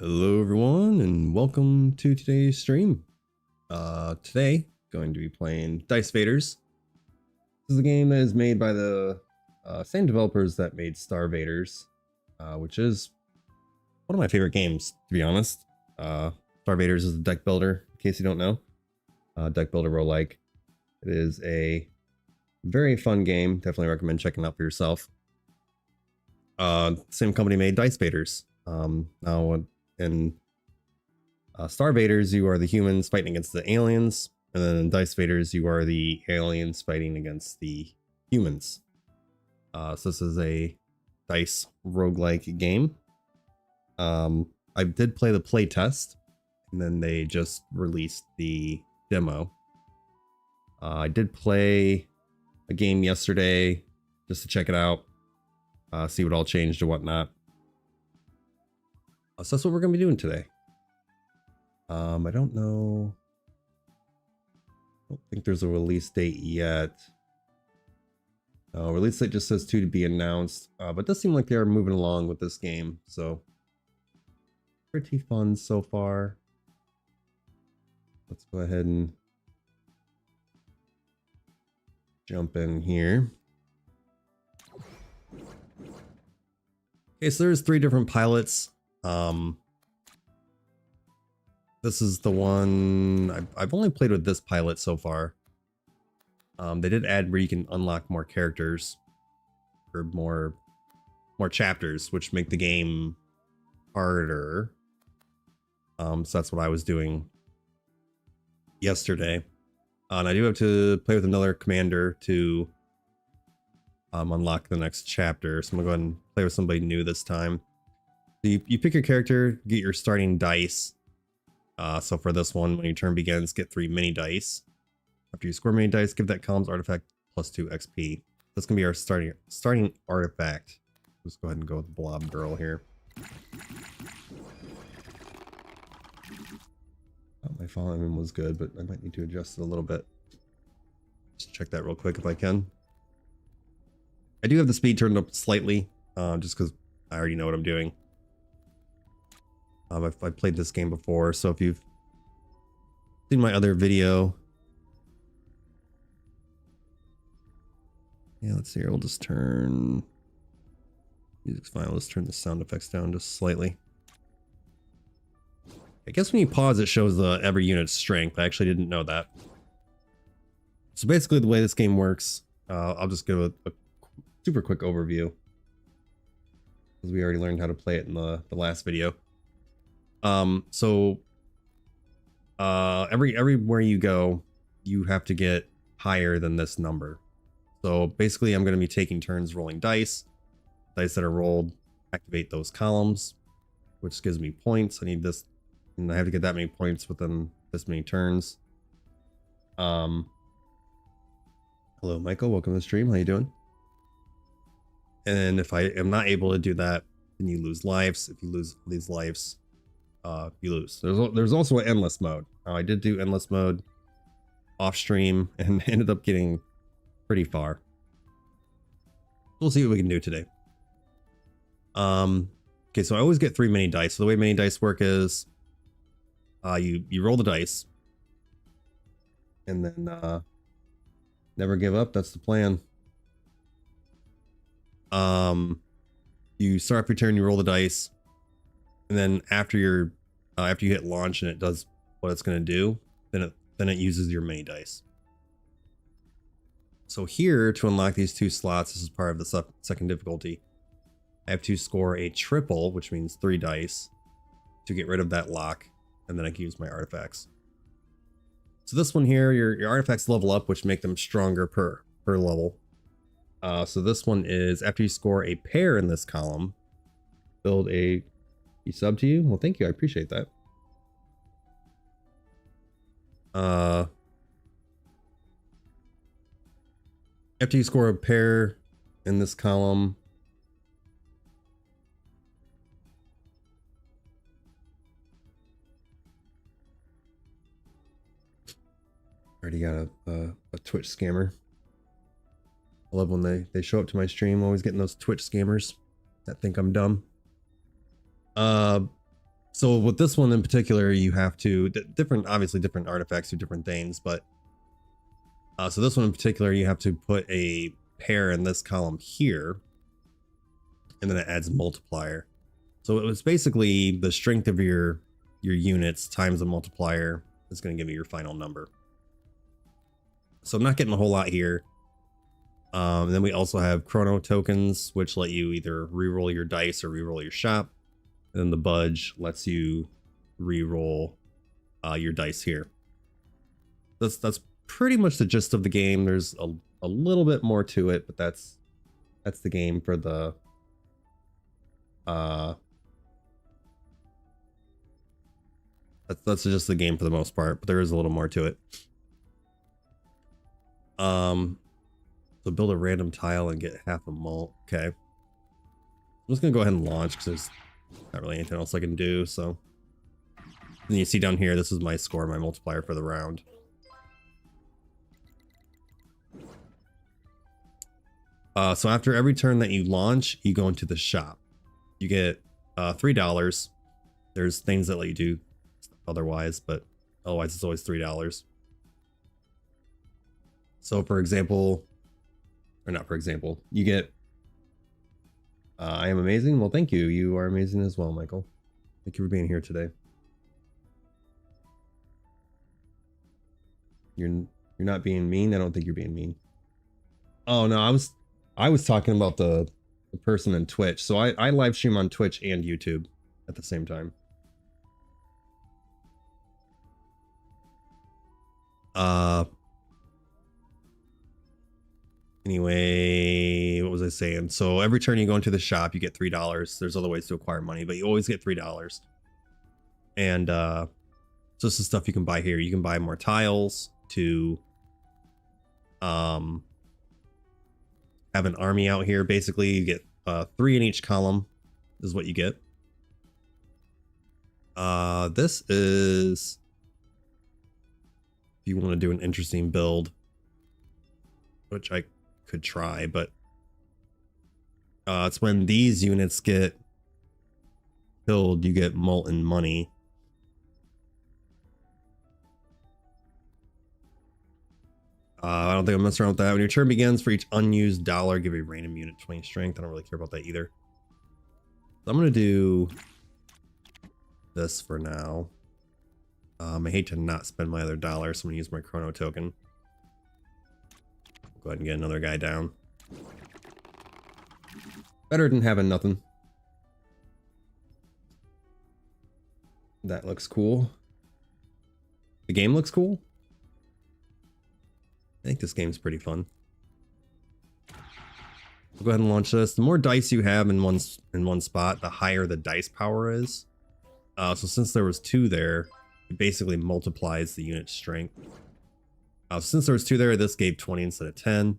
Hello everyone and welcome to today's stream. Today going to be playing DiceVaders. This is a game that is made by the same developers that made StarVaders, which is one of my favorite games, to be honest. StarVaders is a deck builder, in case you don't know. Deck builder roguelike. It is a very fun game. Definitely recommend checking out for yourself. Same company made DiceVaders. Now in StarVaders, you are the humans fighting against the aliens, and then in DiceVaders, you are the aliens fighting against the humans. So this is a dice roguelike game. I did play the play test, and then they just released the demo. I did play a game yesterday just to check it out, see what all changed and whatnot. So that's what we're going to be doing today. I don't know. I don't think there's a release date yet. Release date just says to be announced, but it does seem like they're moving along with this game. So pretty fun so far. Let's go ahead and jump in here. Okay, so there's 3 different pilots. This is the one I've only played with this pilot so far. They did add where you can unlock more characters or more chapters, which make the game harder. So that's what I was doing yesterday. And I do have to play with another commander to unlock the next chapter. So I'm gonna go ahead and play with somebody new this time. So you pick your character, get your starting dice. So for this one, when your turn begins, get 3 mini dice. After you score mini dice, give that column's artifact +2 XP. That's gonna be our starting artifact. Let's go ahead and go with Blob Girl here. My volume was good, but I might need to adjust it a little bit. Just check that real quick if I can. I do have the speed turned up slightly, just because I already know what I'm doing. I've played this game before, so if you've seen my other video, yeah, let's see here. We'll just turn music's fine. Let's turn the sound effects down just slightly. I guess when you pause, it shows the every unit's strength. I actually didn't know that. So basically, the way this game works, I'll just give a super quick overview, because we already learned how to play it in the last video. Everywhere you go, you have to get higher than this number. So basically I'm going to be taking turns rolling dice. Dice that are rolled activate those columns, which gives me points. I need this, and I have to get that many points within this many turns. Hello, Michael. Welcome to the stream. How you doing? And if I am not able to do that, then you lose lives. If you lose these lives, you lose. There's also an endless mode. I did do endless mode off stream and ended up getting pretty far. We'll see what we can do today. Okay, so I always get 3 mini dice. So the way mini dice work is you roll the dice and then never give up. That's the plan. You start off your turn, you roll the dice, and then after you hit launch and it does what it's going to do, then it uses your mini dice. So here, to unlock these 2 slots, this is part of the second difficulty, I have to score a triple, which means 3 dice, to get rid of that lock, and then I can use my artifacts. So this one here, your artifacts level up, which make them stronger per level. So this one is after you score a pair in this column, build a sub to you. Well, thank you. I appreciate that. After you score a pair in this column, already got a Twitch scammer. I love when they show up to my stream, always getting those Twitch scammers that think I'm dumb. So with this one in particular, you have to obviously different artifacts do different things, but so this one in particular, you have to put a pair in this column here, and then it adds multiplier. So it was basically the strength of your units times the multiplier is going to give you your final number. So I'm not getting a whole lot here. Then we also have chrono tokens, which let you either reroll your dice or reroll your shop. And then the budge lets you reroll your dice here. That's pretty much the gist of the game. There's a little bit more to it, but that's the game for the that's just the game for the most part, but there is a little more to it. So build a random tile and get half a mult. Okay. I'm just gonna go ahead and launch because there's not really anything else I can do. So and you see down here, this is my score, my multiplier for the round. So after every turn that you launch, you go into the shop. You get $3. There's things that let you do otherwise, but otherwise it's always $3. So for example, or not for example, you get I am amazing. Well, thank you. You are amazing as well, Michael. Thank you for being here today. You're not being mean. I don't think you're being mean. Oh no, I was talking about the person in Twitch. So I live stream on Twitch and YouTube at the same time. Anyway, what was I saying? So every turn you go into the shop, you get $3. There's other ways to acquire money, but you always get $3. And so this is stuff you can buy here. You can buy more tiles to have an army out here. Basically, you get 3 in each column is what you get. This is if you want to do an interesting build, which I could try, but it's when these units get killed, you get molten money. I don't think I'm messing around with that. When your turn begins, for each unused dollar, give a random unit 20 strength. I don't really care about that either. So I'm going to do this for now. I hate to not spend my other dollar, so I'm going to use my chrono token. Go ahead and get another guy down. Better than having nothing. That looks cool. The game looks cool. I think this game's pretty fun. We'll go ahead and launch this. The more dice you have in one spot, the higher the dice power is. So since there was 2 there, it basically multiplies the unit strength. Since there was 2 there, this gave 20 instead of 10.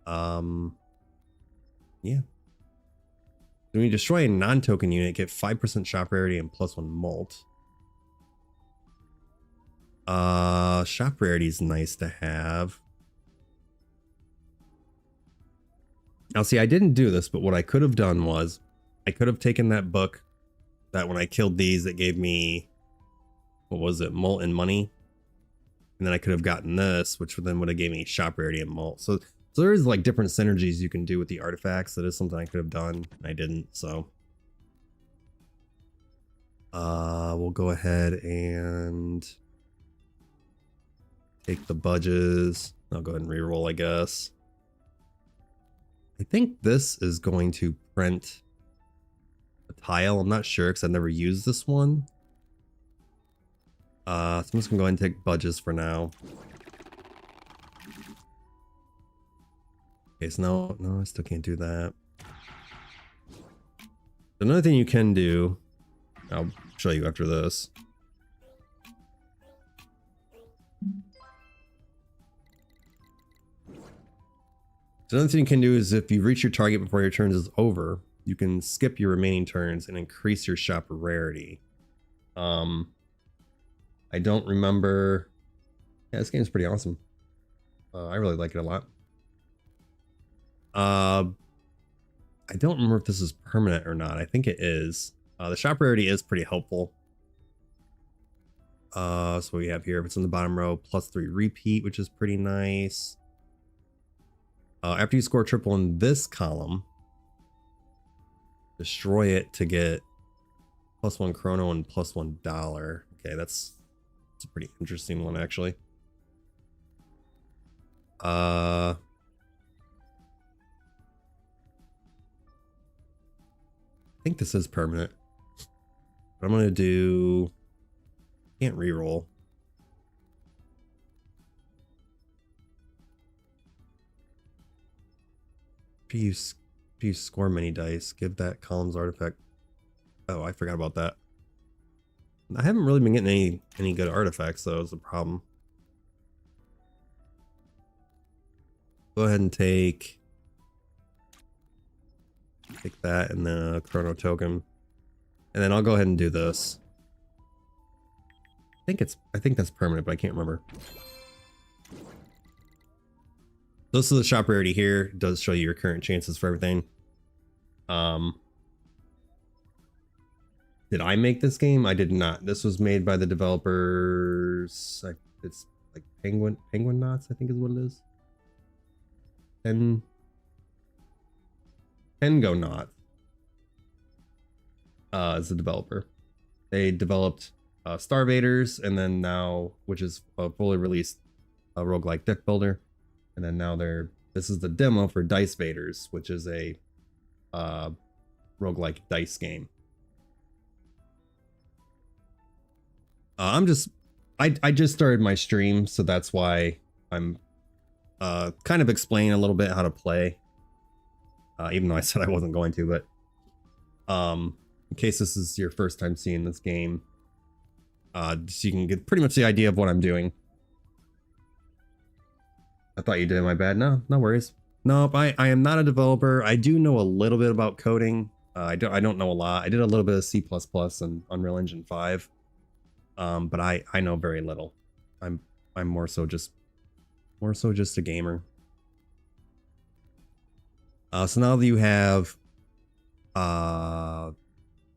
Yeah. When you destroy a non-token unit, get 5% shop rarity and +1 mult. Shop rarity is nice to have. Now, see, I didn't do this, but what I could have done was I could have taken that book that when I killed these, it gave me, what was it, molten money. And then I could have gotten this, which then would have gave me shop rarity and mult. So there's like different synergies you can do with the artifacts. That is something I could have done, and I didn't. So we'll go ahead and take the budges. I'll go ahead and reroll, I guess. I think this is going to print a tile. I'm not sure because I've never used this one. So I'm just gonna go ahead and take budges for now. Okay, so no, I still can't do that. Another thing you can do, I'll show you after this. So another thing you can do is if you reach your target before your turn is over, you can skip your remaining turns and increase your shop rarity. I don't remember. Yeah, this game's pretty awesome. I really like it a lot. I don't remember if this is permanent or not. I think it is. The shop rarity is pretty helpful. So we have here, if it's in the bottom row, +3 repeat, which is pretty nice. After you score triple in this column, destroy it to get +1 chrono and +$1. Okay, that's a pretty interesting one, actually. I think this is permanent. But I'm gonna do, can't reroll. If you score many dice, give that column's artifact. Oh, I forgot about that. I haven't really been getting any good artifacts, though, is the problem. Go ahead and take that and then a chrono token. And then I'll go ahead and do this. I think that's permanent, but I can't remember. This is the shop rarity here. It does show you your current chances for everything. Did I make this game? I did not. This was made by the developers. It's like Penguin Knots, I think is what it is. Pengo Knot is the developer. They developed StarVaders, and then now, which is a fully released roguelike deck builder. And then now this is the demo for DiceVaders, which is a roguelike dice game. I just started my stream, so that's why I'm kind of explaining a little bit how to play. Even though I said I wasn't going to, but in case this is your first time seeing this game, so you can get pretty much the idea of what I'm doing. I thought you did, my bad. No worries. Nope, I am not a developer. I do know a little bit about coding. I don't know a lot. I did a little bit of C++ and Unreal Engine 5. But I know very little. I'm more so just a gamer. So now that you have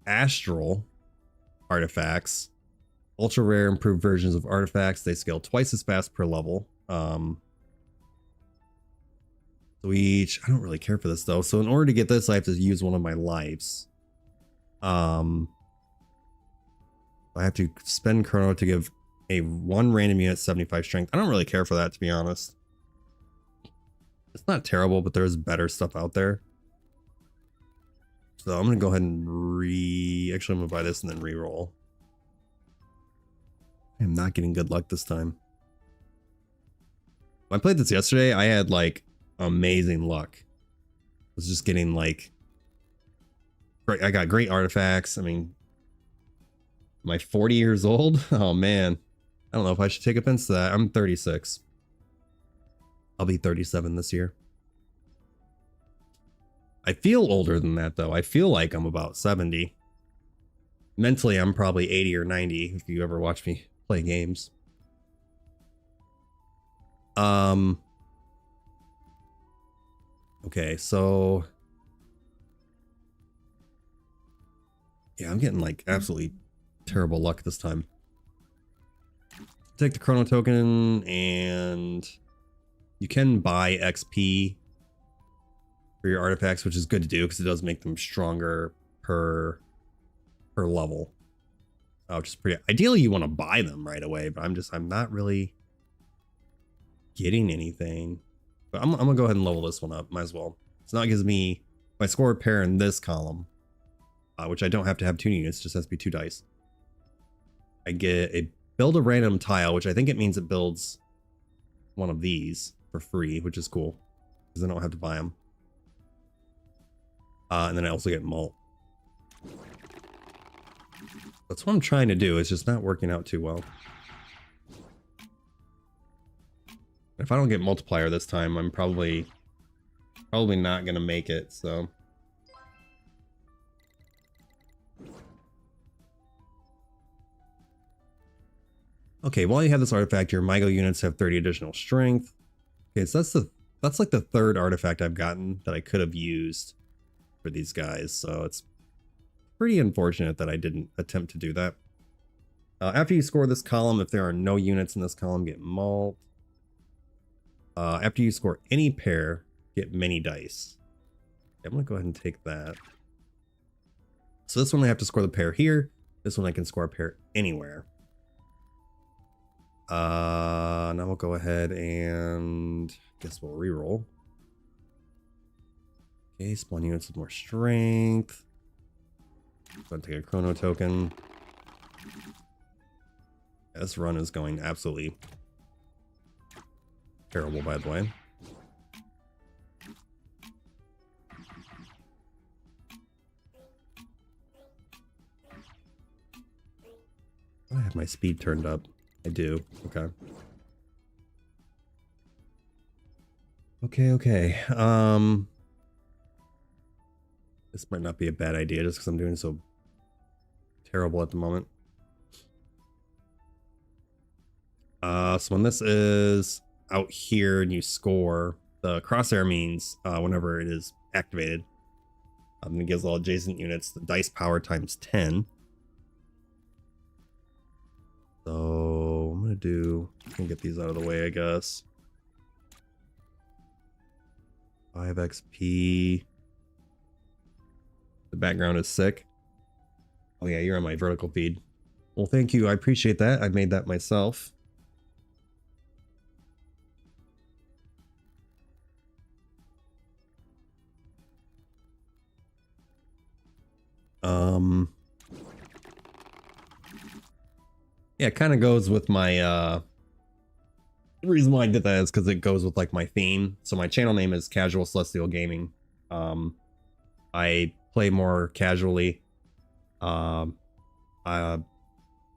astral artifacts, ultra rare improved versions of artifacts, they scale twice as fast per level. So each, I don't really care for this though. So in order to get this, I have to use one of my lives. I have to spend chrono to give a 1 random unit 75 strength. I don't really care for that, to be honest. It's not terrible, but there's better stuff out there. So I'm gonna go ahead and actually I'm gonna buy this and then re-roll. I am not getting good luck this time. When I played this yesterday, I had like amazing luck. I was just getting like, I got great artifacts. I mean, am I 40 years old? Oh man, I don't know if I should take offense to that. I'm 36. I'll be 37 this year. I feel older than that though. I feel like I'm about 70. Mentally, I'm probably 80 or 90 if you ever watch me play games. Okay, so yeah, I'm getting like absolutely terrible luck this time. Take the chrono token, and you can buy XP for your artifacts, which is good to do because it does make them stronger per level. Which is pretty ideally you want to buy them right away, but I'm not really getting anything. But I'm gonna go ahead and level this one up, might as well. So now it gives me, if I score a pair in this column, which I don't have to have 2 units, just has to be 2 dice. I get a build a random tile, which I think it means it builds one of these for free, which is cool because I don't have to buy them. And then I also get malt. That's what I'm trying to do. It's just not working out too well. If I don't get multiplier this time, I'm probably not gonna make it. So. Okay, while you have this artifact, your Mygo units have 30 additional strength. Okay, so that's like the 3rd artifact I've gotten that I could have used for these guys. So it's pretty unfortunate that I didn't attempt to do that. After you score this column, if there are no units in this column, get malt. After you score any pair, get many dice. Okay, I'm going to go ahead and take that. So this one I have to score the pair here. This one I can score a pair anywhere. Now we'll go ahead and guess we'll reroll. Okay, spawn units with more strength. Go ahead and take a chrono token. Yeah, this run is going absolutely terrible, by the way. I have my speed turned up. I do. Okay. Okay. This might not be a bad idea just because I'm doing so terrible at the moment. So when this is out here and you score, the crosshair means whenever it is activated, it gives all adjacent units the dice power times 10. So I'm gonna get these out of the way, I guess. 5 XP. The background is sick. Oh yeah, you're on my vertical feed. Well, thank you. I appreciate that. I made that myself. Yeah, it kind of goes with my the reason why I did that is because it goes with like my theme. So my channel name is casualcelestialgaming. I play more casually. I'm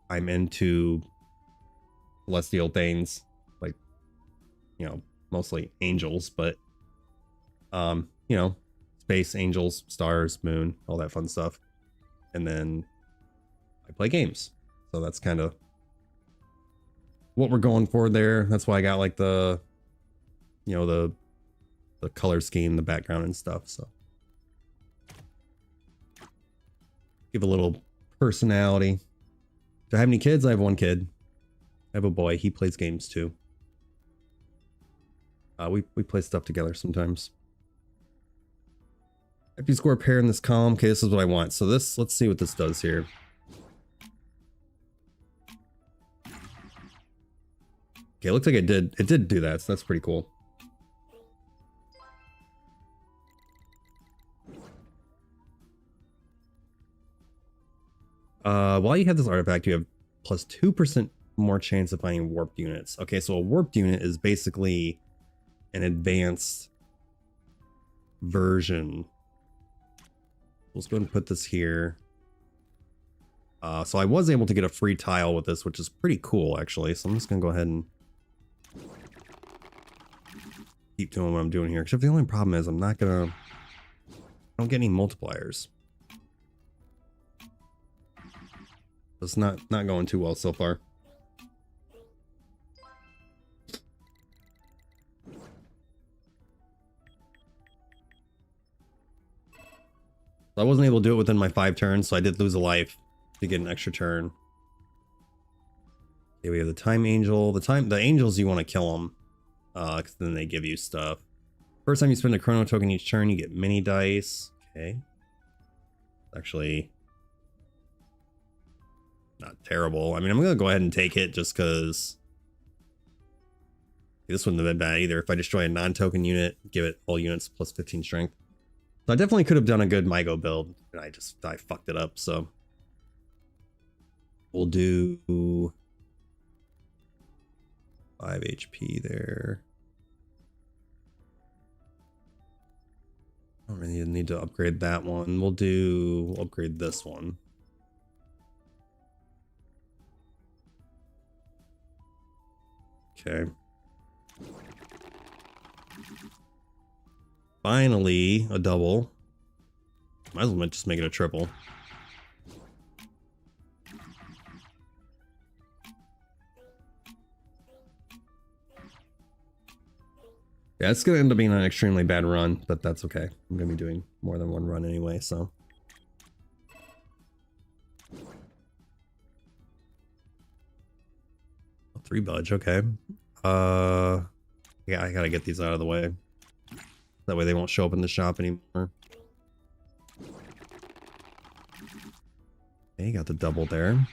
into celestial things, like, you know, mostly angels, but you know, space, angels, stars, moon, all that fun stuff. And then I play games. So that's kind of what we're going for there. That's why I got like the, you know, the color scheme, the background and stuff. So give a little personality. Do I have any kids? I have one kid. I have a boy. He plays games too. We play stuff together sometimes. If you score a pair in this column, okay, this is what I want. So this, let's see what this does here. Okay, it looks like it did do that, so that's pretty cool. While you have this artifact, you have plus 2% more chance of finding warped units. Okay, so a warped unit is basically an advanced version. Let's go ahead and put this here. So I was able to get a free tile with this, which is pretty cool, actually. So I'm just going to go ahead and keep doing what I'm doing here. Except the only problem is I don't get any multipliers. It's not going too well so far. I wasn't able to do it within my 5 turns, so I did lose a life to get an extra turn. Okay, we have the time angel. The angels, you want to kill them, because then they give you stuff. First time you spend a chrono token each turn, you get mini dice. Okay, actually not terrible. I mean, I'm gonna go ahead and take it just because this wouldn't have been bad either. If I destroy a non-token unit, give it all units plus 15 strength. So I definitely could have done a good Mygo build, and I fucked it up. So we'll do 5 HP there. I don't really need to upgrade that one. We'll upgrade this one. Okay. Finally, a double. Might as well just make it a triple. Yeah, it's gonna end up being an extremely bad run, but that's okay. I'm gonna be doing more than one run anyway, so. 3 budge, okay. Yeah, I gotta get these out of the way. That way they won't show up in the shop anymore. Okay, got the double there.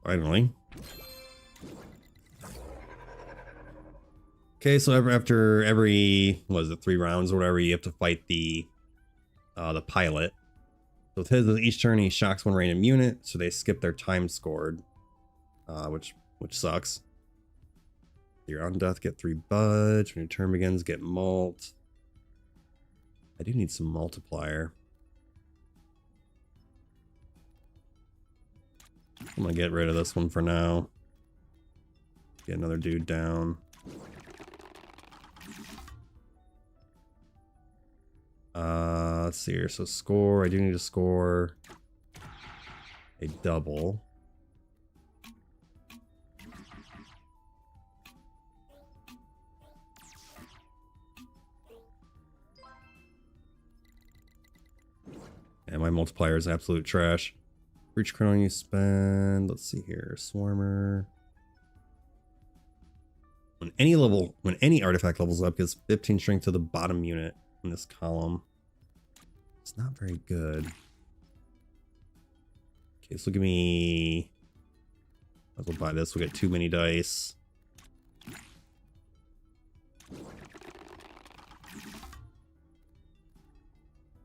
Finally. Okay, so after every, what is it, 3 rounds or whatever, you have to fight the pilot. So with his, each turn he shocks 1 random unit, so they skip their time scored, which sucks. You're on death, get 3 budge. When your turn begins, get mult. I do need some multiplier. I'm gonna get rid of this one for now. Get another dude down. Let's see here. So score. I do need to score a double. And my multiplier is absolute trash. Reach crown you spend. Let's see here. Swarmer. When any artifact levels up, gives 15 strength to the bottom unit in this column. It's not very good. Okay, so give me. I'll buy this. We'll get too many dice.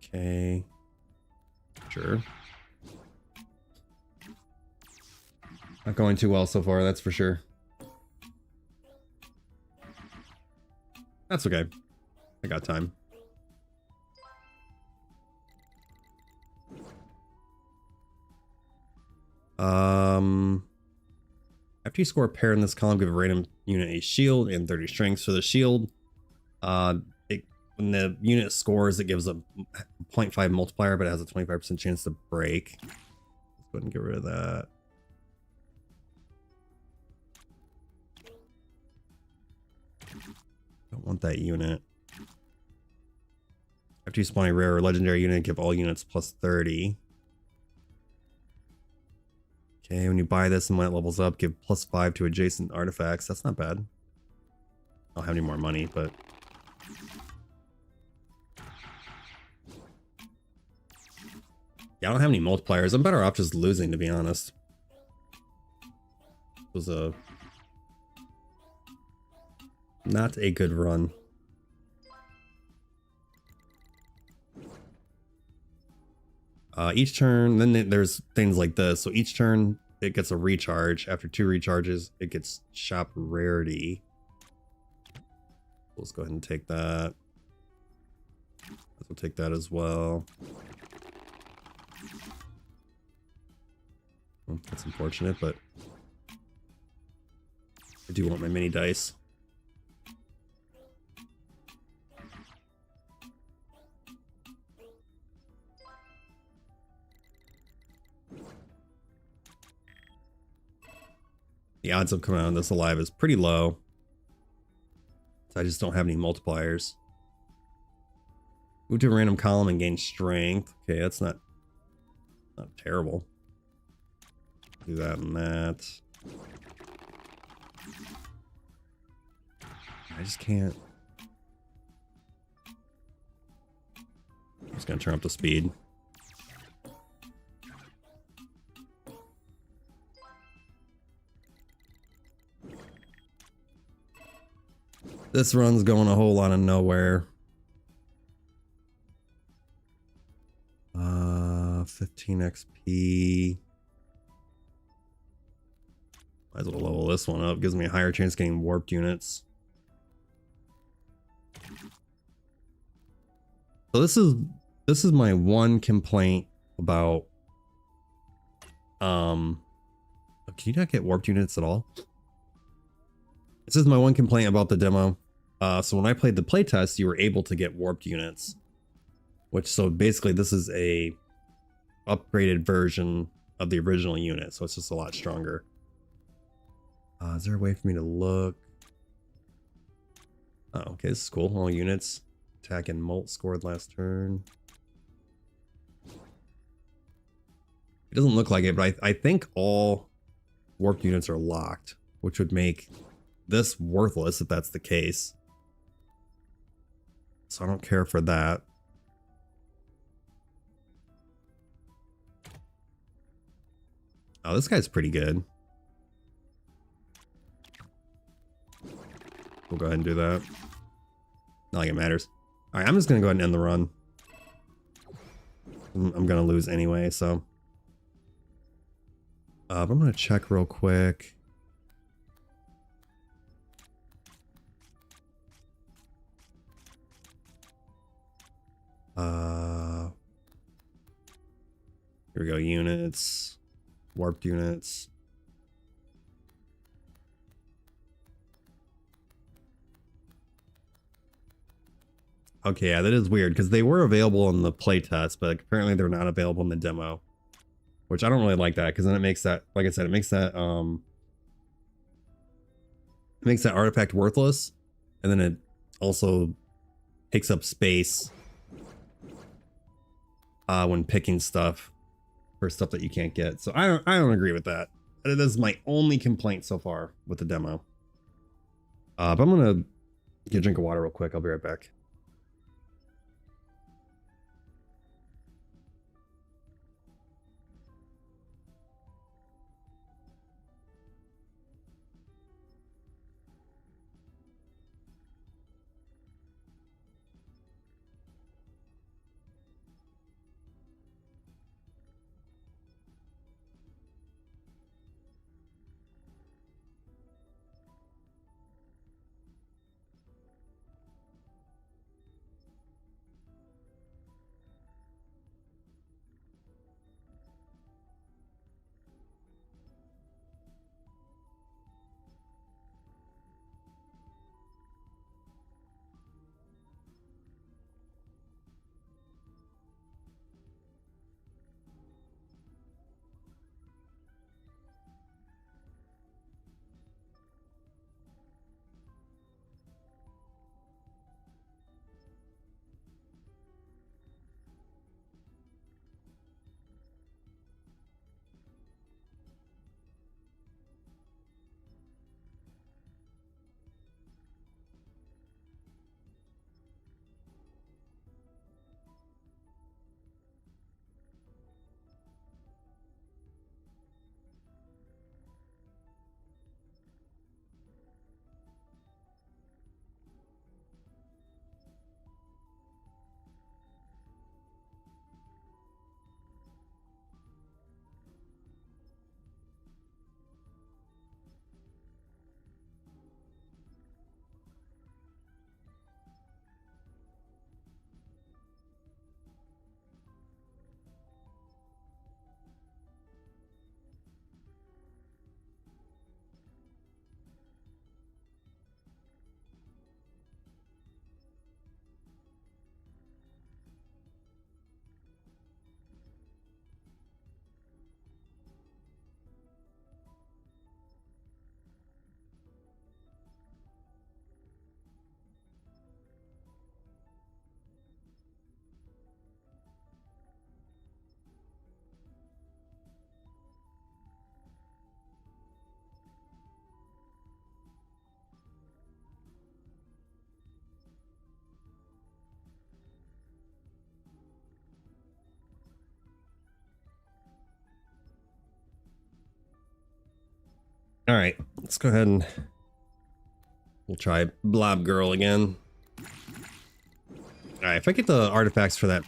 Okay. Sure. Not going too well so far, that's for sure. That's okay. I got time. After you score a pair in this column, give a random unit a shield and 30 strength. So the shield, when the unit scores, it gives a 0.5 multiplier, but it has a 25% chance to break. Let's go ahead and get rid of that. Don't want that unit. After you spawn a rare or legendary unit, give all units plus 30. Okay, when you buy this and when it levels up, give plus 5 to adjacent artifacts. That's not bad. I don't have any more money, but... yeah, I don't have any multipliers. I'm better off just losing, to be honest. It was a... not a good run. Each turn, then there's things like this. So each turn, it gets a recharge. After 2 recharges, it gets shop rarity. Let's go ahead and take that. We'll take that as well. Well, that's unfortunate, but I do want my mini dice. The odds of coming out of this alive is pretty low. So I just don't have any multipliers. Move to a random column and gain strength. Okay, that's not terrible. Do that and that. I just can't. I'm just gonna turn up the speed. This run's going a whole lot of nowhere. 15 XP. Might as well level this one up. Gives me a higher chance of getting warped units. So this is my one complaint about can you not get warped units at all? This is my one complaint about the demo. So when I played the playtest, you were able to get warped units. So basically this is a upgraded version of the original unit. So it's just a lot stronger. Is there a way for me to look? Oh, okay, this is cool. All units attack and molt scored last turn. It doesn't look like it, but I think all warped units are locked, which would make this worthless if that's the case. So I don't care for that. Oh, this guy's pretty good. We'll go ahead and do that. Not like it matters. All right, I'm just going to go ahead and end the run. I'm going to lose anyway, so. But I'm going to check real quick. Here we go, units. Warped units. Okay, yeah, that is weird because they were available in the playtest, but apparently they're not available in the demo. Which I don't really like that because then it makes that, like I said, it makes that artifact worthless, and then it also takes up space when picking stuff for stuff that you can't get. So I don't agree with that. That is my only complaint so far with the demo. But I'm gonna get a drink of water real quick. I'll be right back. All right, let's go ahead and we'll try Blob Girl again. All right, if I get the artifacts for that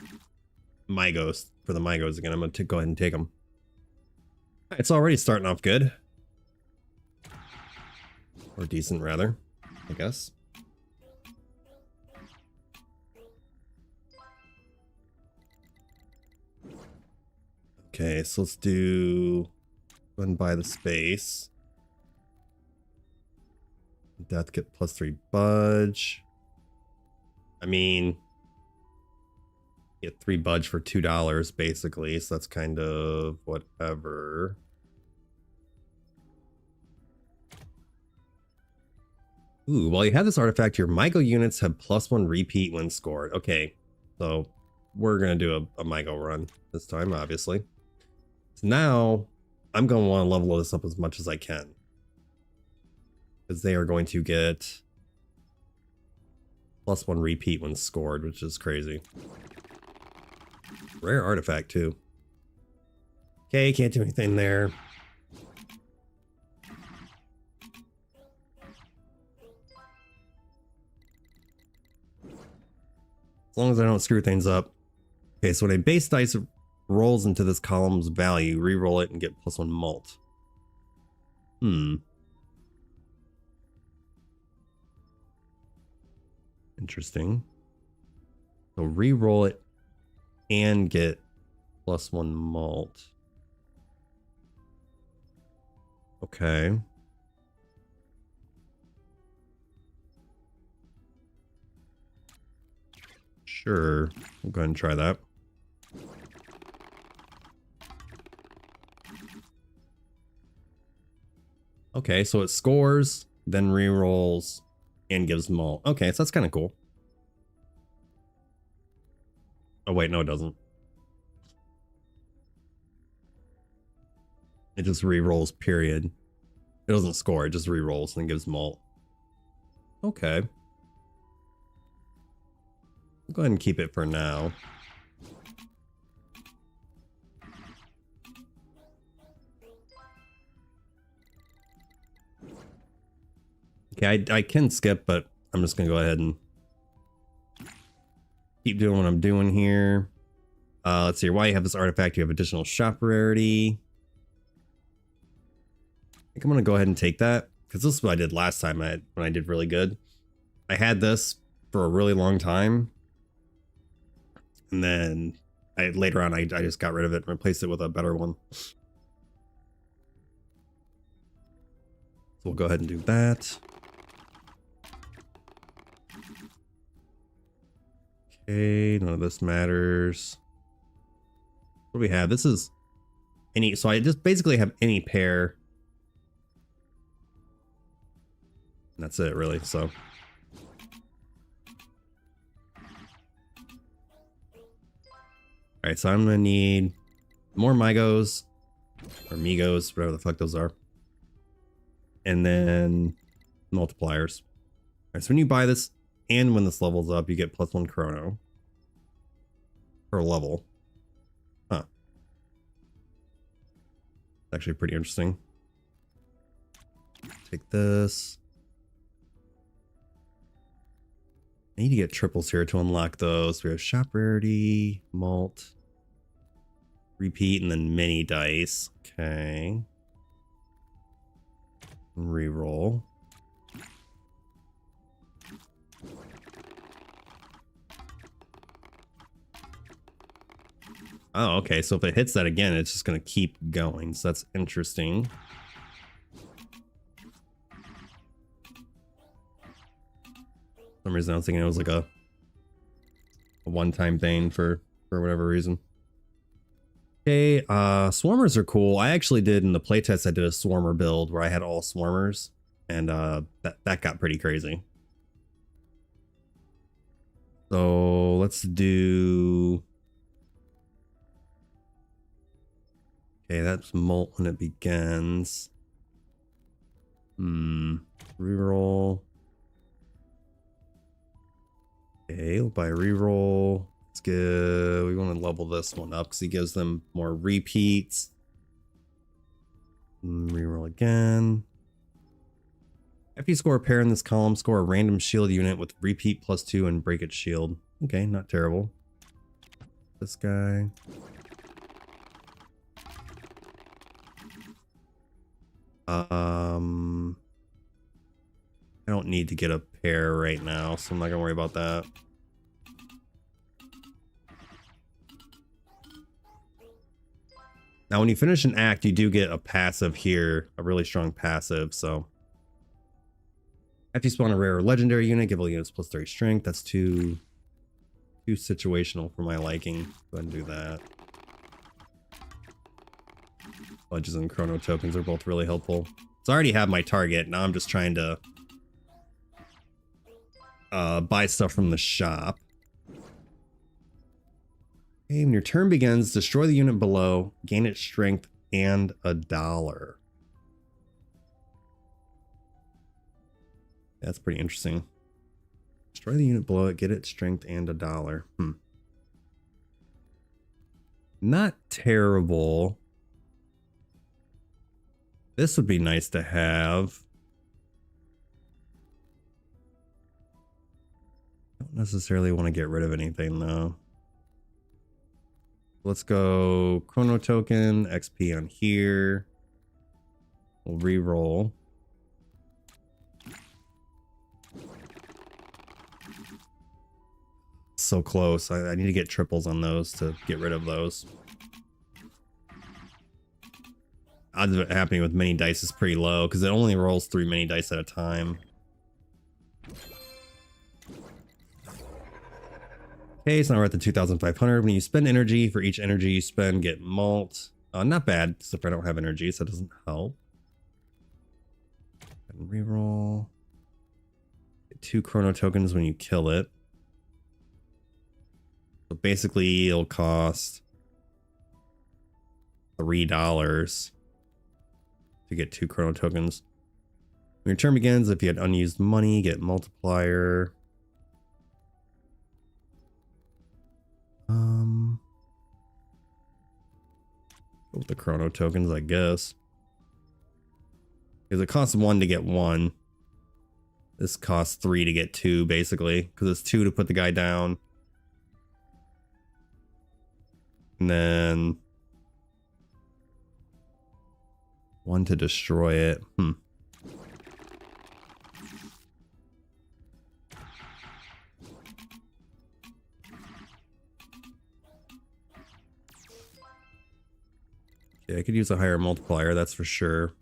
Mygos, again, I'm going to go ahead and take them. It's already starting off good. Or decent, rather, I guess. Okay, so let's do... Go ahead and buy the space. Death get +3 budge. I mean... Get 3 budge for $2, basically, so that's kind of whatever. Ooh, while you have this artifact, your Mygo units have +1 repeat when scored. Okay, so we're gonna do a Mygo run this time, obviously. So now I'm gonna want to level this up as much as I can, because they are going to get +1 repeat when scored, which is crazy. Rare artifact too. Okay, can't do anything there. As long as I don't screw things up. Okay, so when a base dice rolls into this column's value, re-roll it and get +1 mult. Interesting. So re-roll it and get +1 mult. Okay. Sure. We'll go ahead and try that. Okay, so it scores, then re-rolls, and gives mult. Okay, so that's kind of cool. Oh wait, no it doesn't. It just re-rolls, period. It doesn't score, it just re-rolls and gives mult. Okay. I'll go ahead and keep it for now. Okay, I can skip, but I'm just gonna go ahead and keep doing what I'm doing here. Let's see, why you have this artifact, you have additional shop rarity. I think I'm gonna go ahead and take that, because this is what I did last time when I did really good. I had this for a really long time, and then later on I just got rid of it and replaced it with a better one. So we'll go ahead and do that. Okay, none of this matters. What do we have? This is any, so I just basically have any pair. And that's it really, so. Alright, so I'm gonna need more Mygos, or Migos, whatever the fuck those are. And then multipliers. Alright, so when you buy this, and when this levels up, you get +1 chrono per level. Huh. Actually pretty interesting. Take this. I need to get triples here to unlock those. We have shop rarity, mult, repeat, and then mini dice. Okay. Reroll. Oh, okay. So if it hits that again, it's just going to keep going. So that's interesting. For some reason I was thinking it was like a one-time thing for whatever reason. Okay, swarmers are cool. I actually did in the playtest, I did a swarmer build where I had all swarmers, and that got pretty crazy. So let's do. Okay, that's molt when it begins. Reroll. Okay, we'll buy reroll. Let's go. We want to level this one up because he gives them more repeats. Reroll again. After you score a pair in this column, score a random shield unit with repeat +2 and break its shield. Okay, not terrible. This guy. I don't need to get a pair right now, so I'm not gonna worry about that. Now, when you finish an act, you do get a passive here, a really strong passive, so. After you spawn a rare or legendary unit, give all units +30 strength. That's too situational for my liking. Go ahead and do that. Budges and chrono tokens are both really helpful. So I already have my target. Now I'm just trying to buy stuff from the shop. Okay, when your turn begins, destroy the unit below, gain its strength and $1. That's pretty interesting. Destroy the unit below it, get its strength and $1. Not terrible. This would be nice to have. Don't necessarily want to get rid of anything though. Let's go chrono token, XP on here. We'll re-roll. So close. I need to get triples on those to get rid of those. Odds of it happening with mini dice is pretty low because it only rolls 3 mini dice at a time. Okay, so now we're at the 2,500. When you spend energy, for each energy you spend, get malt. Not bad, except I don't have energy, so that doesn't help. And reroll. Get 2 chrono tokens when you kill it. So basically, it'll cost $3 to get 2 chrono tokens. When your turn begins, if you had unused money, get multiplier. Go with the chrono tokens, I guess. Because it costs 1 to get 1. This costs 3 to get 2, basically. Because it's 2 to put the guy down. And then 1 to destroy it. Yeah, I could use a higher multiplier, that's for sure.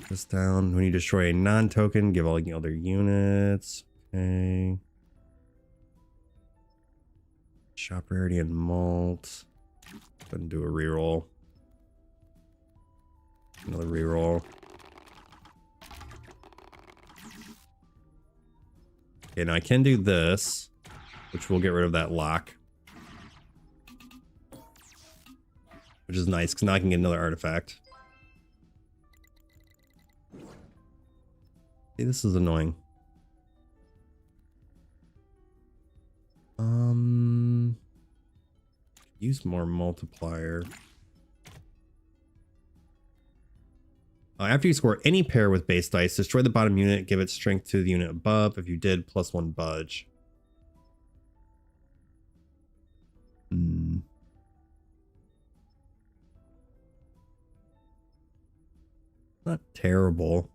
This down. When you destroy a non-token, give all the other units. Okay. Shop rarity and malt. Go ahead and do a reroll. Another reroll. Okay, now I can do this, which will get rid of that lock. Which is nice, because now I can get another artifact. See, this is annoying. Use more multiplier. After you score any pair with base dice, destroy the bottom unit, give its strength to the unit above. If you did, +1 budge. Not terrible.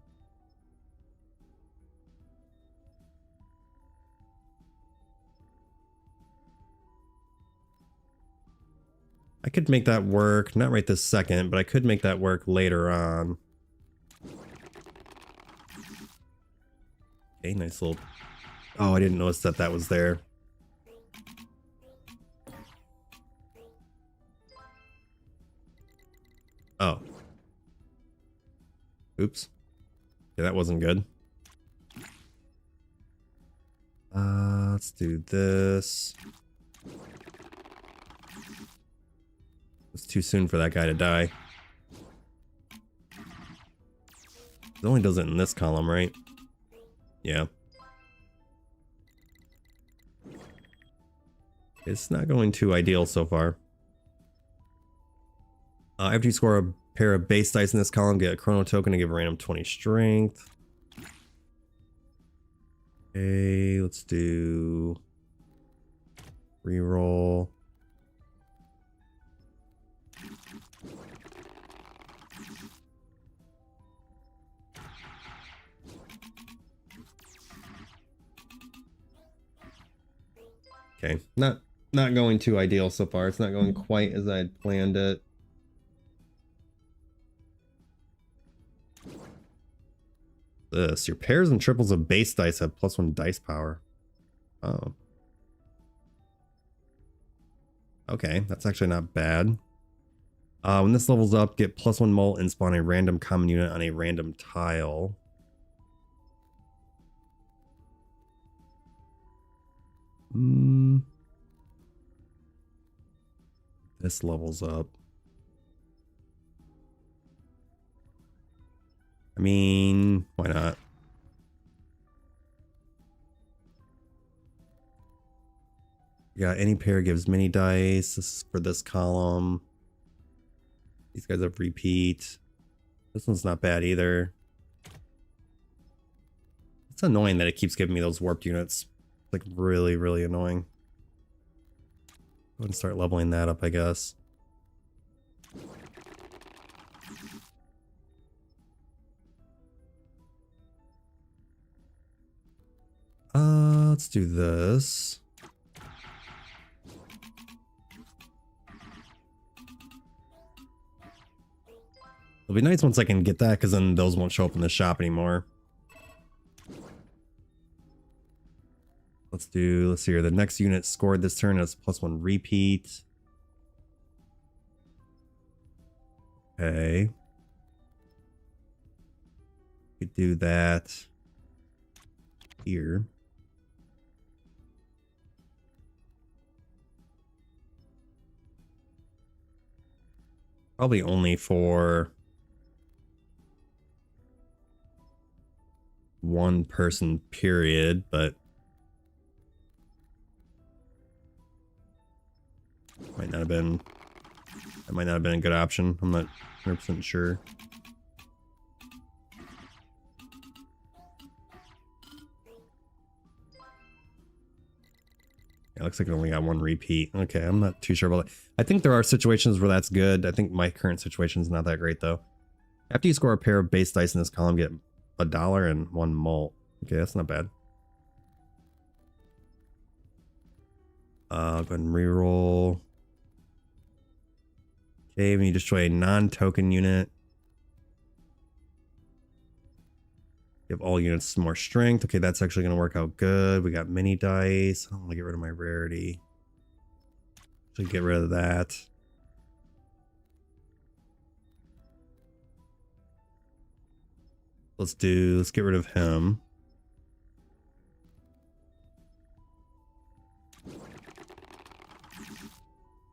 I could make that work, not right this second, but I could make that work later on. Okay, nice little... Oh, I didn't notice that that was there. Oh. Oops. Yeah, that wasn't good. Let's do this. It's too soon for that guy to die. It only does it in this column, right? Yeah. It's not going too ideal so far. After you score a pair of base dice in this column, get a chrono token to give a random 20 strength. Okay, let's do reroll. Okay, not going too ideal so far. It's not going quite as I had planned it. This, your pairs and triples of base dice have +1 dice power. Oh. Okay, that's actually not bad. When this levels up, get +1 mult and spawn a random common unit on a random tile. This levels up. I mean, why not? Yeah, any pair gives mini dice. This is for this column. These guys have repeat. This one's not bad either. It's annoying that it keeps giving me those warped units. It's like really, really annoying. Go ahead and start leveling that up, I guess. Let's do this. It'll be nice once I can get that, because then those won't show up in the shop anymore. Let's see here. The next unit scored this turn as +1 repeat. Okay. Could do that here. Probably only for one person period, but might not have been, that might not have been a good option. I'm not 100% sure. It looks like it only got one repeat. Okay, I'm not too sure about that. I think there are situations where that's good. I think my current situation is not that great though. After you score a pair of base dice in this column, get $1 and 1 mult. Okay, that's not bad. I'll go ahead and reroll. Okay, when you destroy a non-token unit, give all units more strength. Okay, that's actually going to work out good. We got mini dice. I don't want to get rid of my rarity. Should get rid of that. Let's get rid of him.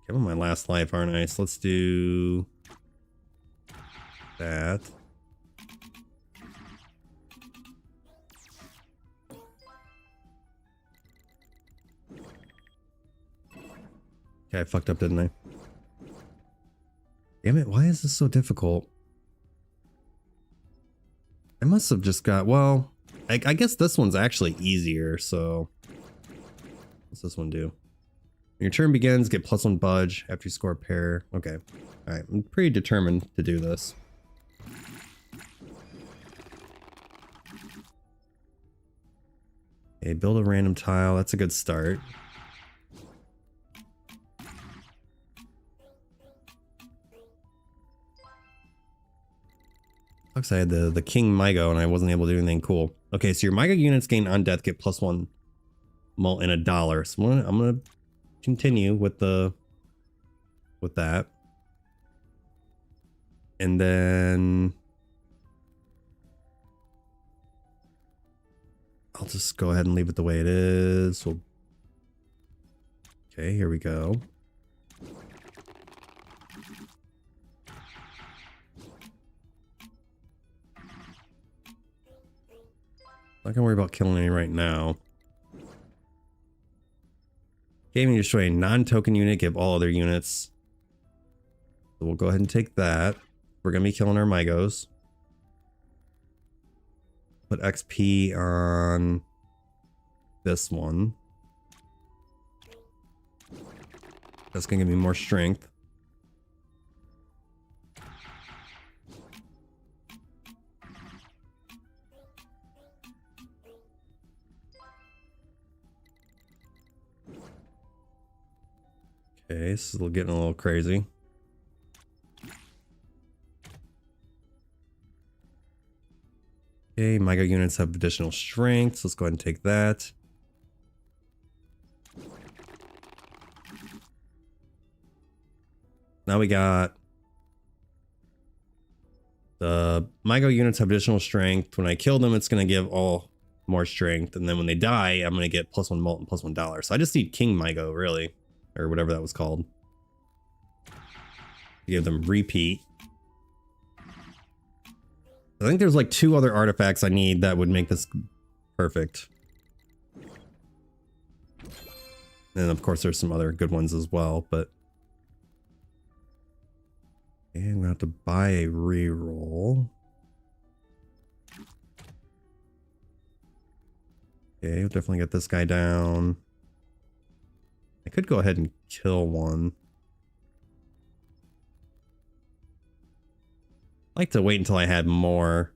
Give him my last life, aren't I? So let's do that. Okay, I fucked up, didn't I? Damn it, why is this so difficult? I must have just got, well, I guess this one's actually easier, so what's this one do? When your turn begins, get +1 budge after you score a pair. Okay. Alright, I'm pretty determined to do this. Okay, build a random tile. That's a good start. Looks like I had the King Mygo and I wasn't able to do anything cool. Okay, so your Mygo units gain on death, get +1 mult and $1. So I'm gonna continue with that. And then I'll just go ahead and leave it the way it is. Okay, here we go. Not gonna worry about killing any right now. Okay, when you destroy a non-token unit, give all other units. So we'll go ahead and take that. We're gonna be killing our Mygos. Put XP on this one. That's gonna give me more strength. Okay, this is getting a little crazy. Okay, Mygo units have additional strength, so let's go ahead and take that. Now we got the Mygo units have additional strength. When I kill them, it's going to give all more strength, and then when they die, I'm gonna get +1 mult and +1 So I just need King Mygo, really, or whatever that was called. Give them repeat. I think there's like 2 other artifacts I need that would make this perfect. And of course there's some other good ones as well, but okay, I'm gonna have to buy a reroll. Okay, we'll definitely get this guy down. I could go ahead and kill one. I like to wait until I had more.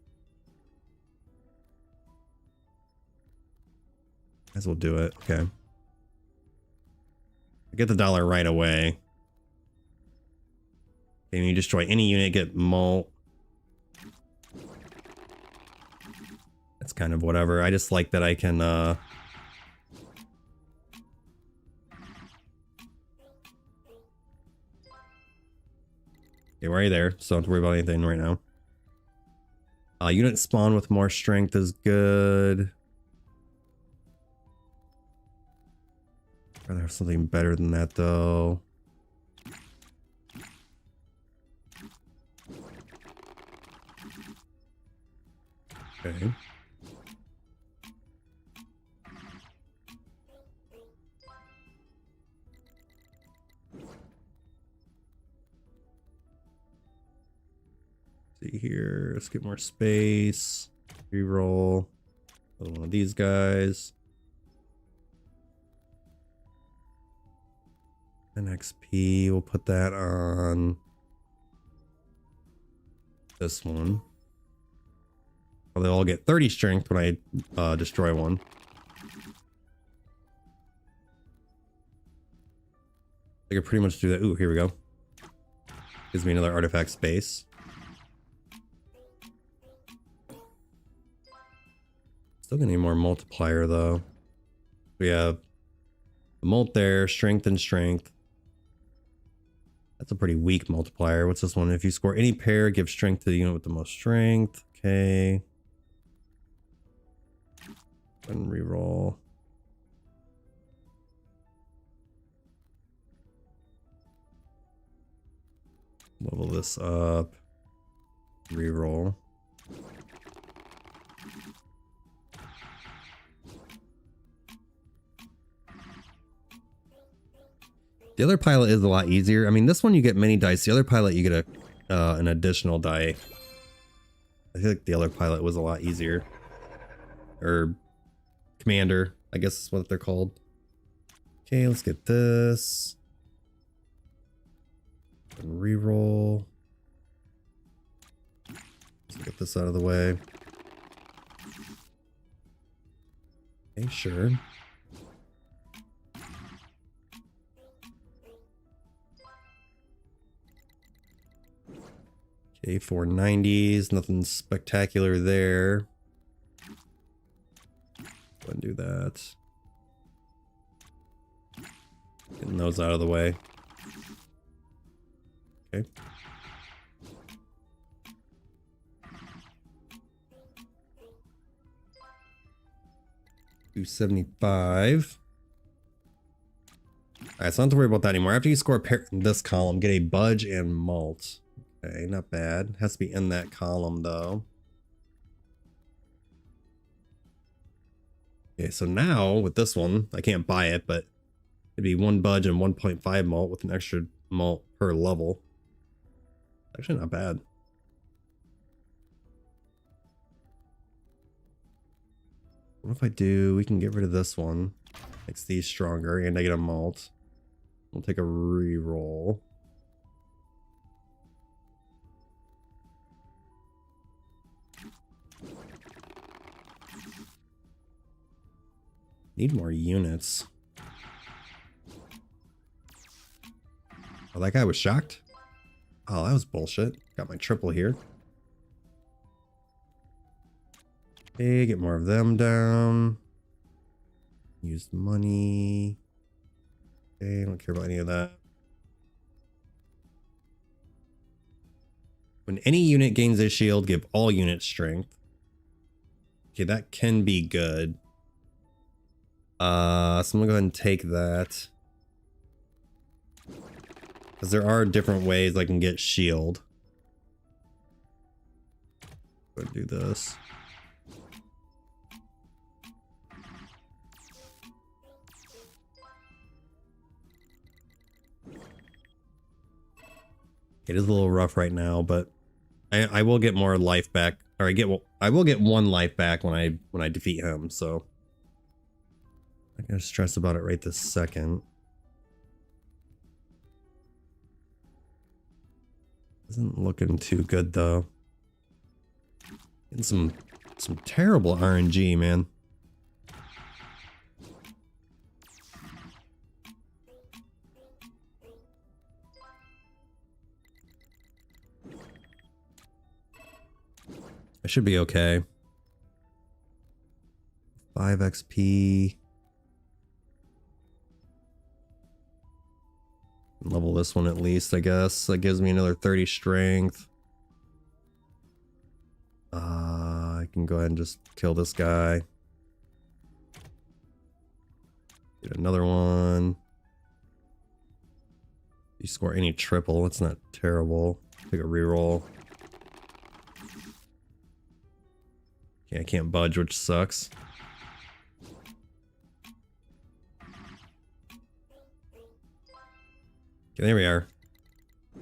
Might as well do it. Okay. I get the dollar right away. And you destroy any unit, get mult. That's kind of whatever. I just like that I can okay, we're already there, so don't have to worry about anything right now. Unit spawn with more strength is good. I'd rather have something better than that though. Okay. See here, let's get more space. Reroll. Another one of these guys. And XP, we'll put that on this one. Well, they'll all get 30 strength when I destroy one. I could pretty much do that. Ooh, here we go. Gives me another artifact space. Still gonna need more multiplier though. We have the mult there, strength and strength. That's a pretty weak multiplier. What's this one? If you score any pair, give strength to the unit with the most strength. Okay. And reroll. Level this up. Reroll. The other pilot is a lot easier. I mean, this one you get many dice. The other pilot you get an additional die. I feel like the other pilot was a lot easier. Or commander, I guess is what they're called. Okay, let's get this. And reroll. Let's get this out of the way. Okay, sure. Okay, 490s, nothing spectacular there. Go and do that. Getting those out of the way. Okay. $275. Alright, so don't have to worry about that anymore. After you score a pair in this column, get a budge and mult. Okay, not bad. Has to be in that column though. Okay, so now with this one, I can't buy it, but it'd be 1 budge and 1.5 mult with an extra mult per level. Actually not bad. What if I do, we can get rid of this one. Makes these stronger and I get a mult. We'll take a reroll. Need more units. Oh, that guy was shocked? Oh, that was bullshit. Got my triple here. Okay, get more of them down. Use money. Okay, don't care about any of that. When any unit gains a shield, give all units strength. Okay, that can be good. So I'm gonna go ahead and take that. Because there are different ways I can get shield. Go do this. It is a little rough right now, but I will get more life back. Or I will get 1 life back when I defeat him, so I'm gonna stress about it right this second. Isn't looking too good though. Getting some terrible RNG, man. I should be okay. 5 XP. Level this one at least, I guess. That gives me another 30 strength. I can go ahead and just kill this guy. Get another one. If you score any triple, it's not terrible. Take a reroll. Okay, I can't budge, which sucks. Okay, there we are.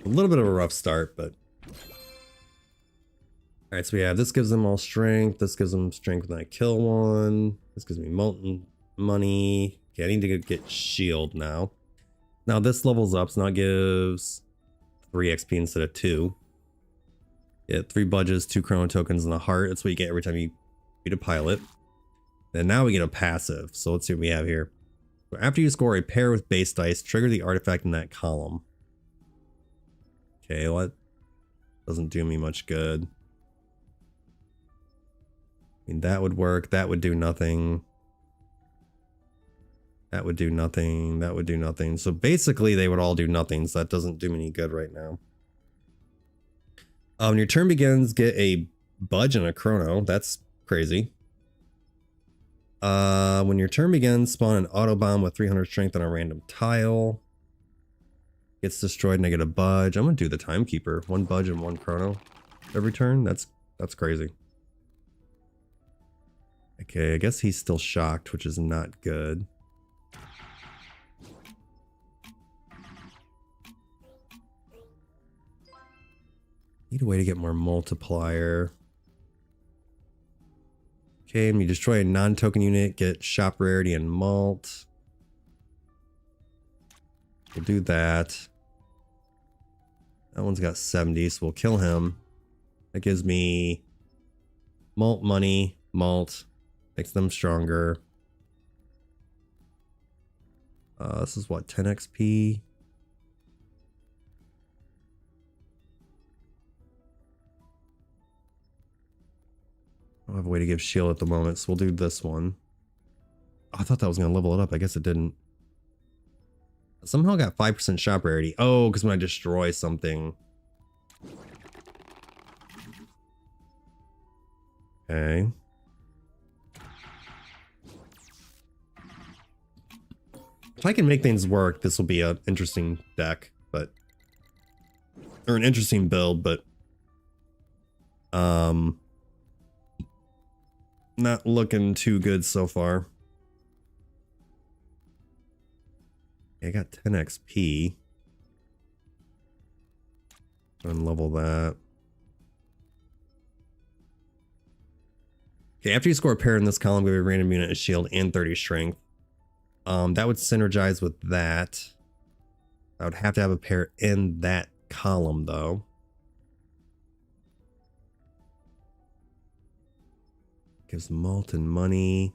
A little bit of a rough start, but... Alright, so we have this gives them all strength. This gives them strength when I kill one. This gives me molten money. Okay, I need to get shield now. Now this levels up, so now it gives 3 XP instead of 2. Get 3 budges, 2 chrono tokens, and a heart. That's what you get every time you beat a pilot. And now we get a passive. So let's see what we have here. So after you score a pair with base dice, trigger the artifact in that column. Okay, well that doesn't do me much good. I mean, that would work. That would do nothing. That would do nothing. That would do nothing. So basically they would all do nothing. So that doesn't do me any good right now. When your turn begins, get a budge and a chrono. That's crazy. When your turn begins, spawn an auto bomb with 300 strength on a random tile. Gets destroyed and I get a budge. I'm gonna do the timekeeper. 1 budge and 1 chrono every turn. That's crazy. Okay, I guess he's still shocked, which is not good. Need a way to get more multiplier. Okay, and you destroy a non-token unit, get shop rarity and malt. We'll do that. That one's got 70, so we'll kill him. That gives me malt money, malt, makes them stronger. This is what, 10 XP? I don't have a way to give shield at the moment, so we'll do this one. Oh, I thought that was going to level it up. I guess it didn't. Somehow got 5% shop rarity. Oh, because when I destroy something. Okay. If I can make things work, this will be an interesting deck, but... Or an interesting build, but... Not looking too good so far. I got 10 XP. Unlevel that. Okay, after you score a pair in this column, give a random unit a shield and 30 strength. That would synergize with that. I would have to have a pair in that column, though. Gives molten money.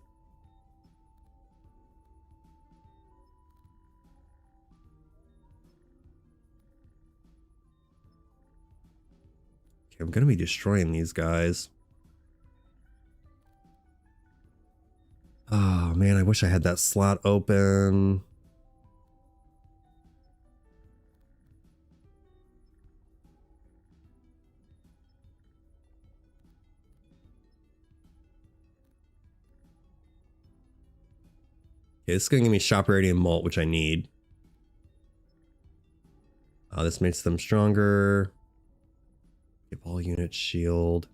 Okay, I'm gonna be destroying these guys. Oh man, I wish I had that slot open. Okay, this is gonna give me shop rarity and mult, which I need. This makes them stronger. Give all units shield.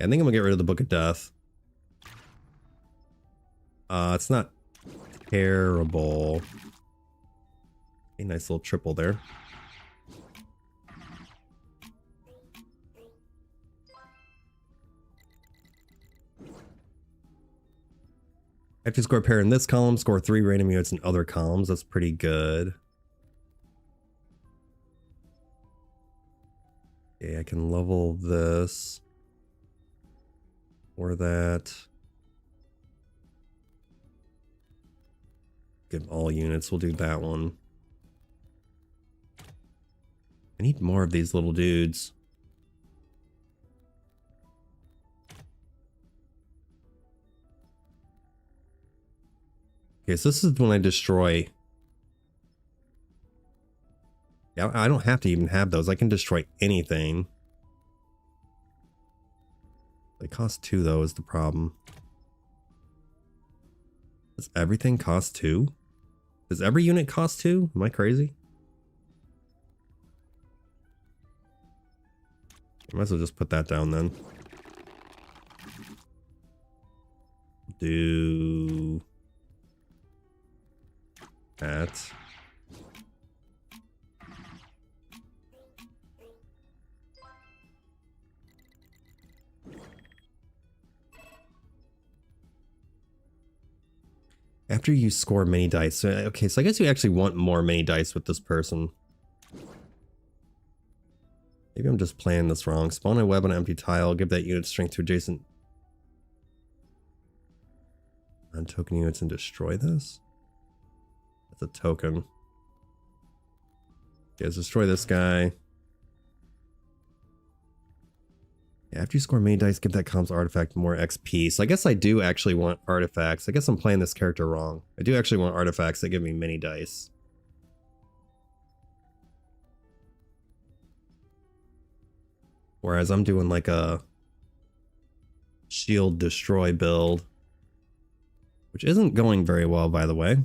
I think I'm gonna get rid of the Book of Death. It's not terrible. A nice little triple there. I have to score a pair in this column, score 3 random units in other columns. That's pretty good. Okay, I can level this. Or that. Give all units. We'll do that one. I need more of these little dudes. Okay, so this is when I destroy. Yeah, I don't have to even have those. I can destroy anything. They cost 2 though is the problem. Does everything cost 2? Does every unit cost 2? Am I crazy? I might as well just put that down then. Do that. After you score many dice. Okay, so I guess you actually want more many dice with this person. Maybe I'm just playing this wrong. Spawn a web on an empty tile. Give that unit strength to adjacent non-token units and destroy this? That's a token. Okay, let's destroy this guy. After you score many dice, give that comms artifact more XP. So I guess I do actually want artifacts. I guess I'm playing this character wrong. I do actually want artifacts that give me many dice. Whereas I'm doing like a shield destroy build. Which isn't going very well, by the way.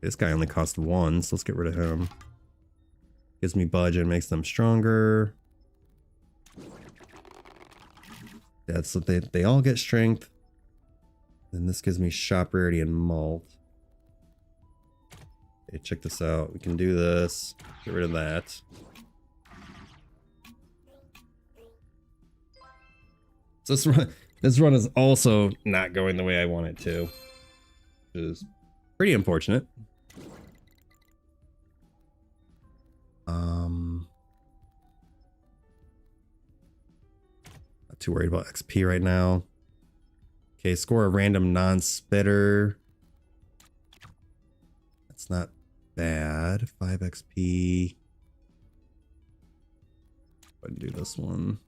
This guy only cost 1, so let's get rid of him. Gives me budge and makes them stronger. That's so they all get strength. And this gives me shop rarity and mult. Okay, check this out. We can do this. Get rid of that. So this run is also not going the way I want it to. Which is pretty unfortunate. Not too worried about XP right now. Okay, score a random non-spitter. That's not bad. 5 XP. Go ahead and do this one.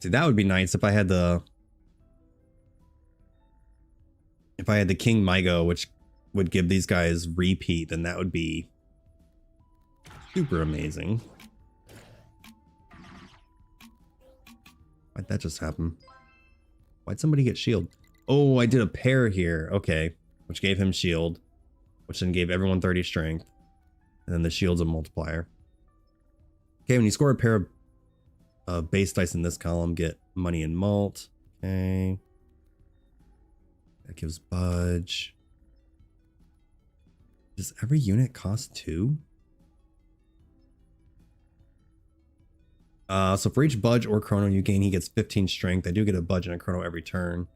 See, that would be nice if I had the King Mygo, which would give these guys repeat, then that would be super amazing. Why'd that just happen? Why'd somebody get shield? Oh, I did a pair here. Okay. Which gave him shield. Which then gave everyone 30 strength. And then the shield's a multiplier. Okay, when you score a pair of base dice in this column, get money and mult. Okay. That gives budge. Does every unit cost 2? So for each budge or chrono you gain, he gets 15 strength. I do get a budge and a chrono every turn.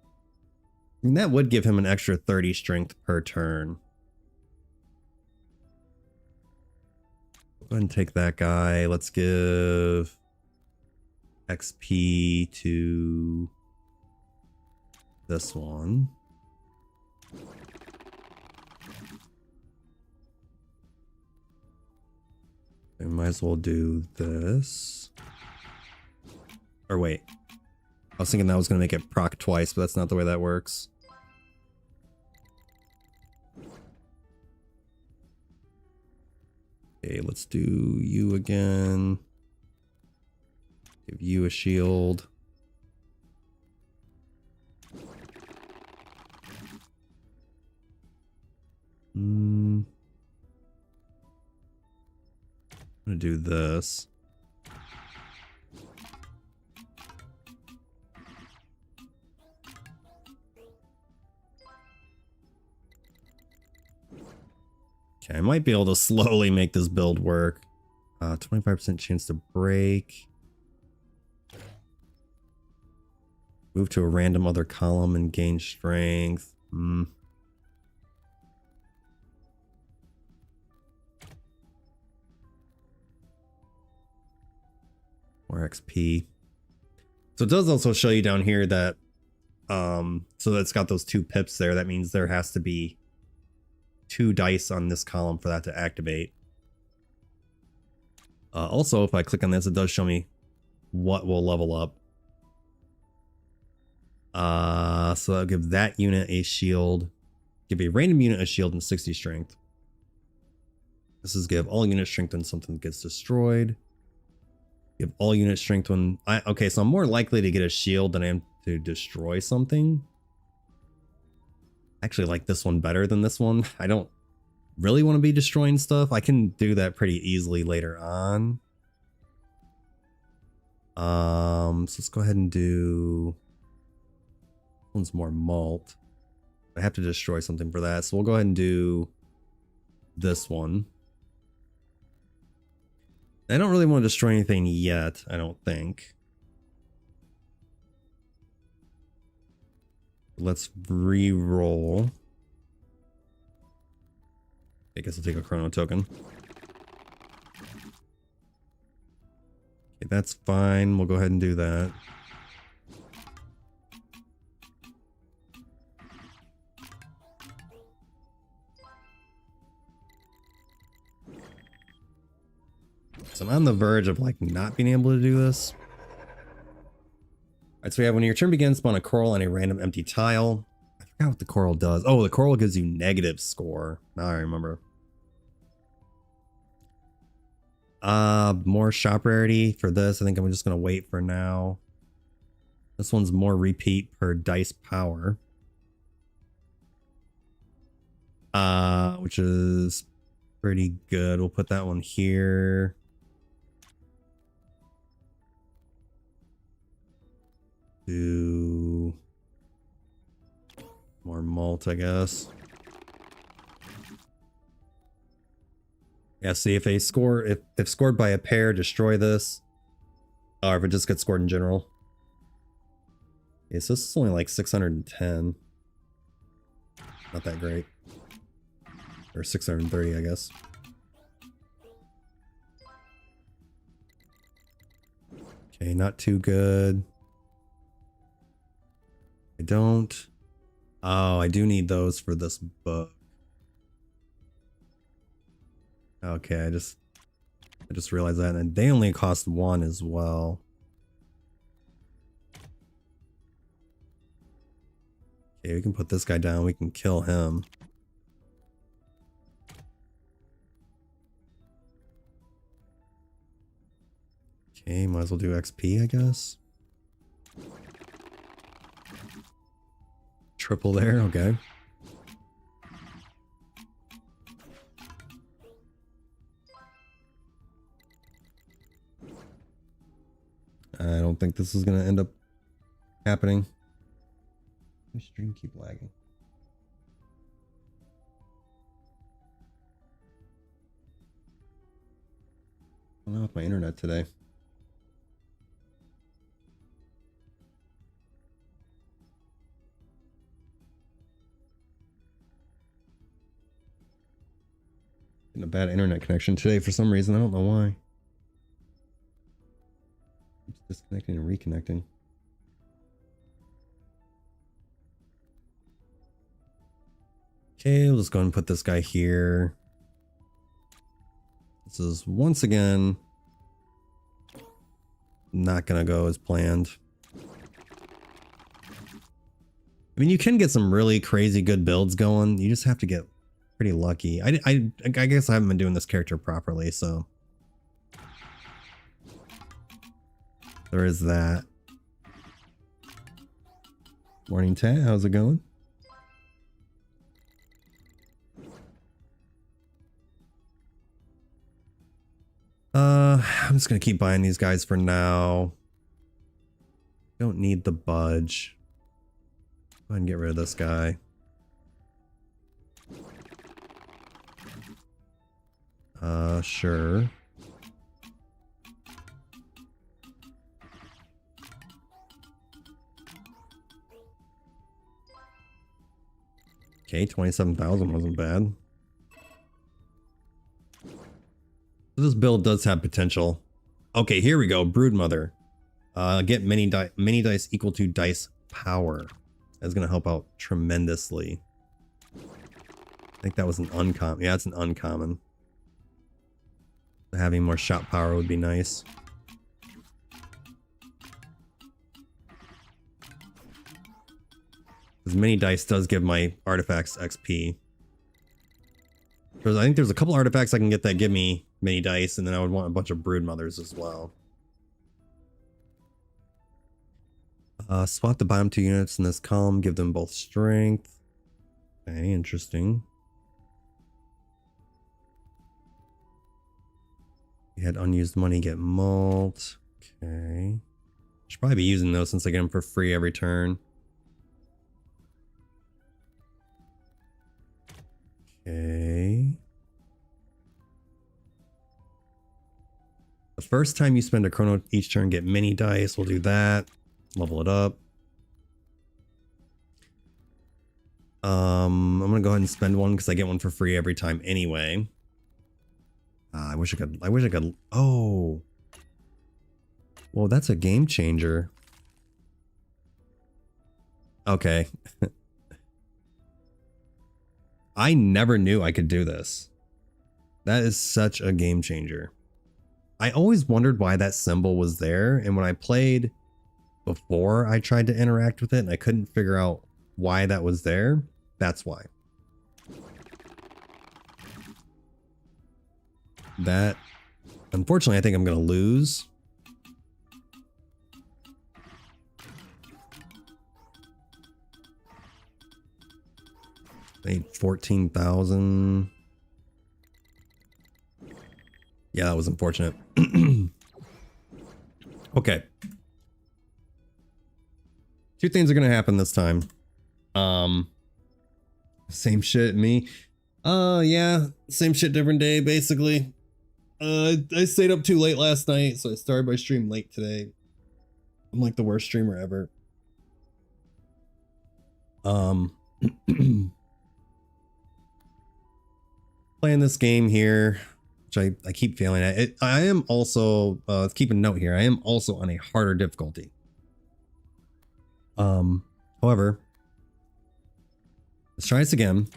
I mean, that would give him an extra 30 strength per turn. Go ahead and take that guy. Let's give XP to this one. I might as well do this. Or wait. I was thinking that was going to make it proc twice, but that's not the way that works. Okay, let's do you again. Give you a shield. I'm gonna do this. Okay, I might be able to slowly make this build work. 25% chance to break. Move to a random other column and gain strength. More XP. So it does also show you down here that so that's got those 2 pips there. That means there has to be 2 dice on this column for that to activate. Also, if I click on this, it does show me what will level up. So I'll give that unit a shield. Give a random unit a shield and 60 strength. This is give all unit strength when something gets destroyed. Give all unit strength when okay, so I'm more likely to get a shield than I am to destroy something. I actually like this one better than this one. I don't really want to be destroying stuff. I can do that pretty easily later on. So let's go ahead and do this one's more malt. I have to destroy something for that, so we'll go ahead and do this one. I don't really want to destroy anything yet, I don't think. Let's re-roll. I guess I'll take a chrono token. Okay, that's fine. We'll go ahead and do that. So I'm on the verge of like not being able to do this. Alright, so we have when your turn begins, spawn a coral on a random empty tile. I forgot what the coral does. Oh, the coral gives you negative score. Now I remember. More shop rarity for this. I think I'm just gonna wait for now. This one's more repeat per dice power. Which is pretty good. We'll put that one here. Do more malt, I guess. Yeah, see if they score, if scored by a pair, destroy this. Or if it just gets scored in general. Yeah, so this is only like 610. Not that great. Or 630, I guess. Okay, not too good. I don't. Oh, I do need those for this book. Okay, I just realized that, and they only cost 1 as well. Okay, we can put this guy down. We can kill him. Okay, might as well do XP, I guess. Triple there, okay. I don't think this is going to end up happening. My stream keep lagging. I don't know with my internet today. Getting a bad internet connection today for some reason. I don't know why. It's disconnecting and reconnecting. Okay, we'll just go ahead and put this guy here. This is once again not gonna go as planned. I mean, you can get some really crazy good builds going. You just have to get pretty lucky. I guess I haven't been doing this character properly, so there is that. Morning, Tat. How's it going? I'm just gonna keep buying these guys for now. Don't need the budge. Go ahead and get rid of this guy. Sure. Okay, 27,000 wasn't bad. This build does have potential. Okay, here we go. Broodmother. Get mini dice equal to dice power. That's gonna help out tremendously. I think that was an uncommon. Yeah, it's an uncommon. Having more shot power would be nice. Because mini dice does give my artifacts XP. Because I think there's a couple artifacts I can get that give me mini dice, and then I would want a bunch of broodmothers as well. Swap the bottom 2 units in this column, give them both strength. Okay, interesting. You had unused money, get malt. Okay. Should probably be using those since I get them for free every turn. Okay. The first time you spend a chrono each turn, get mini dice. We'll do that. Level it up. I'm gonna go ahead and spend one because I get one for free every time anyway. I wish I could. Oh. Well, that's a game changer. Okay. I never knew I could do this. That is such a game changer. I always wondered why that symbol was there, and when I played before I tried to interact with it and I couldn't figure out why that was there, that's why. That, unfortunately, I think I'm going to lose. I need 14,000. Yeah, that was unfortunate. Okay. 2 things are going to happen this time. Same shit, me. Yeah, same shit, different day, basically. I stayed up too late last night, so I started my stream late today. I'm like the worst streamer ever. Playing this game here, which I keep failing at. I am also, let's keep a note here, I am also on a harder difficulty. However, let's try this again.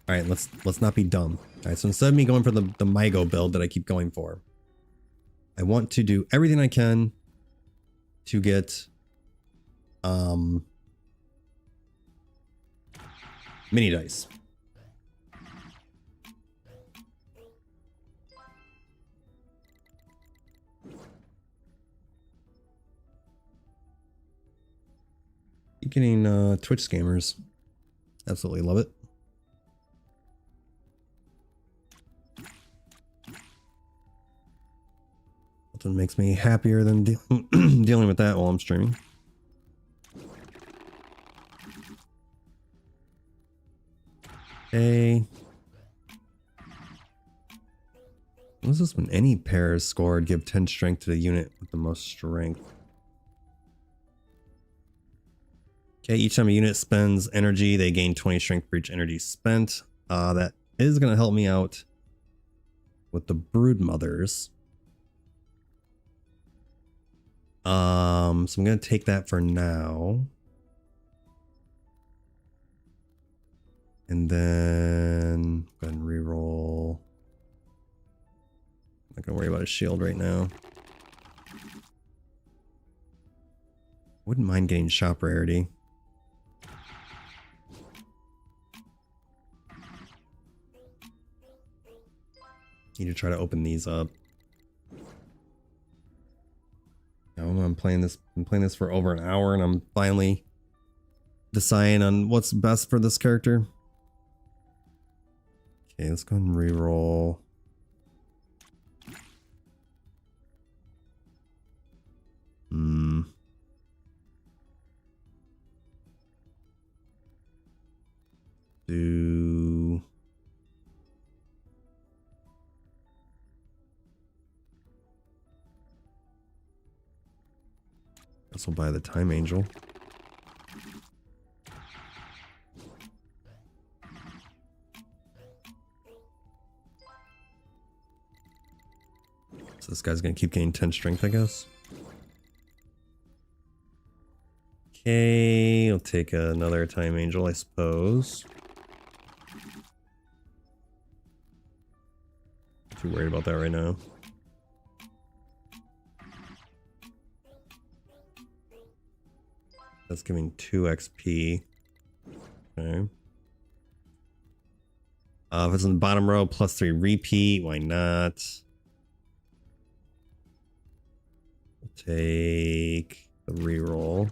All right, let's not be dumb. All right, so instead of me going for the Mygo build that I keep going for, I want to do everything I can to get mini dice. Keep getting Twitch scammers. Absolutely love it. Nothing makes me happier than dealing with that while I'm streaming. Okay. What is this? When any pair is scored, give 10 strength to the unit with the most strength. Okay, each time a unit spends energy, they gain 20 strength for each energy spent. That is going to help me out with the broodmothers. So I'm going to take that for now. And then go ahead and reroll. I'm not going to worry about a shield right now. Wouldn't mind getting shop rarity. Need to try to open these up. Now I'm playing this. I'm playing this for over an hour, and I'm finally deciding on what's best for this character. Okay, let's go ahead and reroll. Do this will buy the Time Angel. So this guy's gonna keep getting 10 strength, I guess. Okay, I'll take another Time Angel, I suppose. Not too worried about that right now. That's giving 2 XP. Okay. If it's in the bottom row, +3 repeat, why not? We'll take the reroll.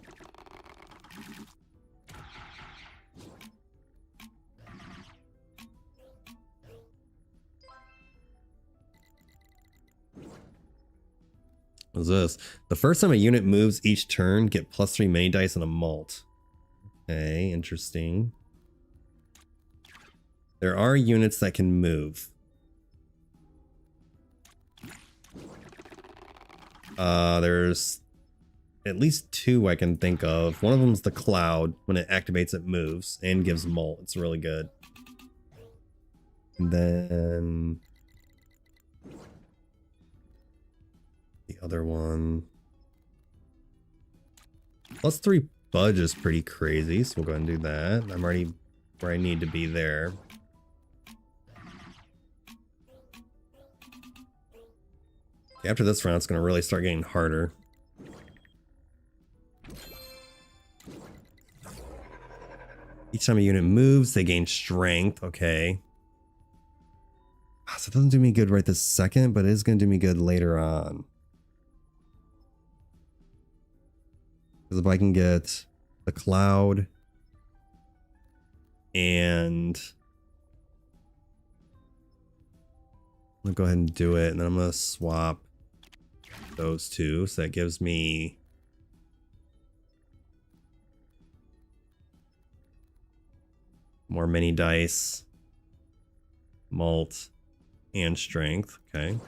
What's this? The first time a unit moves each turn, get +3 mini dice and a mult. Okay, interesting. There are units that can move. There's at least 2 I can think of. One of them is the Cloud. When it activates, it moves and gives mult. It's really good. And then the other one, +3 budge is pretty crazy, so we'll go ahead and do that. I'm already where I need to be there. After this round, it's going to really start getting harder. Each time a unit moves, they gain strength. Okay. So it doesn't do me good right this second, but it is going to do me good later on. Because if I can get the Cloud and I'm going to go ahead and do it, and then I'm going to swap those 2, so that gives me more mini dice, mult, and strength. Okay.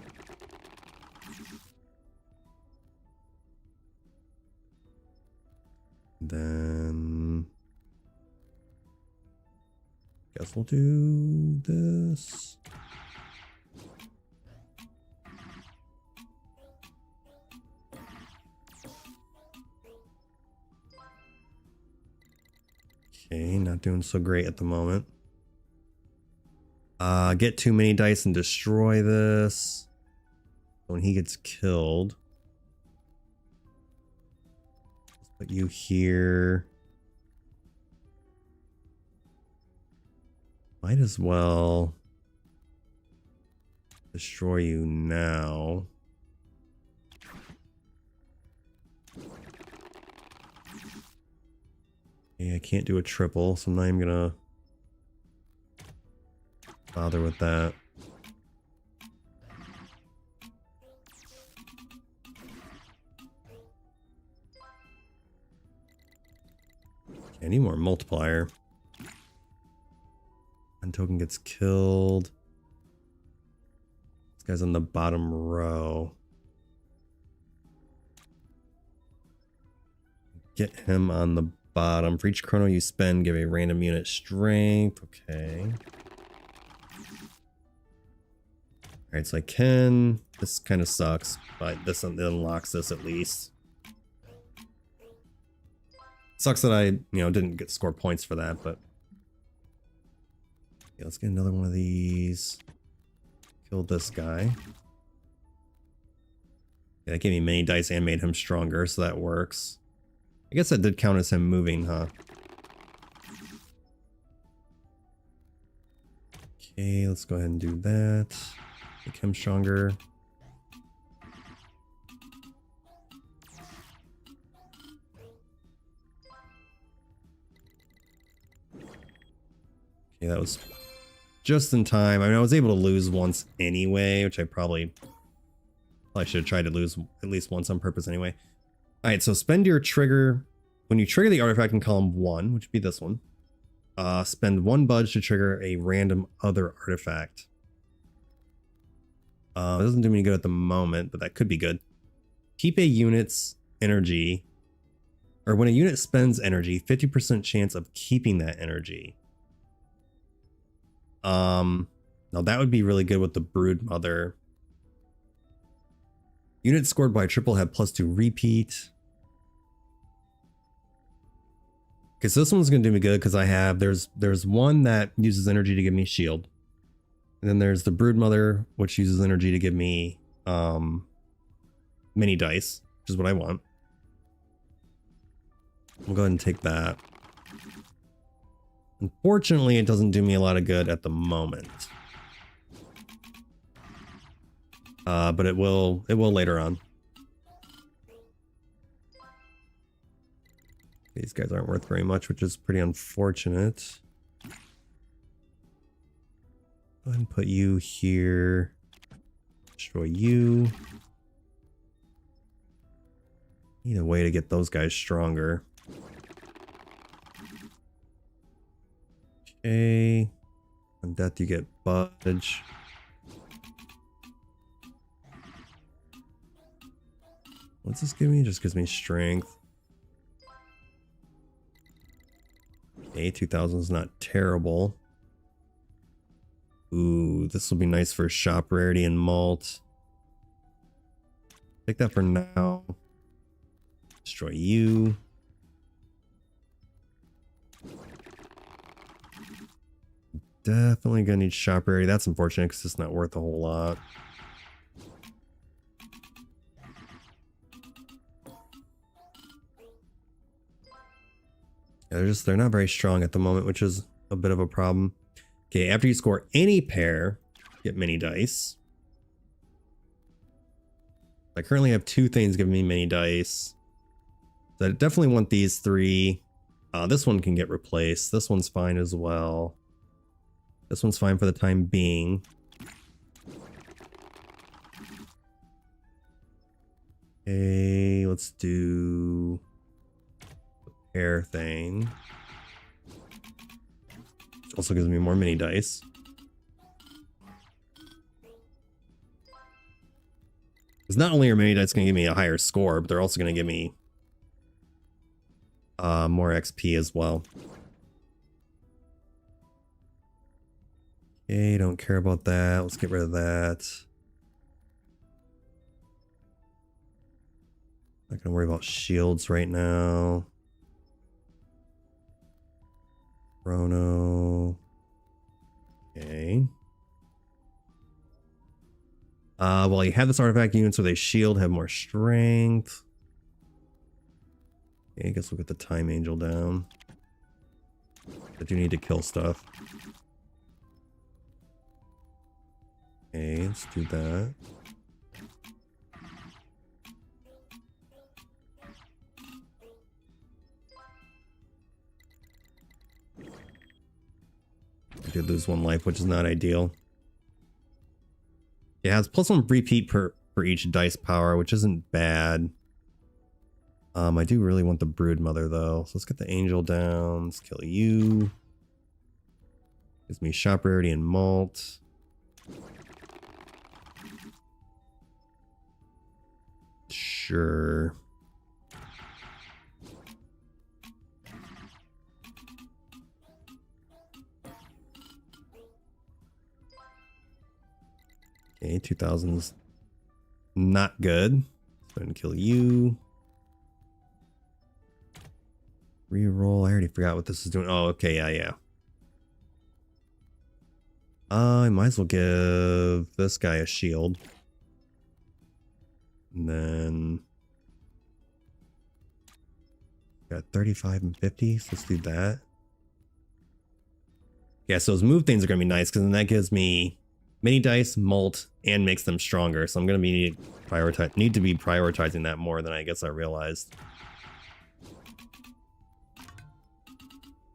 Then guess we'll do this. Okay, not doing so great at the moment. Get 2 mini dice and destroy this. When he gets killed, let's put you here. Might as well destroy you now. Yeah, I can't do a triple, so I'm not even gonna bother with that. Okay, I need more multiplier. One token gets killed. This guy's on the bottom row. Get him on the bottom. For each chrono you spend, give a random unit strength. Okay. Alright, so I can. This kind of sucks, but this unlocks this at least. Sucks that I, didn't get score points for that, but yeah, let's get another one of these. Kill this guy. Yeah, that gave me many dice and made him stronger, so that works. I guess that did count as him moving, huh? Okay, let's go ahead and do that. Make him stronger. Okay, that was just in time. I mean, I was able to lose once anyway, which I probably should have tried to lose at least once on purpose anyway. All right, so spend your trigger. When you trigger the artifact in column 1, which would be this one, spend 1 budge to trigger a random other artifact. It doesn't do me any good at the moment, but that could be good. Keep a unit's energy, or when a unit spends energy, 50% chance of keeping that energy. Now that would be really good with the Brood Mother. Units scored by triple have +2 repeat. Okay, so this one's gonna do me good because I have there's one that uses energy to give me shield. And then there's the Brood Mother, which uses energy to give me mini dice, which is what I want. I'll go ahead and take that. Unfortunately, it doesn't do me a lot of good at the moment. But it will later on. These guys aren't worth very much, which is pretty unfortunate. Go ahead and put you here. Destroy you. Need a way to get those guys stronger. Okay. On death you get budge. What's this give me? Just gives me strength. Okay, 2000 is not terrible. Ooh, this will be nice for shop rarity and malt. Take that for now. Destroy you. Definitely gonna need shop rarity. That's unfortunate because it's not worth a whole lot. Yeah, they're not very strong at the moment, which is a bit of a problem. Okay, after you score any pair, get mini dice. I currently have 2 things giving me mini dice. So I definitely want these 3. This one can get replaced. This one's fine as well. This one's fine for the time being. Okay, let's do the pair thing. Also gives me more mini dice. Because not only are mini dice going to give me a higher score, but they're also going to give me more XP as well. Okay, don't care about that. Let's get rid of that. Not gonna worry about shields right now. Chrono. Okay. Well, you have this artifact units where they shield, have more strength. Okay, I guess we'll get the Time Angel down. I do need to kill stuff. Okay, let's do that. I did lose 1 life, which is not ideal. It has +1 repeat for each dice power, which isn't bad. I do really want the Brood Mother though, so let's get the Angel down. Let's kill you. Gives me shop rarity and malt. Sure. Okay, 2000's not good. So I'm gonna kill you. Reroll. I already forgot what this is doing. Oh, okay, yeah. I might as well give this guy a shield. And then got 35 and 50, so let's do that. Yeah, so those move things are gonna be nice because then that gives me mini dice, mult, and makes them stronger. So I'm gonna need to be prioritizing that more than I guess I realized.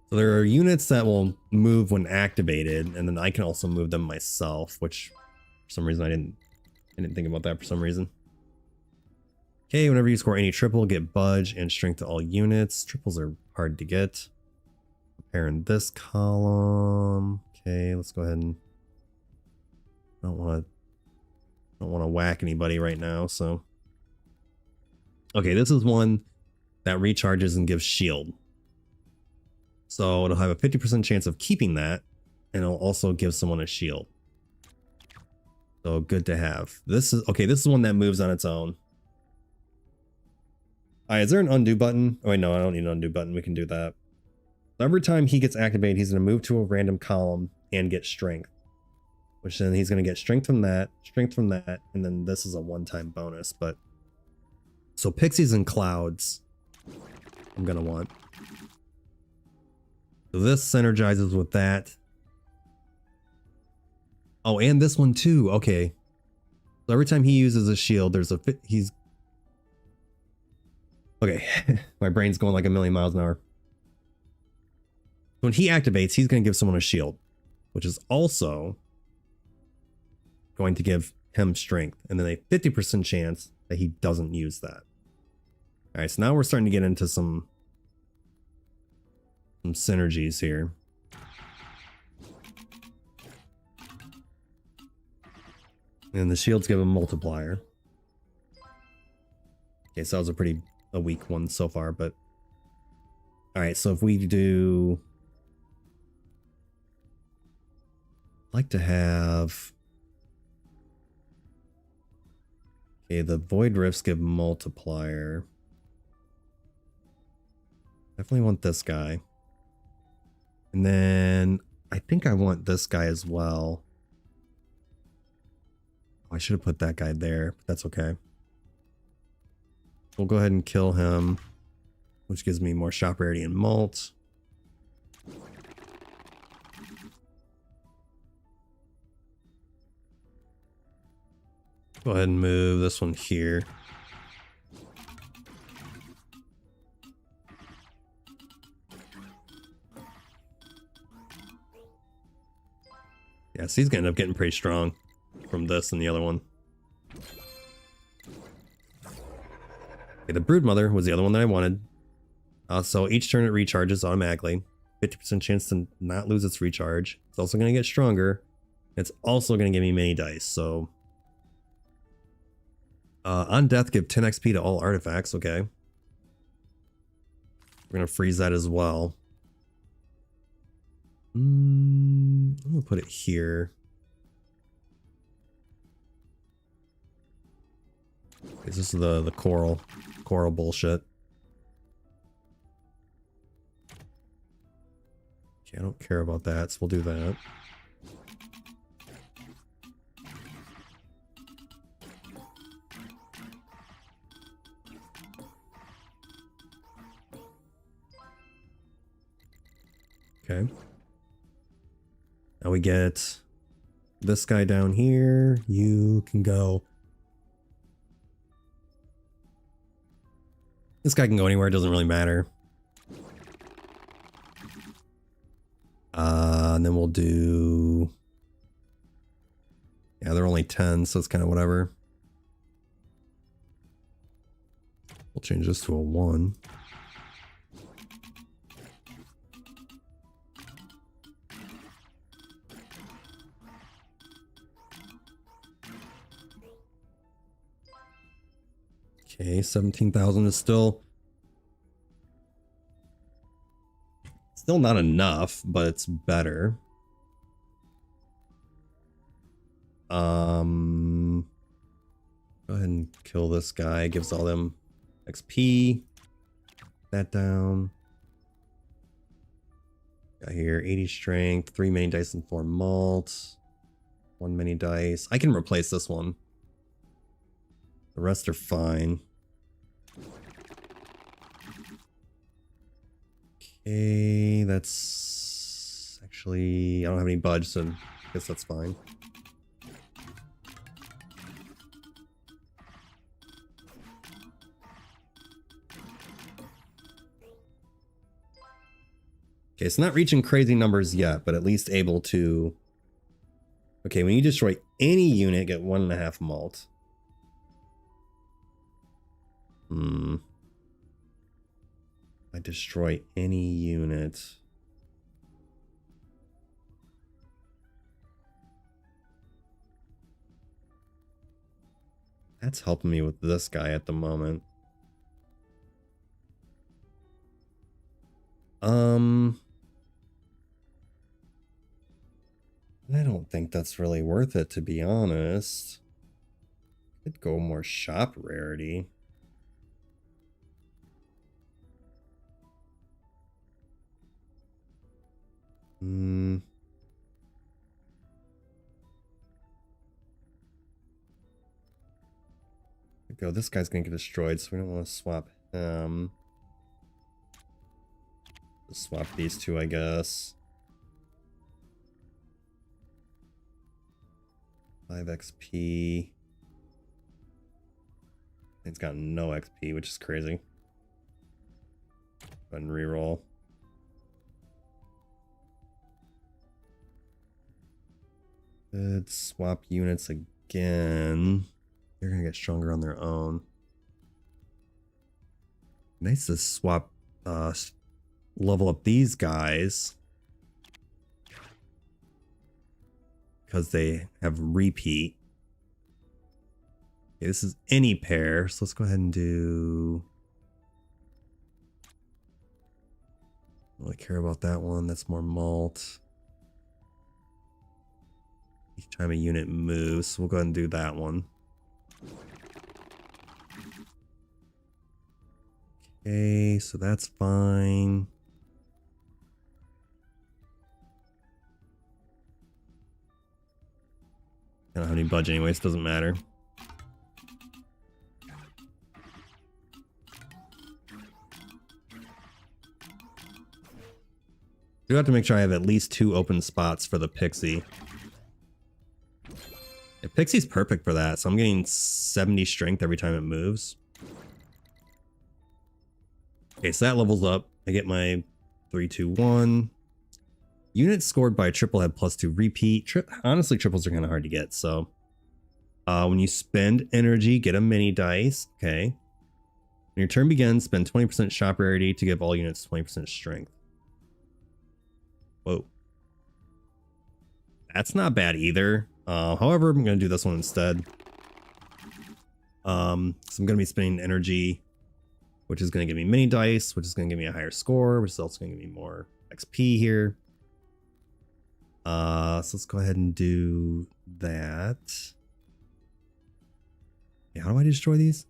So there are units that will move when activated, and then I can also move them myself, which for some reason I didn't think about that for some reason. Okay, whenever you score any triple, get budge and strength to all units. Triples are hard to get. Comparing this column. Okay, let's go ahead and I don't want to whack anybody right now, so. Okay, this is one that recharges and gives shield. So it'll have a 50% chance of keeping that, and it'll also give someone a shield. So good to have. This is one that moves on its own. Alright, is there an undo button? Oh wait, no, I don't need an undo button. We can do that. So every time he gets activated, he's going to move to a random column and get strength. Which then he's going to get strength from that, and then this is a one-time bonus. But so pixies and clouds, I'm going to want. So this synergizes with that. Oh, and this one too. Okay. So every time he uses a shield, there's a he's. Okay, my brain's going like a million miles an hour. When he activates, he's going to give someone a shield, which is also going to give him strength, and then a 50% chance that he doesn't use that. All right, so now we're starting to get into some synergies here. And the shields give a multiplier. Okay, so that was a weak one so far, but all right, so if we do, I'd like to have, okay, the void rifts give multiplier. Definitely want this guy. And then I think I want this guy as well. Oh, I should have put that guy there, but that's okay. We'll go ahead and kill him, which gives me more shop rarity and mult. Go ahead and move this one here. Yeah, so he's gonna end up getting pretty strong from this and the other one. Okay, the Broodmother was the other one that I wanted. So each turn it recharges automatically. 50% chance to not lose its recharge. It's also going to get stronger. It's also going to give me many dice. So on death, give 10 XP to all artifacts. Okay. We're going to freeze that as well. I'm going to put it here. This is the coral bullshit. Okay, I don't care about that, so we'll do that. Okay. Now we get this guy down here. You can go. This guy can go anywhere, it doesn't really matter. And then we'll do... Yeah, they're only 10, so it's kind of whatever. We'll change this to a 1. Okay, 17,000 is still not enough, but it's better. Go ahead and kill this guy. Gives all them XP. That down. Got here 80 strength, 3 mini dice and 4 malt. 1 mini dice. I can replace this one. The rest are fine. Okay, that's actually, I don't have any budge, so I guess that's fine. Okay, it's not reaching crazy numbers yet, but at least able to... Okay, when you destroy any unit, get 1.5 malt. I destroy any unit. That's helping me with this guy at the moment. I don't think that's really worth it, to be honest. Could go more shop rarity. Go. This guy's gonna get destroyed, so we don't want to swap him. Just swap these two, I guess. 5 XP. It's got no XP, which is crazy. Go ahead and reroll. Good. Swap units again. They're gonna get stronger on their own. Nice to swap, level up these guys. Because they have repeat. Okay, this is any pair, so let's go ahead and do... I don't really care about that one, that's more malt. Each time a unit moves, so we'll go ahead and do that one. Okay, so that's fine. I don't have any budget anyways, doesn't matter. Do have to make sure I have at least 2 open spots for the Pixie. Yeah, Pixie's perfect for that, so I'm getting 70 strength every time it moves. Okay, so that levels up. I get my 3, 2, 1. Units scored by a triple have +2 repeat. Honestly, triples are kind of hard to get, so... when you spend energy, get a mini dice. Okay. When your turn begins, spend 20% shop rarity to give all units 20% strength. Whoa. That's not bad either. However, I'm going to do this one instead. So I'm going to be spending energy, which is going to give me mini dice, which is going to give me a higher score, which is also going to give me more XP here. So let's go ahead and do that. Yeah, how do I destroy these?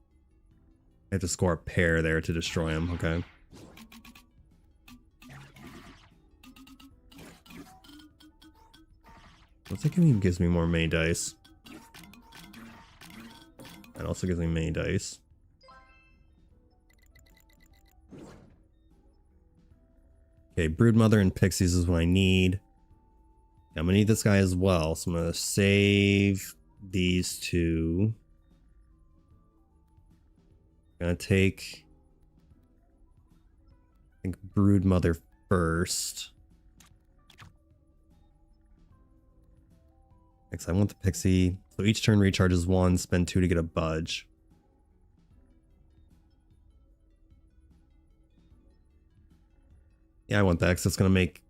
I have to score a pair there to destroy them. Okay. What's that giving me? Gives me more mini dice. That also gives me mini dice. Okay, Broodmother and Pixies is what I need. I'm gonna need this guy as well, so I'm gonna save these two. Gonna take, I think, Broodmother first. Next, I want the Pixie. So each turn recharges 1, spend 2 to get a budge. Yeah, I want that because it's gonna make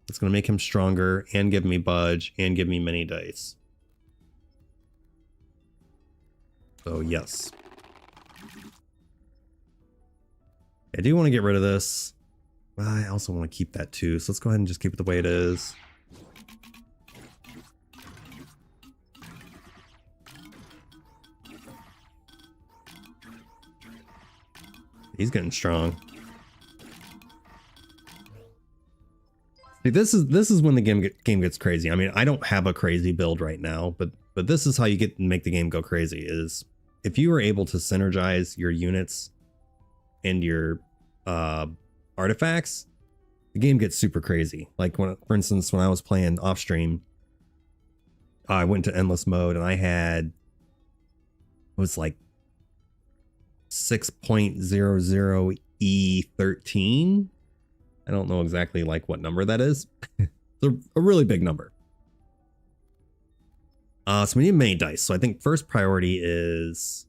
him stronger and give me budge and give me many dice. So yes. I do want to get rid of this. But I also want to keep that too. So let's go ahead and just keep it the way it is. He's getting strong. See, this is when the game gets crazy. I mean, I don't have a crazy build right now, but this is how you make the game go crazy. Is if you were able to synergize your units and your artifacts, the game gets super crazy. Like for instance, when I was playing off stream, I went to endless mode and I had, it was like 6.00 E13. I don't know exactly like what number that is. It's a really big number. So we need many dice. So I think first priority is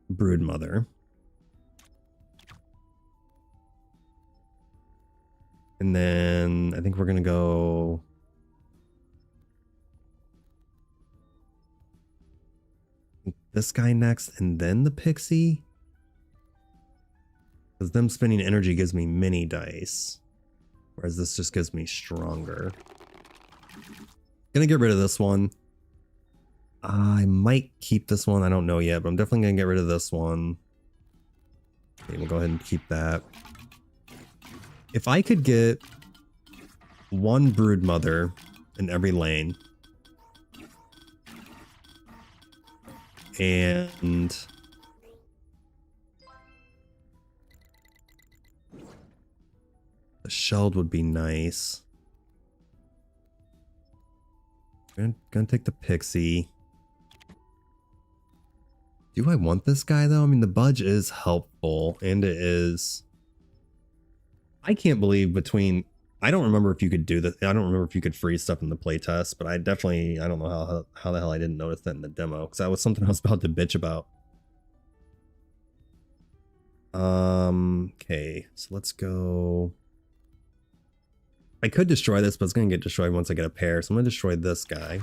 Broodmother. And then I think we're going to go... this guy next, and then the Pixie. Because them spending energy gives me mini dice. Whereas this just gives me stronger. Gonna get rid of this one. I might keep this one. I don't know yet, but I'm definitely gonna get rid of this one. Okay, we'll go ahead and keep that. If I could get one Broodmother in every lane, and the shelled would be nice. I'm gonna take the Pixie. Do I want this guy though? I mean, the budge is helpful, and it is... I can't believe between... I don't remember if you could do this. I don't remember if you could freeze stuff in the playtest, but I definitely... I don't know how the hell I didn't notice that in the demo, because that was something I was about to bitch about. Okay, so let's go... I could destroy this, but it's going to get destroyed once I get a pair, so I'm going to destroy this guy.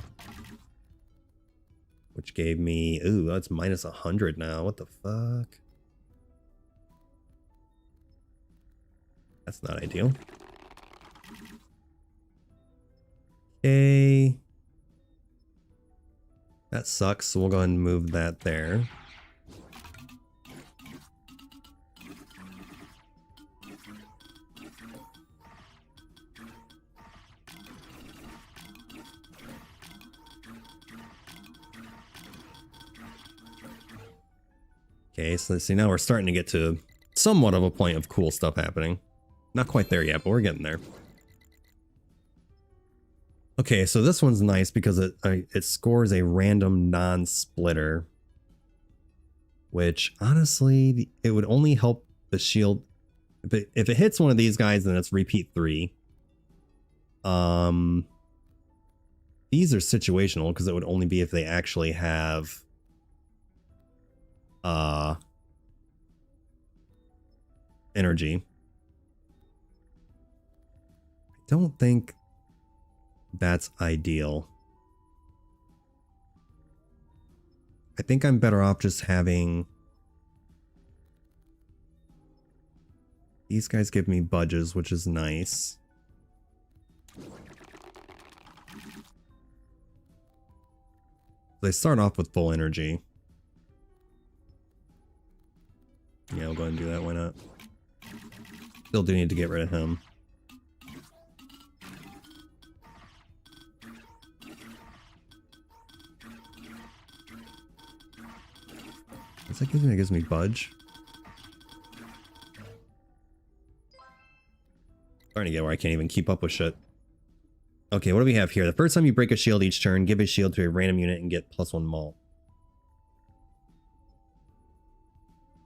Which gave me... ooh, that's minus 100 now. What the fuck? That's not ideal. Okay. That sucks, so we'll go ahead and move that there. Okay, so let's see, now we're starting to get to somewhat of a point of cool stuff happening. Not quite there yet, but we're getting there. Okay, so this one's nice because it scores a random non-splitter. Which, honestly, it would only help the shield. If it hits one of these guys, then it's repeat 3. These are situational because it would only be if they actually have... energy. I don't think that's ideal. I think I'm better off just having... these guys give me budges, which is nice. They start off with full energy. Yeah, we'll go ahead and do that. Why not? Still do need to get rid of him. What's that give me? It gives me budge. Starting to get where I can't even keep up with shit. Okay, what do we have here? The first time you break a shield each turn, give a shield to a random unit and get +1 malt.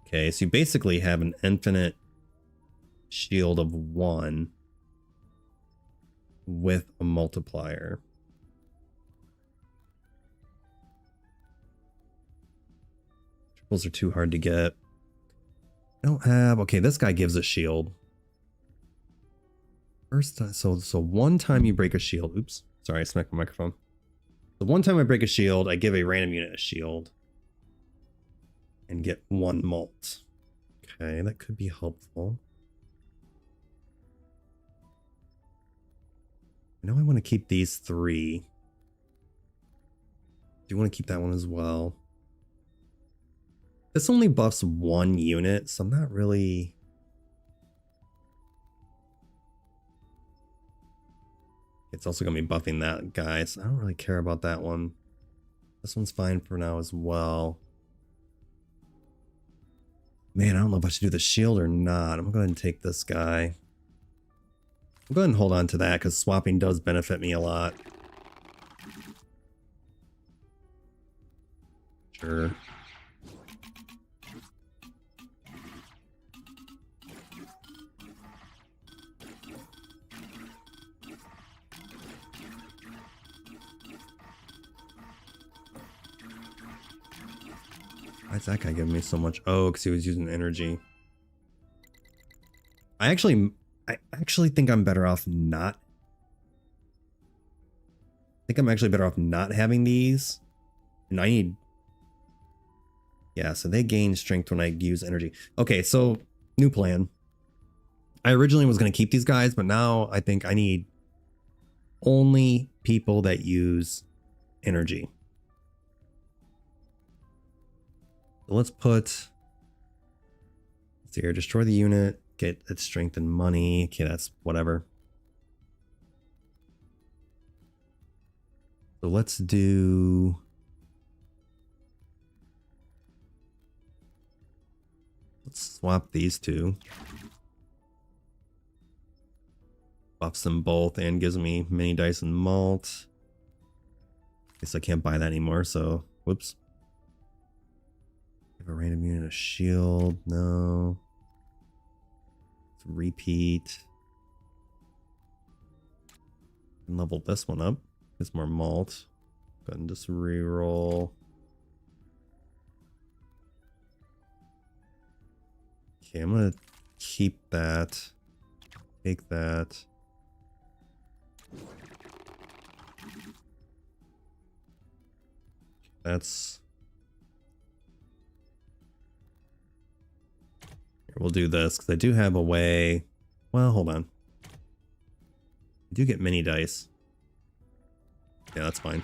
Okay, so you basically have an infinite shield of 1 with a multiplier. Triples are too hard to get. I don't have... okay, this guy gives a shield. First, so one time you break a shield... oops, sorry, I smacked my microphone. The one time I break a shield, I give a random unit a shield. And get 1 malt. Okay, that could be helpful. I know I want to keep these 3. Do want to keep that one as well. This only buffs 1 unit, so I'm not really... it's also going to be buffing that guy, so I don't really care about that one. This one's fine for now as well. Man, I don't know if I should do the shield or not. I'm going to go ahead and take this guy. I'll go ahead and hold on to that because swapping does benefit me a lot. Sure. Why's that guy giving me so much? Oh, because he was using energy. I actually think I'm better off not. I think I'm actually better off not having these. And I need. Yeah, so they gain strength when I use energy. Okay, so new plan. I originally was going to keep these guys, but now I think I need only people that use energy. So let's put. Let's see here. Destroy the unit. Get its strength and money. Okay, that's whatever. So let's do. Let's swap these two. Buffs them both and gives me mini dice and malt. Guess I can't buy that anymore, so whoops. Give a random unit a shield. No. Let's repeat. And level this one up. Gets more malt. Go ahead and just reroll. Okay, I'm gonna keep that. Take that. That's. Here, we'll do this because I do have a way. Well, hold on. I do get mini dice. Yeah, that's fine.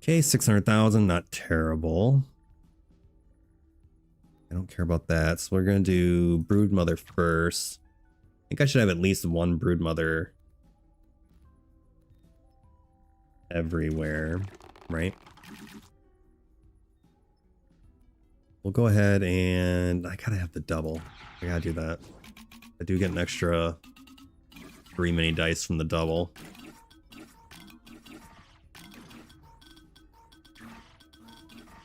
Okay, 600,000, not terrible. I don't care about that. So we're going to do Broodmother first. I think I should have at least one Broodmother everywhere, right? We'll go ahead and I gotta have the double. I gotta do that. I do get an extra 3 mini dice from the double.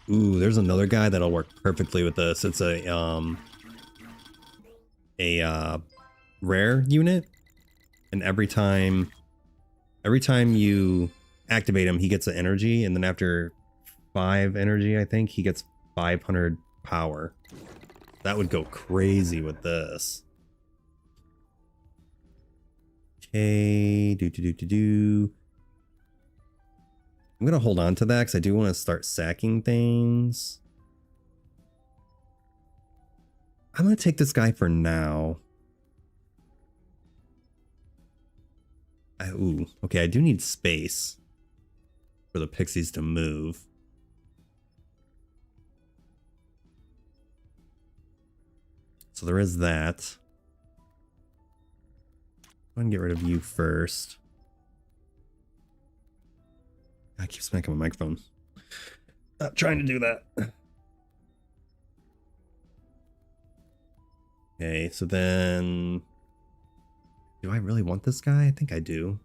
Ooh, there's another guy that'll work perfectly with this. It's a rare unit, and every time you activate him, he gets an energy, and then after 5 energy, I think he gets 500 power. That would go crazy with this. Okay, I'm gonna hold on to that because I do want to start sacking things. I'm gonna take this guy for now. Ooh, okay, I do need space for the pixies to move. So there is that. I'm gonna get rid of you first. I keep smacking my microphone. Not trying to do that. Okay, so then... Do I really want this guy? I think I do.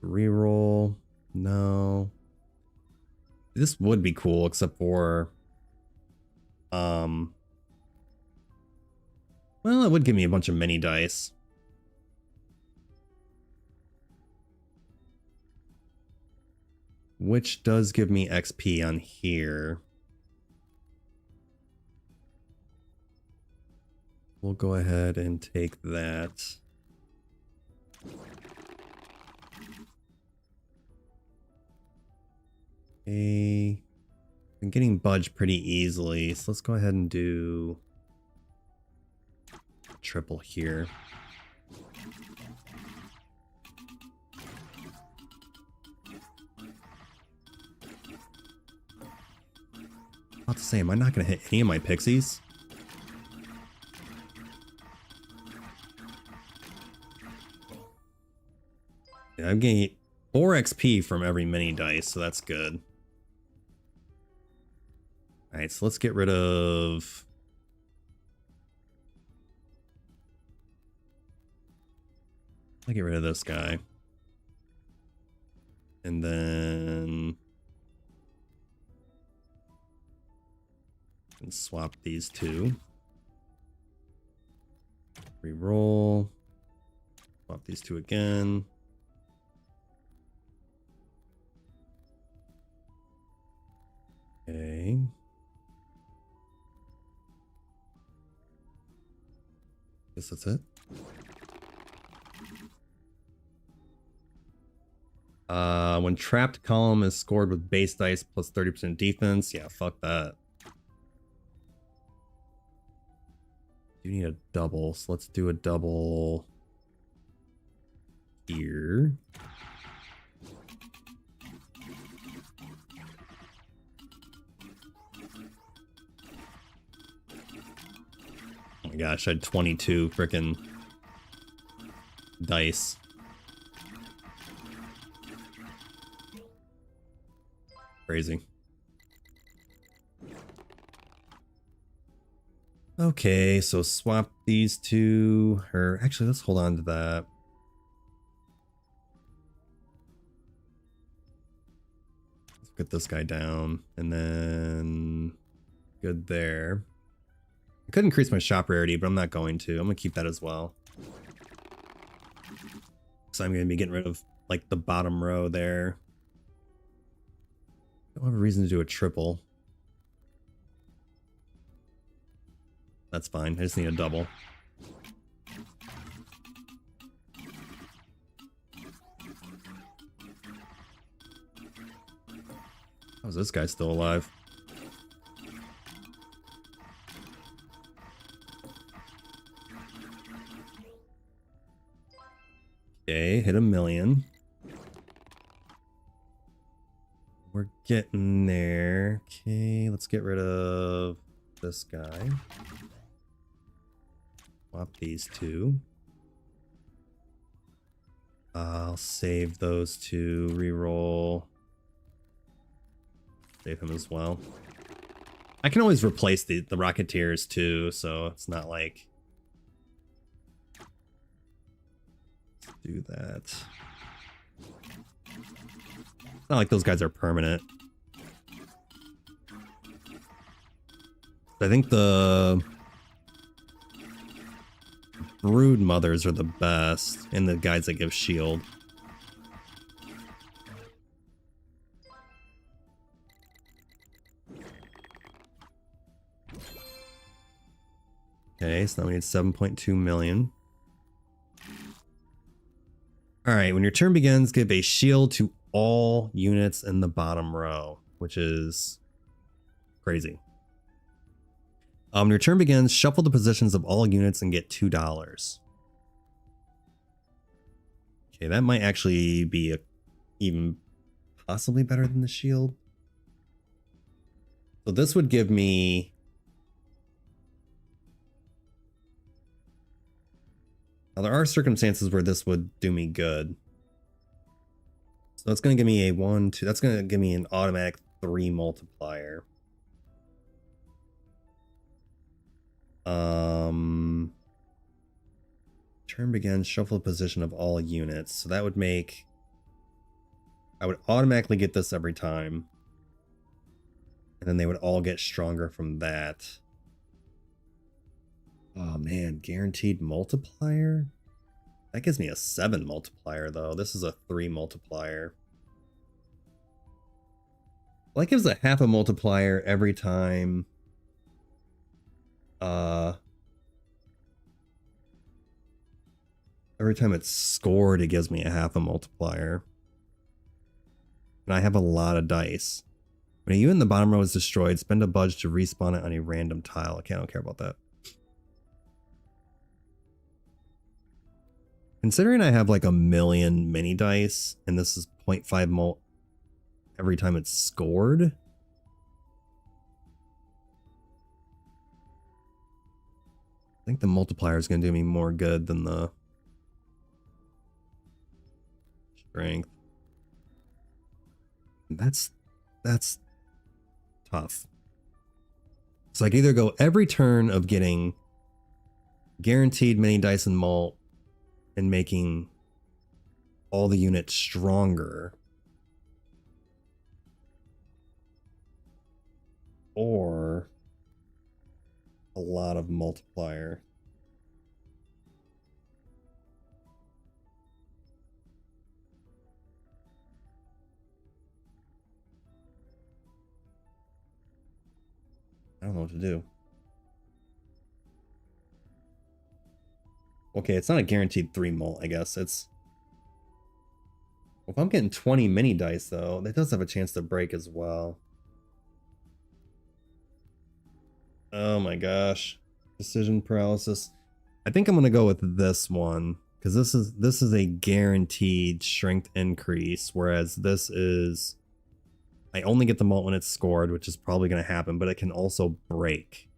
Reroll. No. This would be cool, except for... Well, it would give me a bunch of mini dice. Which does give me XP on here. We'll go ahead and take that. Okay. I'm getting budged pretty easily, so let's go ahead and do triple here. I was about to say, am I not going to hit any of my pixies? Yeah, I'm getting 4 XP from every mini dice, so that's good. Alright, so let's get rid of... I'll get rid of this guy. And then and swap these two. Reroll. Swap these two again. Okay. Guess that's it. When trapped column is scored with base dice plus 30% defense. Yeah, fuck that. You need a double, so let's do a double here. Oh my gosh, I had 22 frickin' dice. Crazy. Okay, so swap these two, or actually let's hold on to that. Let's get this guy down, and then good there. I could increase my shop rarity, but I'm not going to. I'm gonna keep that as well. So I'm gonna be getting rid of like the bottom row there. Don't have a reason to do a triple. That's fine. I just need a double. How is this guy still alive? Okay, hit 1,000,000. We're getting there. Okay, let's get rid of this guy. Swap these two. I'll save those two. Reroll. Save him as well. I can always replace the Rocketeers too, so it's not like... Let's do that. It's not like those guys are permanent. I think the Brood Mothers are the best, and the guys that give shield. Okay, so now we need 7.2 million. Alright, when your turn begins, give a shield to all units in the bottom row, which is crazy. When your turn begins, shuffle the positions of all units and get $2. Okay, that might actually be even possibly better than the shield. So this would give me... Now there are circumstances where this would do me good. So it's going to give me a 1, 2. That's going to give me an automatic 3 multiplier. Turn begins, shuffle the position of all units. So that would make... I would automatically get this every time. And then they would all get stronger from that. Oh man, guaranteed multiplier? That gives me a 7 multiplier though. This is a 3 multiplier. Well, that gives a half a multiplier every time. Every time it's scored, it gives me a half a multiplier. And I have a lot of dice. When a unit in the bottom row is destroyed, spend a budge to respawn it on a random tile. Okay, I don't care about that. Considering I have like 1,000,000 mini dice, and this is 0.5 mult every time it's scored. I think the multiplier is going to do me more good than the strength. That's tough. So I can either go every turn of getting guaranteed mini dice and mult and making all the units stronger, or a lot of multiplier. I don't know what to do. Okay, it's not a guaranteed 3 mult, I guess. It's... If I'm getting 20 mini dice, though, that does have a chance to break as well. Oh my gosh. Decision paralysis. I think I'm going to go with this one, because this is a guaranteed strength increase, whereas this is... I only get the mult when it's scored, which is probably going to happen, but it can also break.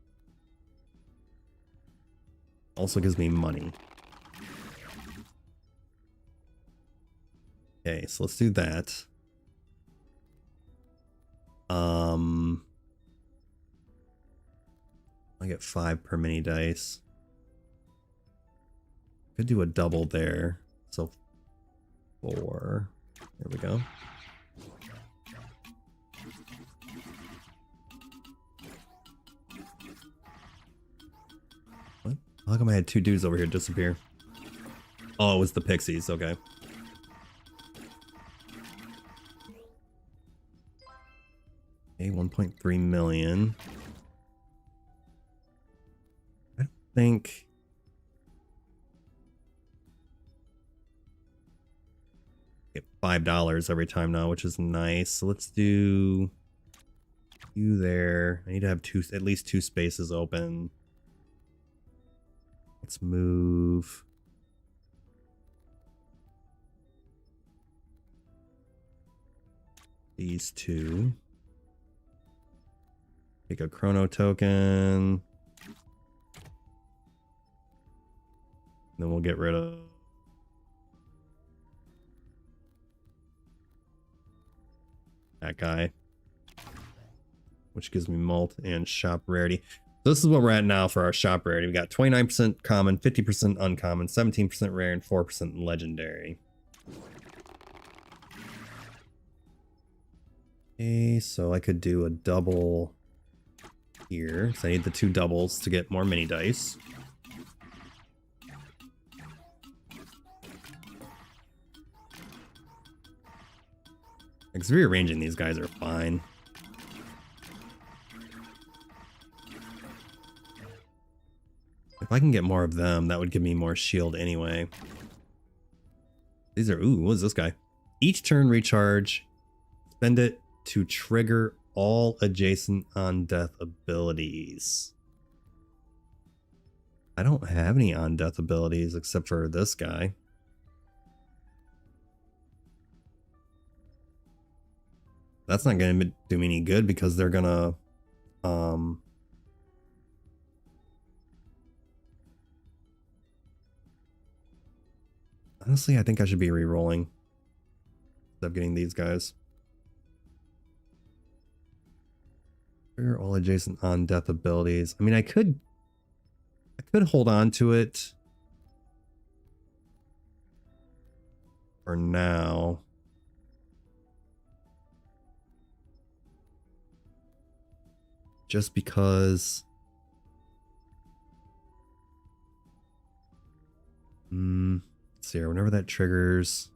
Also gives me money. Okay, so let's do that. I get 5 per mini dice. Could do a double there. So 4. There we go. What? How come I had 2 dudes over here disappear? Oh, it was the pixies. Okay. Okay, 1.3 million. I don't think... Get $5 every time now, which is nice. So let's do you there. I need to have at least 2 spaces open. Let's move these 2. Take a chrono token. Then we'll get rid of that guy, which gives me mult and shop rarity. So this is what we're at now for our shop rarity. We got 29% common, 50% uncommon, 17% rare, and 4% legendary. Okay, so I could do a double here, so I need the 2 doubles to get more mini dice. Because rearranging these guys are fine. If I can get more of them, that would give me more shield anyway. These are... Ooh, what is this guy? Each turn recharge. Spend it to trigger all adjacent on-death abilities. I don't have any on-death abilities except for this guy. That's not going to do me any good because they're going to... Honestly, I think I should be re-rolling instead of getting these guys. Trigger all adjacent on-death abilities. I mean, I could hold on to it for now. Just because... let's see here. Whenever that triggers,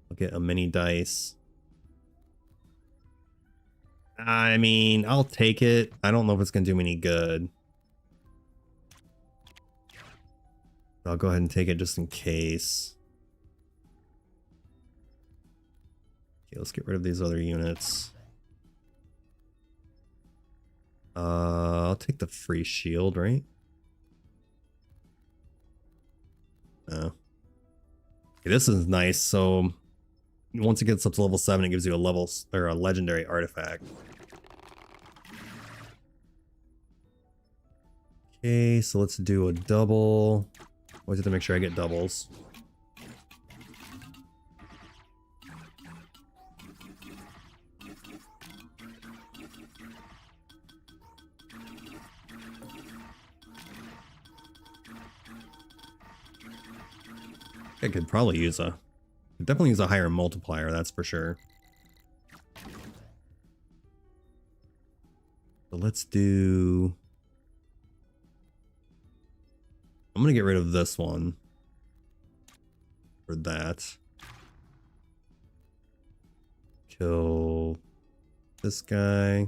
I'll get a mini dice. I mean, I'll take it. I don't know if it's going to do me any good. I'll go ahead and take it just in case. Okay, let's get rid of these other units. I'll take the free shield, right? Okay, this is nice. So once it gets up to level 7, it gives you a level or a legendary artifact. Okay, so let's do a double. Always have to make sure I get doubles. I could probably use definitely use a higher multiplier, that's for sure. let's do... I'm gonna get rid of this one for that. Kill this guy.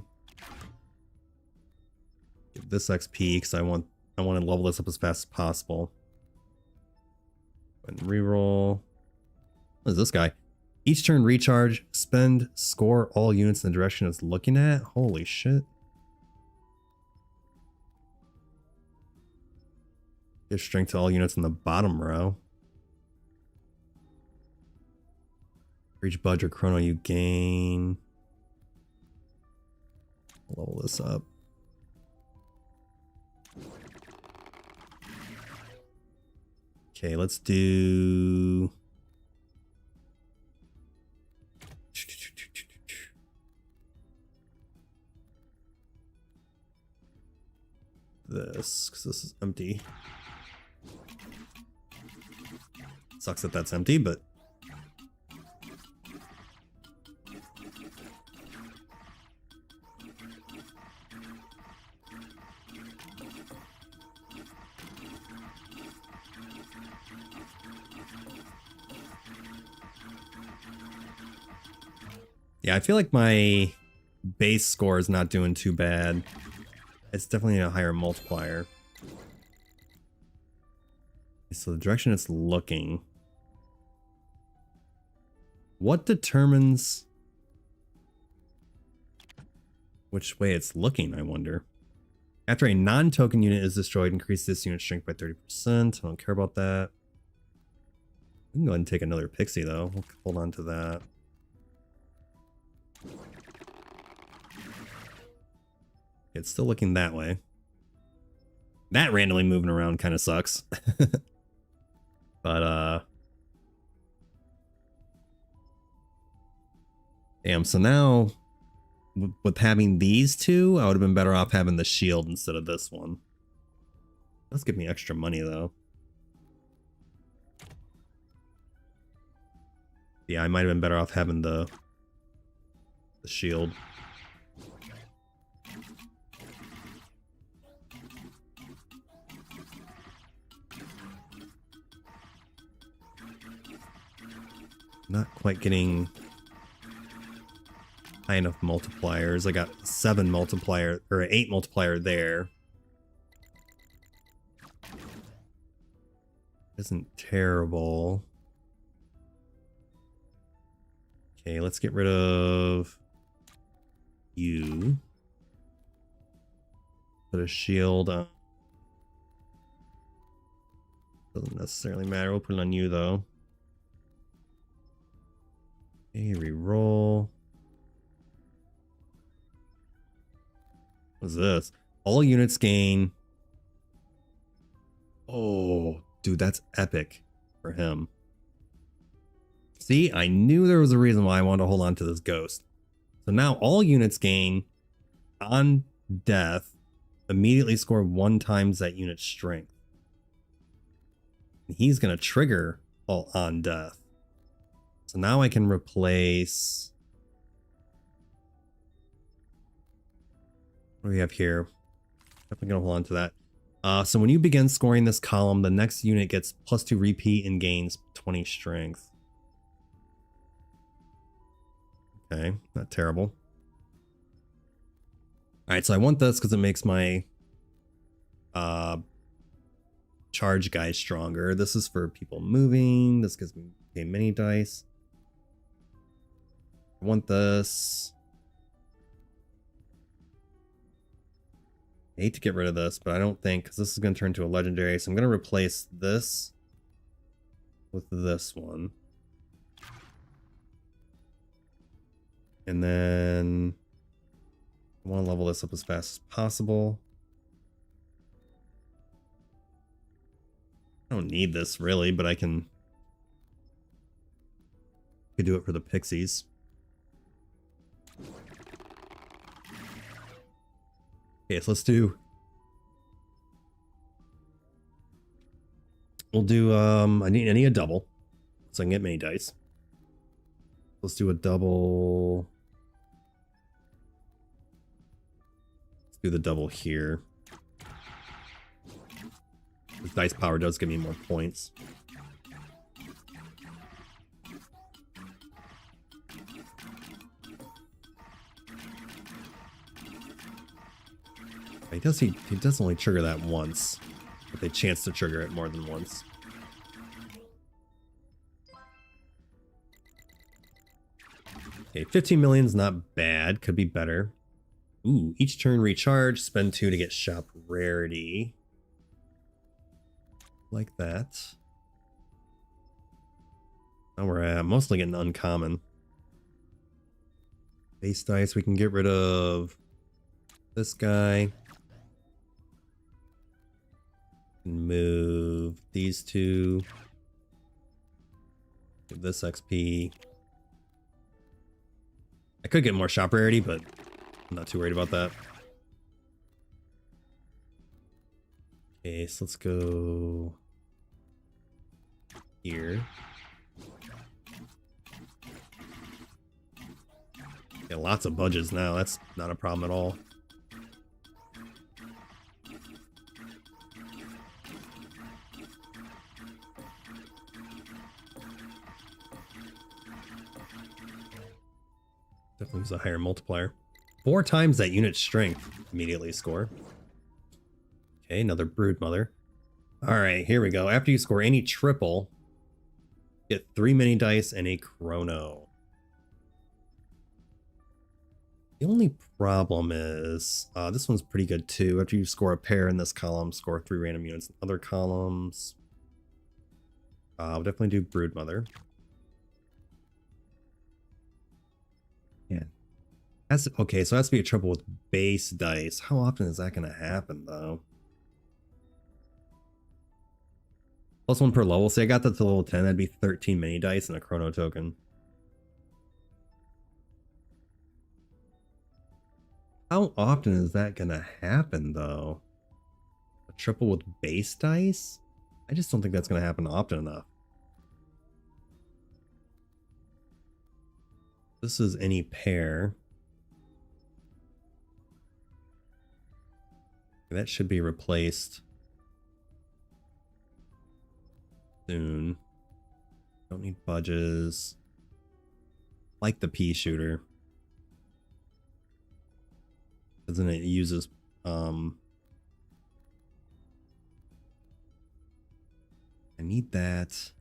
Give this XP because I want to level this up as fast as possible. And reroll. What is this guy? Each turn recharge, spend, score all units in the direction it's looking at. Holy shit. Give strength to all units in the bottom row. For each budget chrono you gain. Level this up. Okay, let's do... this, because this is empty. Sucks that that's empty, but... yeah, I feel like my base score is not doing too bad. It's definitely a higher multiplier. So the direction it's looking. What determines which way it's looking, I wonder? After a non-token unit is destroyed, increase this unit's strength by 30%. I don't care about that. We can go ahead and take another pixie, though. We'll hold on to that. It's still looking that way. That randomly moving around kind of sucks. But, damn, so now, with having these two, I would have been better off having the shield instead of this one. Let's give me extra money, though. Yeah, I might have been better off having the shield. Not quite getting high enough multipliers. I got 7 multiplier or 8 multiplier there. Isn't terrible. Okay, let's get rid of you. Put a shield on. Doesn't necessarily matter. We'll put it on you though. Okay, reroll. What's this? All units gain. Oh, dude, that's epic for him. See, I knew there was a reason why I wanted to hold on to this ghost. So now all units gain on death, immediately score 1 times that unit's strength. And he's going to trigger all on death. So now I can replace... what do we have here? Definitely going to hold on to that. So when you begin scoring this column, the next unit gets +2 repeat and gains 20 strength. Okay, not terrible. Alright, so I want this because it makes my charge guy stronger. This is for people moving. This gives me a mini dice. I want this. I hate to get rid of this, but I don't think, because this is going to turn into a legendary, so I'm going to replace this with this one. And then I want to level this up as fast as possible. I don't need this really, but I can do it for the pixies. Okay, so let's do... we'll do, I need a double, so I can get mini dice. Let's do a double... Let's do the double here. This dice power does give me more points. He does only trigger that once, with a chance to trigger it more than once. Okay, 15 million is not bad. Could be better. Ooh, each turn recharge. Spend 2 to get shop rarity. Like that. Now we're at mostly getting uncommon. Base dice. We can get rid of this guy. Move these two. Give this XP. I could get more shop rarity, but I'm not too worried about that. Okay, so let's go here. Yeah, lots of budgets now. That's not a problem at all. Definitely use a higher multiplier. 4 times that unit strength. Immediately score. Okay, another brood mother. Alright, here we go. After you score any triple, get 3 mini dice and a chrono. The only problem is, this one's pretty good too. After you score a pair in this column, score 3 random units in other columns. I'll definitely do brood mother. Yeah. Okay, so it has to be a triple with base dice. How often is that going to happen, though? +1 per level. Say I got that to level 10, that'd be 13 mini dice and a chrono token. How often is that going to happen, though? A triple with base dice? I just don't think that's going to happen often enough. This is any pair. That should be replaced soon. Don't need budges. Like the pea shooter. Because then it uses I need that.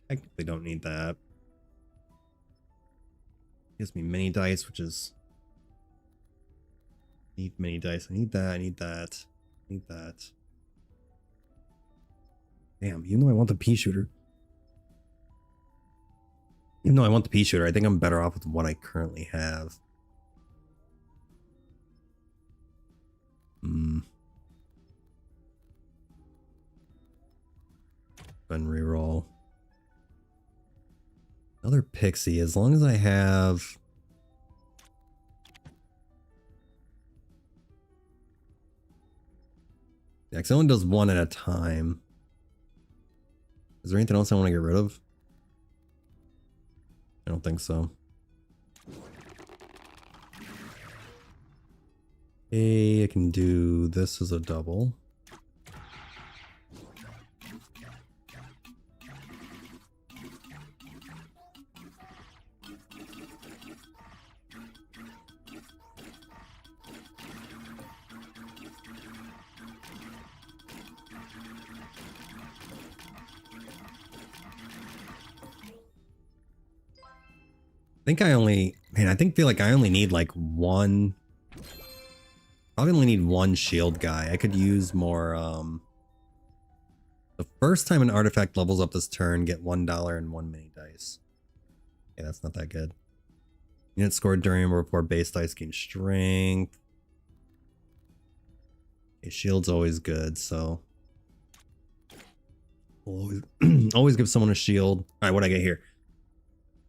Technically don't need that. Gives me mini dice, which is need mini dice. I need that, I need that, I need that. Damn, even though I want the pea shooter. Even though I want the pea shooter, I think I'm better off with what I currently have. And reroll. Another pixie, as long as I have... Yeah, because it only does 1 at a time. Is there anything else I want to get rid of? I don't think so. Hey, I can do this as a double. Feel like I only need like one. Probably only need one shield guy. I could use more. The first time an artifact levels up this turn, get $1 and 1 mini dice. Okay, that's not that good. Unit scored during a report base dice gain strength. Okay, shield's always good, so always always give someone a shield. All right, what I get here?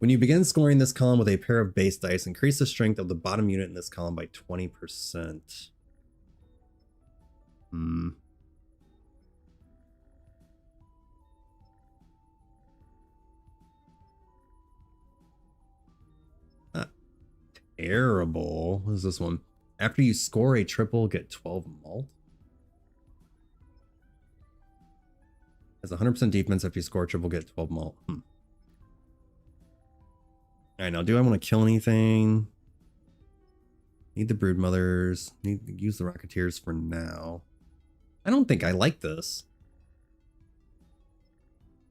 When you begin scoring this column with a pair of base dice, increase the strength of the bottom unit in this column by 20%. Not terrible. What is this one? After you score a triple, get 12 malt. Has 100% defense. After you score a triple, get 12 malt. Alright, now do I want to kill anything? Need the brood mothers. Need to use the rocketeers for now. I don't think I like this.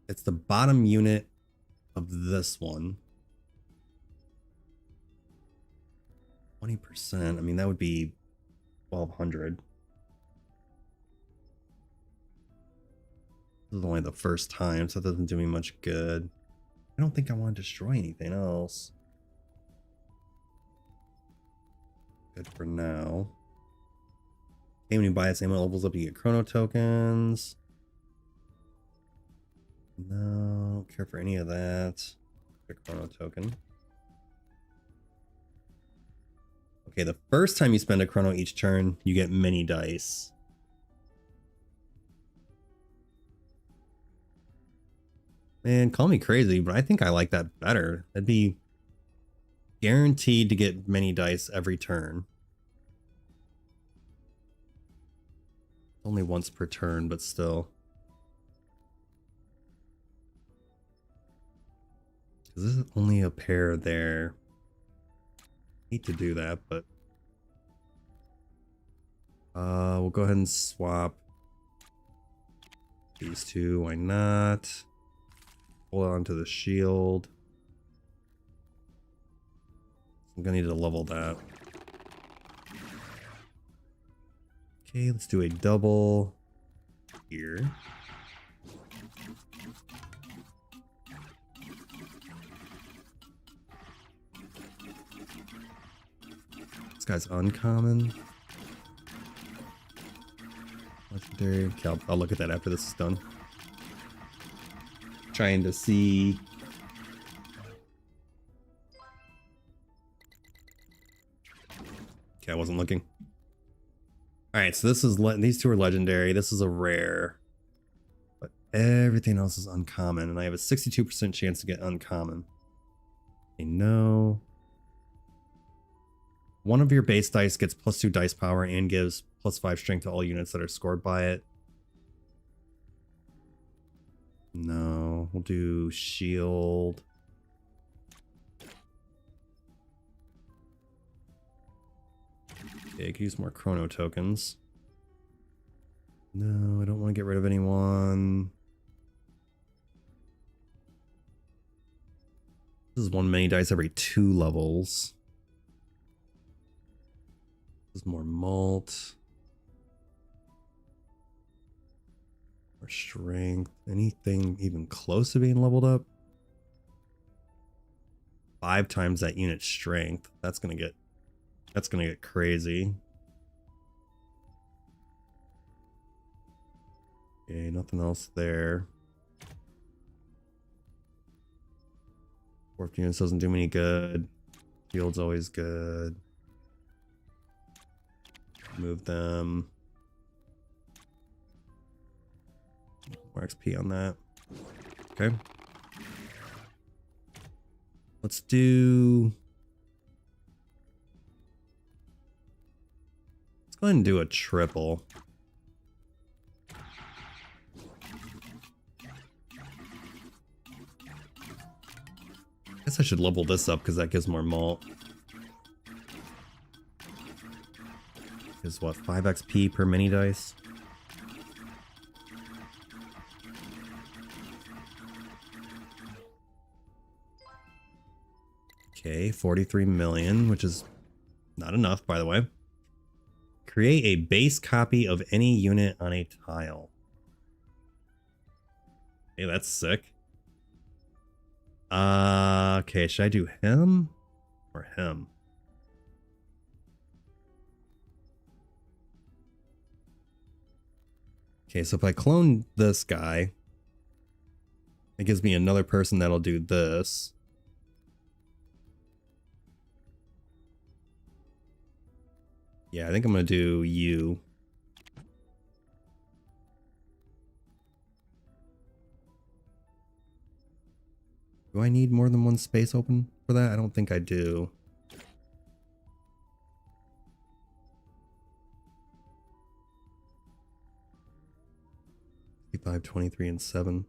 It's the bottom unit of this one. 20%. I mean, that would be 1,200. This is only the first time, so it doesn't do me much good. I don't think I want to destroy anything else. Good for now. Okay, when you buy its ammo levels up, you get chrono tokens. No, don't care for any of that. The chrono token. Okay, the first time you spend a chrono each turn, you get mini dice. Man, call me crazy, but I think I like that better. That'd be guaranteed to get many dice every turn. Only once per turn, but still. Because this is only a pair there. Hate to do that, but we'll go ahead and swap these two. Why not? Hold on to the shield. I'm gonna need to level that. Okay, let's do a double here. This guy's uncommon. Legendary. Okay, I'll look at that after this is done. Trying to see. Okay, I wasn't looking. All right, so this is these two are legendary. This is a rare, but everything else is uncommon, and I have a 62% chance to get uncommon. Okay, no. One of your base dice gets +2 dice power and gives +5 strength to all units that are scored by it. No, we'll do shield. Okay, I could use more chrono tokens. No, I don't want to get rid of anyone. This is one mini dice every 2 levels. This is more malt. More strength. Anything even close to being leveled up? 5 times that unit's strength. That's gonna get crazy. Okay, nothing else there. Fourth units doesn't do me any good. Shield's always good. Move them. More XP on that. Okay. Let's do... Let's go ahead and do a triple. I guess I should level this up because that gives more malt. Is what, 5 XP per mini dice? Okay, 43 million, which is not enough, by the way. Create a base copy of any unit on a tile. Hey, that's sick. Okay, should I do him or him? Okay, so if I clone this guy, it gives me another person that'll do this. Yeah, I think I'm gonna do you. Do I need more than one space open for that? I don't think I do. 25, 23, and 7.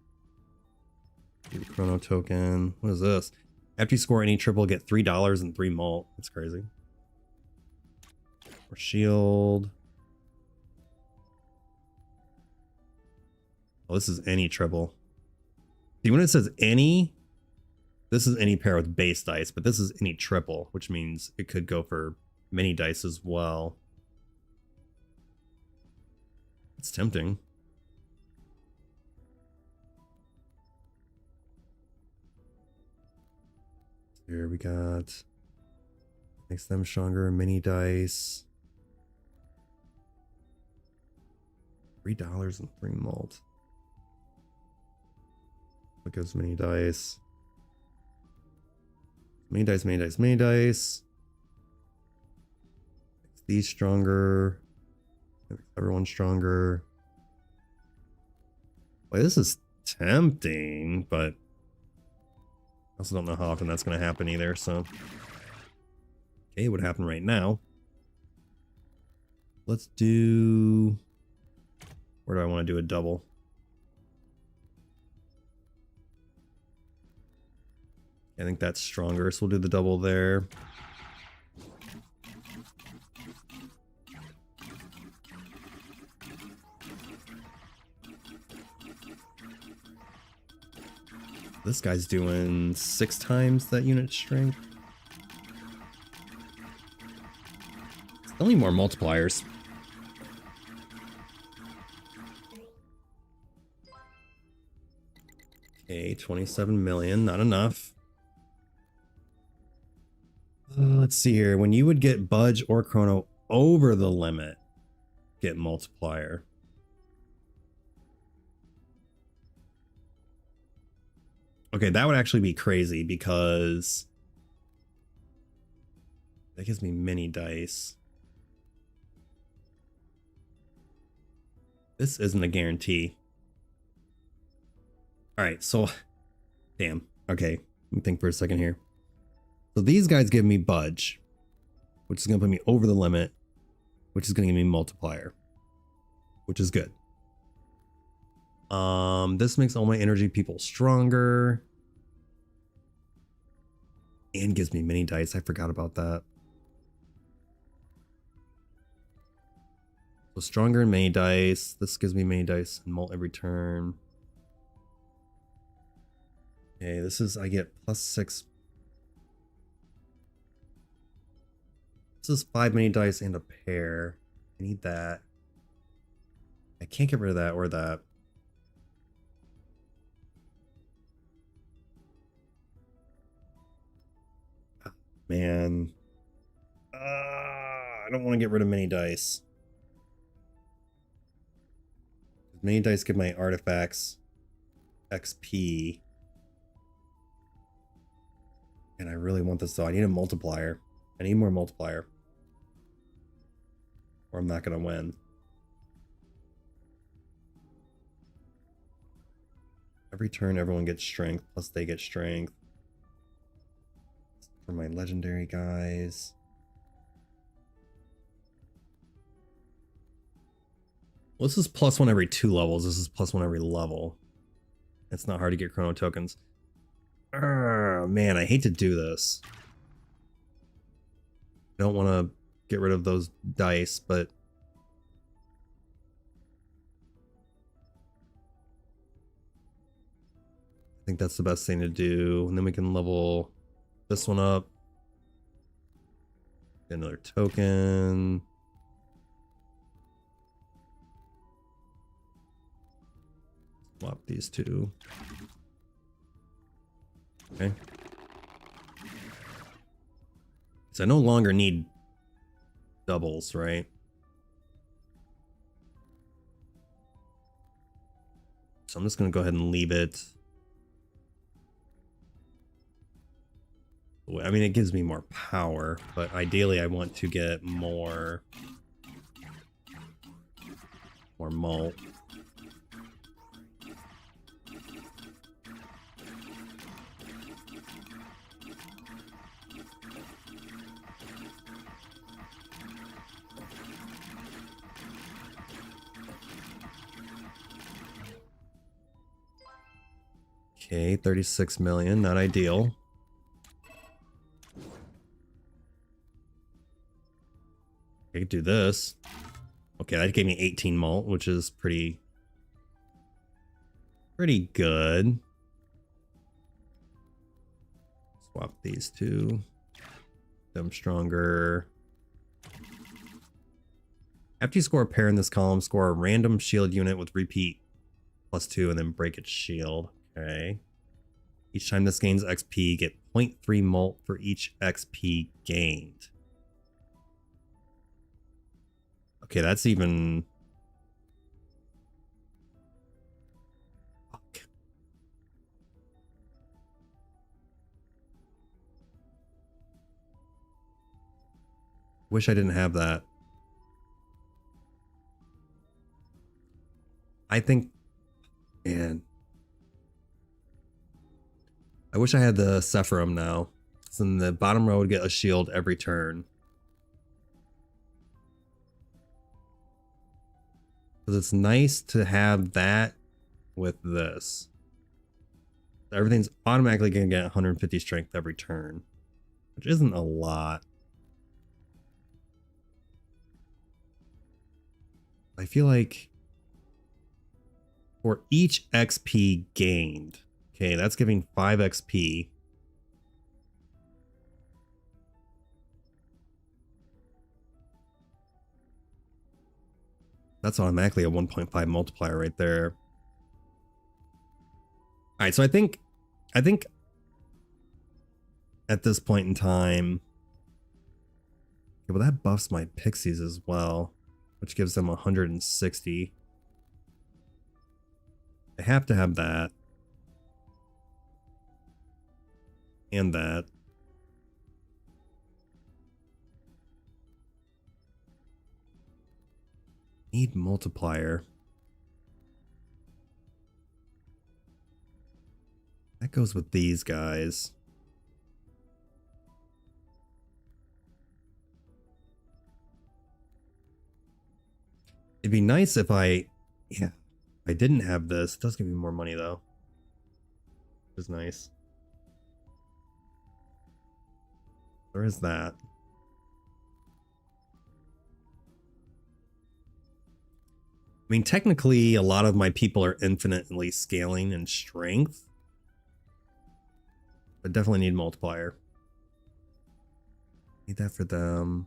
Do the chrono token. What is this? After you score any triple, get $3 and 3 malt. That's crazy. Or shield. Oh, this is any triple. See, when it says any, this is any pair with base dice, but this is any triple, which means it could go for mini dice as well. It's tempting. Here we got makes them stronger, mini dice. $3 and 3 malt. What gives mini dice? Mini dice, mini dice, mini dice. Makes these stronger. Makes everyone stronger. Boy, this is tempting, but I also don't know how often that's going to happen either, so. Okay, it would happen right now. Let's do... Where do I want to do a double? I think that's stronger, so we'll do the double there. This guy's doing 6 times that unit strength. Still need more multipliers. Okay, 27 million, not enough. Let's see here. When you would get Budge or Chrono over the limit, get multiplier. Okay, that would actually be crazy because that gives me mini dice. This isn't a guarantee. All right, so damn. Okay, let me think for a second here. So these guys give me Budge, which is going to put me over the limit, which is going to give me multiplier, which is good. This makes all my energy people stronger and gives me mini dice. I forgot about that. So stronger and mini dice. This gives me mini dice and mult every turn. Okay, this is, I get +6. This is 5 mini dice and a pair. I need that. I can't get rid of that or that. Oh, man. I don't want to get rid of mini dice. Mini dice give my artifacts XP. And I really want this though. I need a multiplier. I need more multiplier. Or I'm not going to win. Every turn, everyone gets strength, plus they get strength. For my legendary guys. Well, this is +1 every 2 levels. This is +1 every level. It's not hard to get chrono tokens. Man, I hate to do this. I don't want to get rid of those dice, but I think that's the best thing to do. And then we can level this one up. Get another token. Swap these two. Okay. So I no longer need doubles, right? So I'm just going to go ahead and leave it. I mean, it gives me more power, but ideally I want to get more malt. Okay, 36 million, not ideal. I could do this. Okay, that gave me 18 malt, which is pretty good. Swap these two. Them stronger. After you score a pair in this column, score a random shield unit with repeat +2 and then break its shield. Okay. Each time this gains XP, get 0.3 mult for each XP gained. Okay, that's even... Fuck. Wish I didn't have that. I think... Man. I wish I had the Sephirum now. So then the bottom row would get a shield every turn. Because it's nice to have that with this. Everything's automatically going to get 150 strength every turn. Which isn't a lot. I feel like for each XP gained, okay, that's giving 5 XP. That's automatically a 1.5 multiplier right there. All right, so I think at this point in time, okay, well, that buffs my pixies as well, which gives them 160. I have to have that. And that. Need multiplier. That goes with these guys. It'd be nice if I didn't have this. It does give me more money though. Which is nice. There is that. I mean, technically, a lot of my people are infinitely scaling in strength. But definitely need multiplier. Need that for them.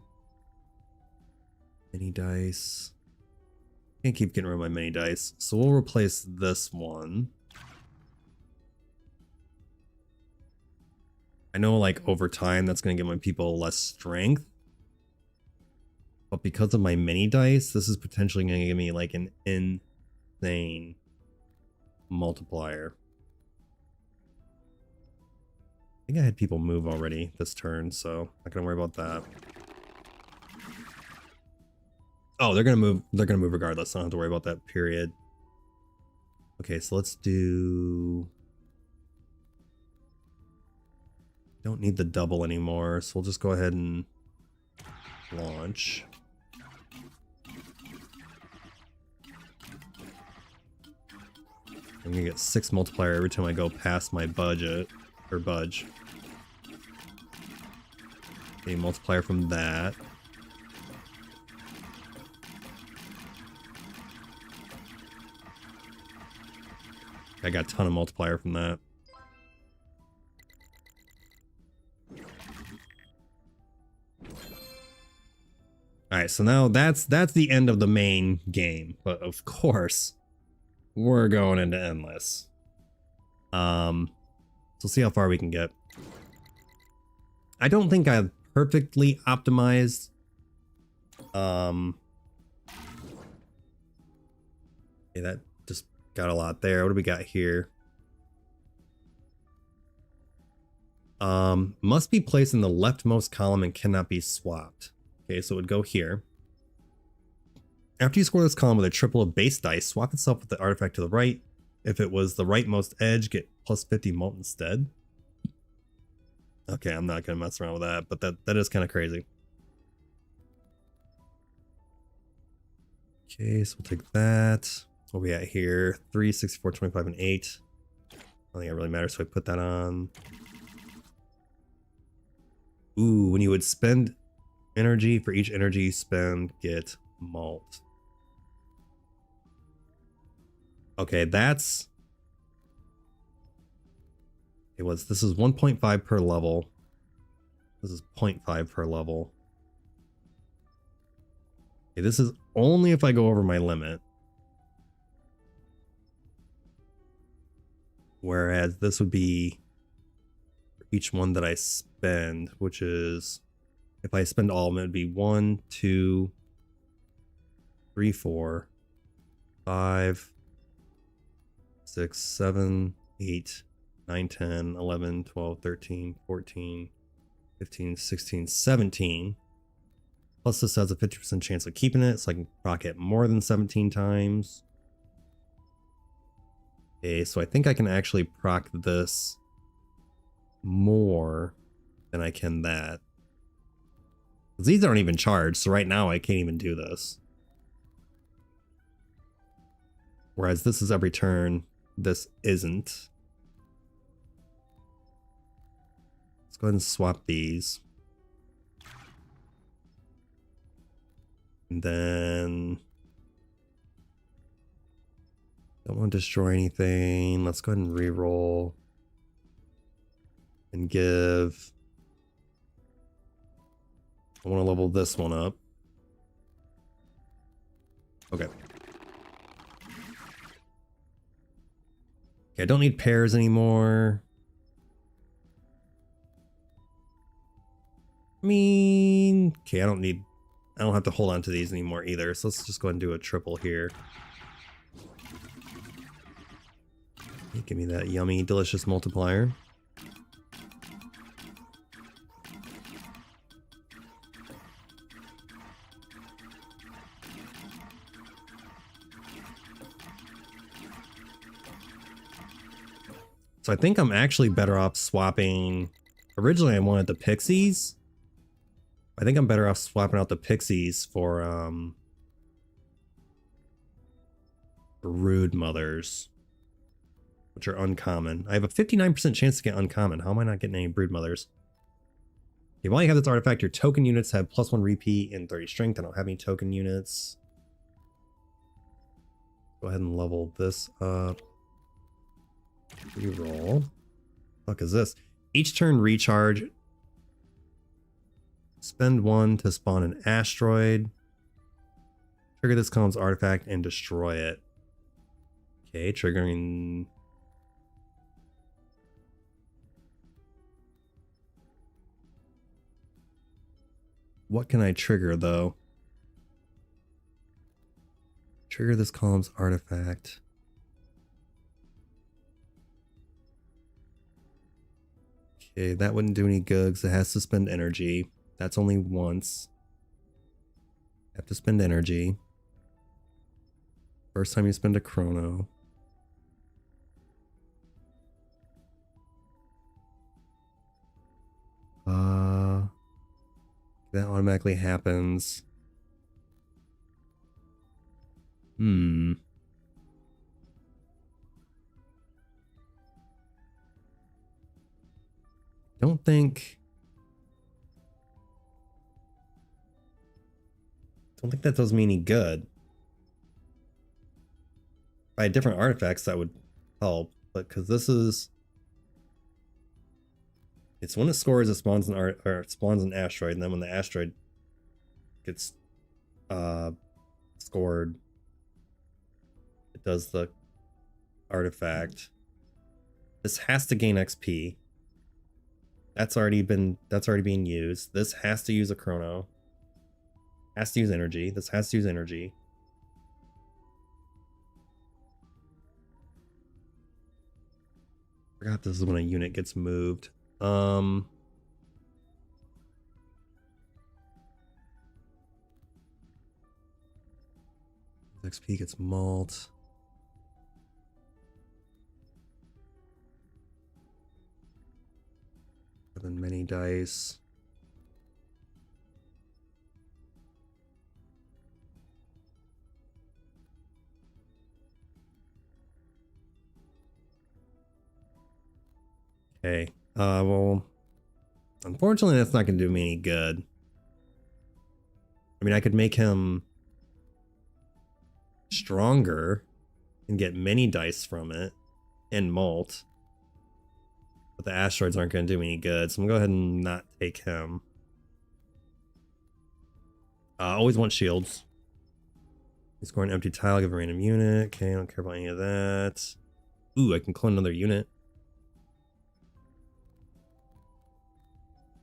Mini dice. Can't keep getting rid of my mini dice. So we'll replace this one. I know, like, over time, that's going to give my people less strength. But because of my mini dice, this is potentially going to give me, like, an insane multiplier. I think I had people move already this turn, so not going to worry about that. Oh, they're going to move. They're going to move regardless. I don't have to worry about that, period. Okay, so let's do... Don't need the double anymore, so we'll just go ahead and launch. I'm gonna get 6 multiplier every time I go past my budget, or budge. Okay, multiplier from that. I got a ton of multiplier from that. Alright, so now that's the end of the main game, but of course, we're going into endless. So see how far we can get. I don't think I've perfectly optimized. Okay, that just got a lot there. What do we got here? Must be placed in the leftmost column and cannot be swapped. Okay, so it would go here. After you score this column with a triple of base dice, swap itself with the artifact to the right. If it was the rightmost edge, get plus 50 mult instead. Okay, I'm not going to mess around with that, but that is kind of crazy. Okay, so we'll take that. What are we at here? 3, 64, 25, and 8. I don't think it really matters, so I put that on. Ooh, when you would spend energy, for each energy you spend, get malt. Okay, that's... It was, this is 1.5 per level. This is 0.5 per level. Okay, this is only if I go over my limit. Whereas this would be for each one that I spend, which is, if I spend all of them, it'd be 1, 2, 3, 4, 5, 6, 7, 8, 9, 10, 11, 12, 13, 14, 15, 16, 17. Plus this has a 50% chance of keeping it, so I can proc it more than 17 times. Okay, so I think I can actually proc this more than I can that. These aren't even charged, so right now I can't even do this. Whereas this is every turn, this isn't. Let's go ahead and swap these. And then don't want to destroy anything. Let's go ahead and re-roll and give. I want to level this one up. Okay. Okay, I don't need pairs anymore. I mean, okay, I don't have to hold on to these anymore either. So let's just go ahead and do a triple here. Give me that yummy, delicious multiplier. So I think I'm actually better off swapping. Originally I wanted the pixies. I think I'm better off swapping out the pixies for brood mothers, which are uncommon. I have a 59% chance to get uncommon. How am I not getting any brood mothers? Okay, while you have this artifact, your token units have +1 repeat and 30 strength. I don't have any token units. Go ahead and level this up. Reroll. Fuck is this? Each turn recharge. Spend 1 to spawn an asteroid. Trigger this column's artifact and destroy it. Okay, triggering. What can I trigger though? Trigger this column's artifact. Okay, that wouldn't do any good because it has to spend energy. That's only once. Have to spend energy. First time you spend a chrono. That automatically happens. Don't think that does me any good. By different artifacts that would help, but because this is, it's when it scores, it spawns an spawns an asteroid, and then when the asteroid gets scored, it does the artifact. This has to gain XP. That's already being used. This has to use a chrono. Has to use energy. This has to use energy. Forgot this is when a unit gets moved. XP gets malt. Than many dice. Okay. Well, unfortunately, that's not going to do me any good. I mean, I could make him stronger and get many dice from it and molt. But the asteroids aren't going to do me any good, so I'm going to go ahead and not take him. Always want shields. You score an empty tile, give a random unit. Okay, I don't care about any of that. Ooh, I can clone another unit.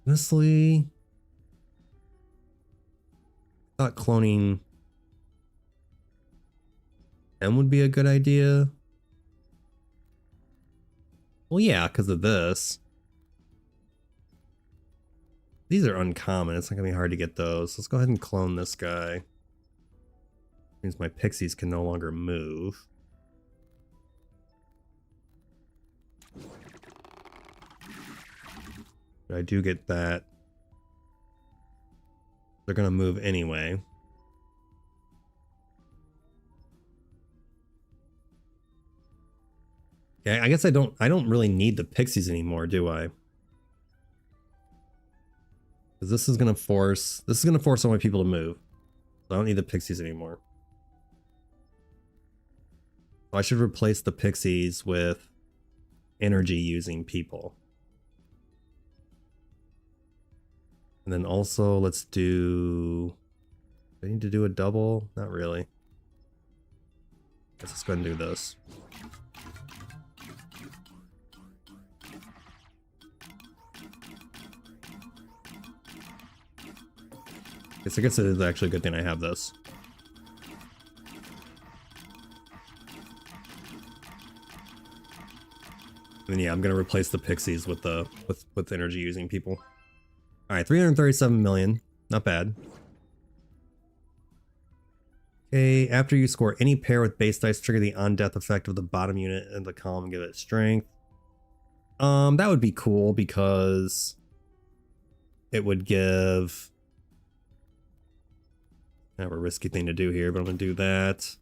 Honestly, I thought cloning M would be a good idea. Well, yeah, because of this. These are uncommon. It's not going to be hard to get those. Let's go ahead and clone this guy. Means my pixies can no longer move. But I do get that. They're going to move anyway. Okay, I guess I don't really need the pixies anymore, do I? Because this is gonna force all my people to move. So I don't need the pixies anymore. I should replace the pixies with energy using people. And then also let's do I need to do a double? Not really. Let's just go ahead and do this. I guess it is actually a good thing I have this. And yeah, I'm gonna replace the pixies with the with energy using people. All right, 337 million, not bad. Okay, after you score any pair with base dice, trigger the on death effect of the bottom unit in the column and give it strength. That would be cool because it would give. Kind of a risky thing to do here, but I'm gonna do that.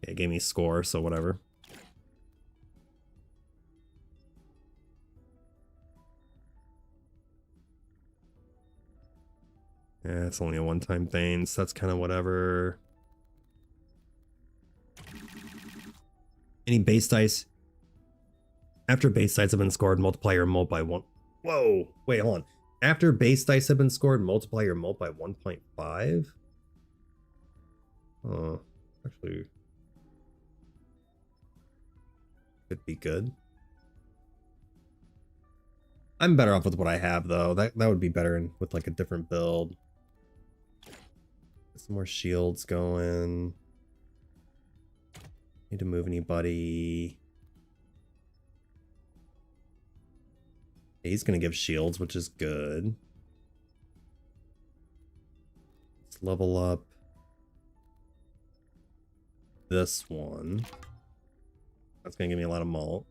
Okay, it gave me score, so whatever. Yeah, it's only a one-time thing, so that's kind of whatever. Any base dice? After base dice have been scored, multiply your molt by 1. Whoa! Wait, hold on. After base dice have been scored, multiply your molt by 1.5? Oh, actually, could be good. I'm better off with what I have, though. That would be better with like a different build. Get some more shields going. Need to move anybody. He's going to give shields, which is good. Let's level up this one. That's going to give me a lot of malt.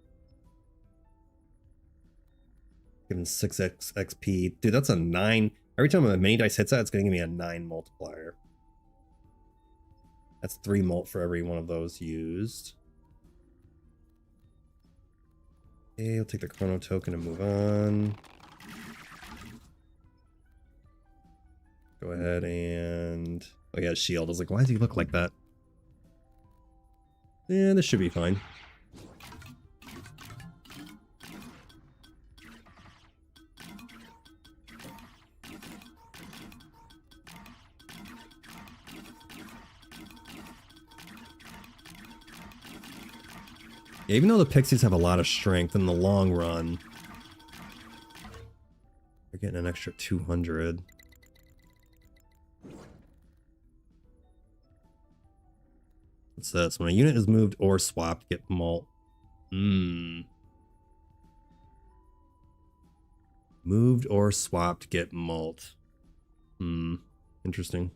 Give him 6x XP. Dude, that's a 9. Every time a mini dice hits that, it's going to give me a 9 multiplier. That's 3 malt for every one of those used. Okay, we'll take the chrono token and move on. Go ahead and... Oh yeah, shield. I was like, why does he look like that? Yeah, this should be fine. Yeah, even though the pixies have a lot of strength in the long run, they're getting an extra 200. What's this? When a unit is moved or swapped, get malt. Moved or swapped, get malt. Interesting.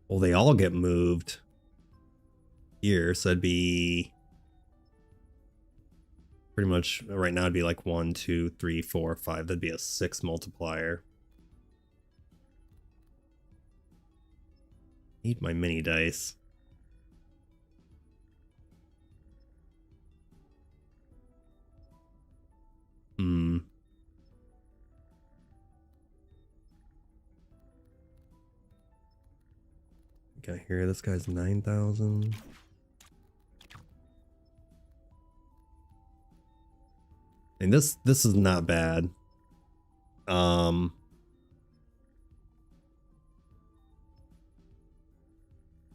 Well, they all get moved here, so it'd be pretty much right now. It'd be like 1, 2, 3, 4, 5. That'd be a 6 multiplier. Need my mini dice. Got here, this guy's 9,000. And this is not bad.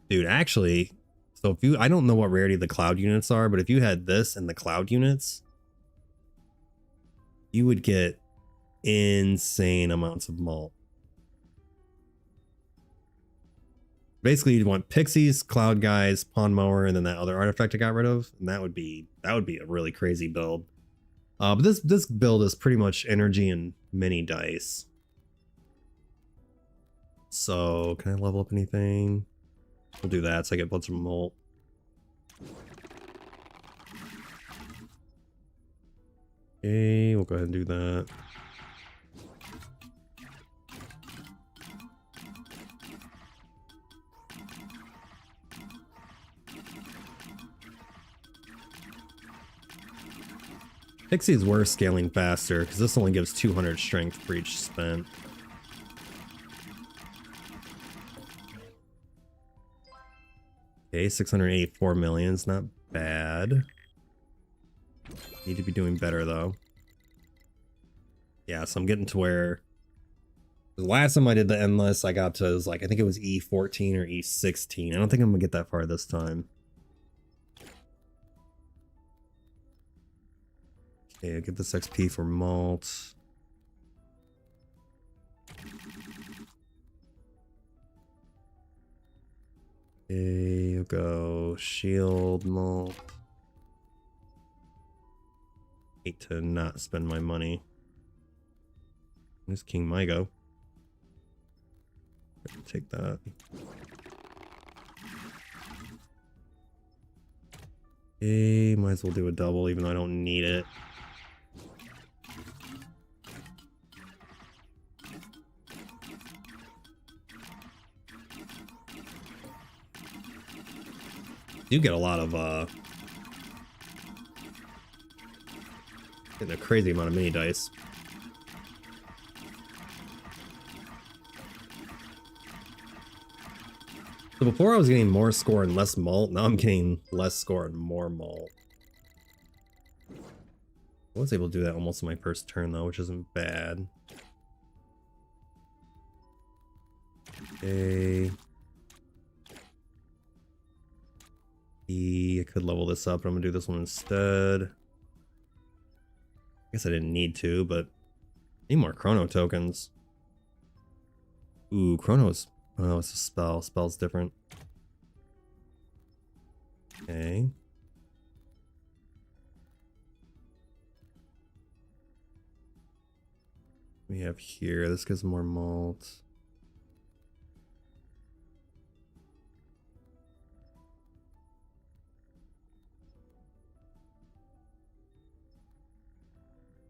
Dude, actually, so if you, I don't know what rarity the cloud units are, but if you had this and the cloud units, you would get insane amounts of malt. Basically, you'd want pixies, cloud guys, pond mower, and then that other artifact I got rid of, and that would be a really crazy build. But this build is pretty much energy and mini dice. So can I level up anything? We'll do that so I get a bunch of malt. Okay, we'll go ahead and do that. Pixies were scaling faster because this only gives 200 strength for each spent. Okay, 684 million is not bad. Need to be doing better though. Yeah, so I'm getting to where the last time I did the endless, I got to, like, I think it was E14 or E16. I don't think I'm gonna get that far this time. Okay, I'll get this XP for malt. Okay, I'll go shield malt. Hate to not spend my money. Where's King Mygo? Take that. Okay, might as well do a double even though I don't need it. You get a lot of getting a crazy amount of mini dice. So before I was getting more score and less malt, now I'm getting less score and more malt. I was able to do that almost in my first turn though, which isn't bad. Okay. I could level this up, but I'm gonna do this one instead. I guess I didn't need to, but I need more chrono tokens. Ooh, chronos. Oh, it's a spell. Spell's different. Okay. We have here, this gives more malt.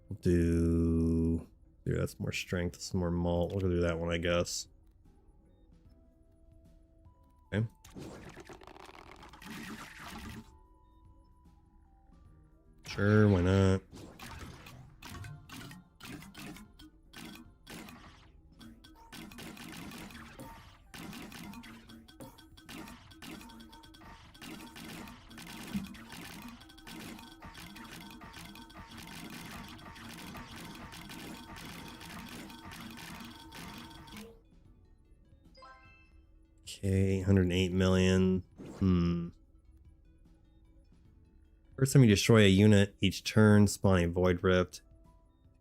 We'll do, that's more strength, that's more malt. We'll go do that one, I guess. Okay. Sure, why not? Okay, 108 million. First time you destroy a unit each turn, spawn a void rift.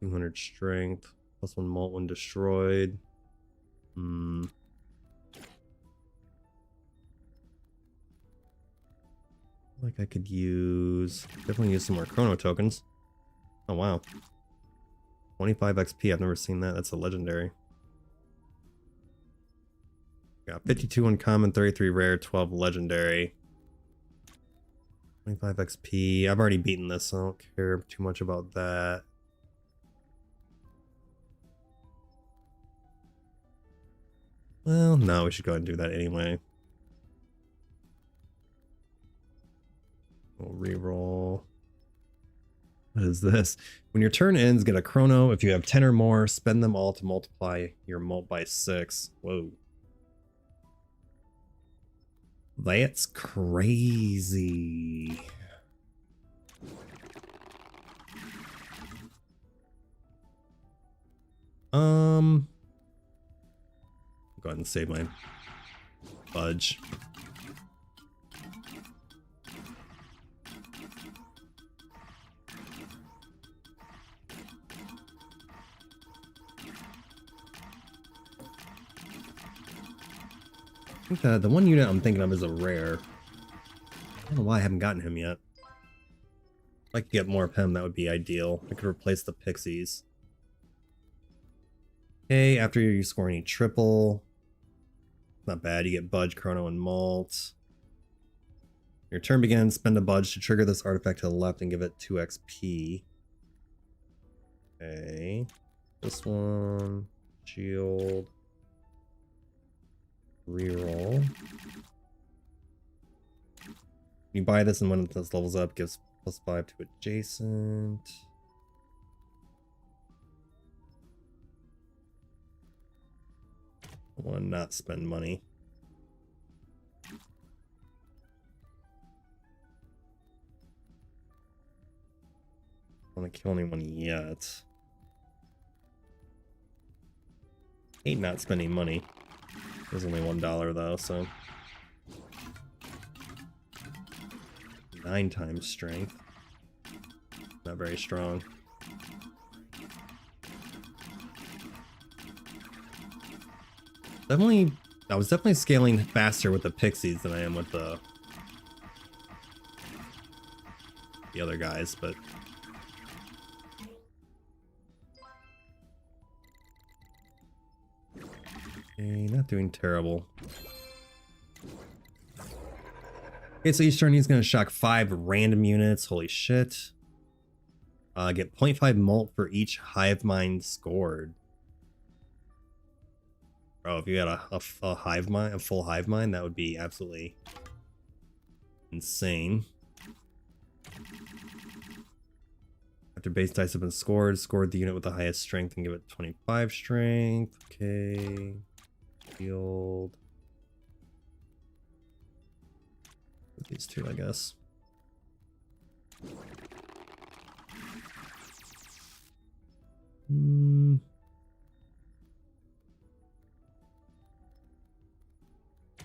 200 strength. Plus 1 malt when destroyed. Like I could definitely use some more chrono tokens. Oh wow. 25 XP, I've never seen that. That's a legendary. Got 52 uncommon, 33 rare, 12 legendary. 25 XP. I've already beaten this, so I don't care too much about that. Well, no, we should go ahead and do that anyway. reroll. What is this? When your turn ends, get a chrono. If you have 10 or more, spend them all to multiply your mult by 6. Whoa. That's crazy. Go ahead and save my budge. I think the one unit I'm thinking of is a rare. I don't know why I haven't gotten him yet. If I could get more of him, that would be ideal. I could replace the pixies. Okay, after you score any triple. Not bad, you get budge, chrono, and malt. Your turn begins, spend a budge to trigger this artifact to the left and give it 2 XP. Okay. This one. Shield. Reroll. You buy this and when this levels up, gives +5 to adjacent. I want to not spend money. I want to kill anyone yet. Hate not spending money. There's only $1 though, so 9 times strength. Not very strong. Definitely, I was definitely scaling faster with the pixies than I am with the other guys, but okay, not doing terrible. Okay, so each turn he's going to shock 5 random units. Holy shit. Get 0.5 mult for each hive mind scored. Bro, if you had a hive mind, a full hive mind, that would be absolutely insane. After base dice have been scored the unit with the highest strength and give it 25 strength. Okay. Shield. With these two, I guess.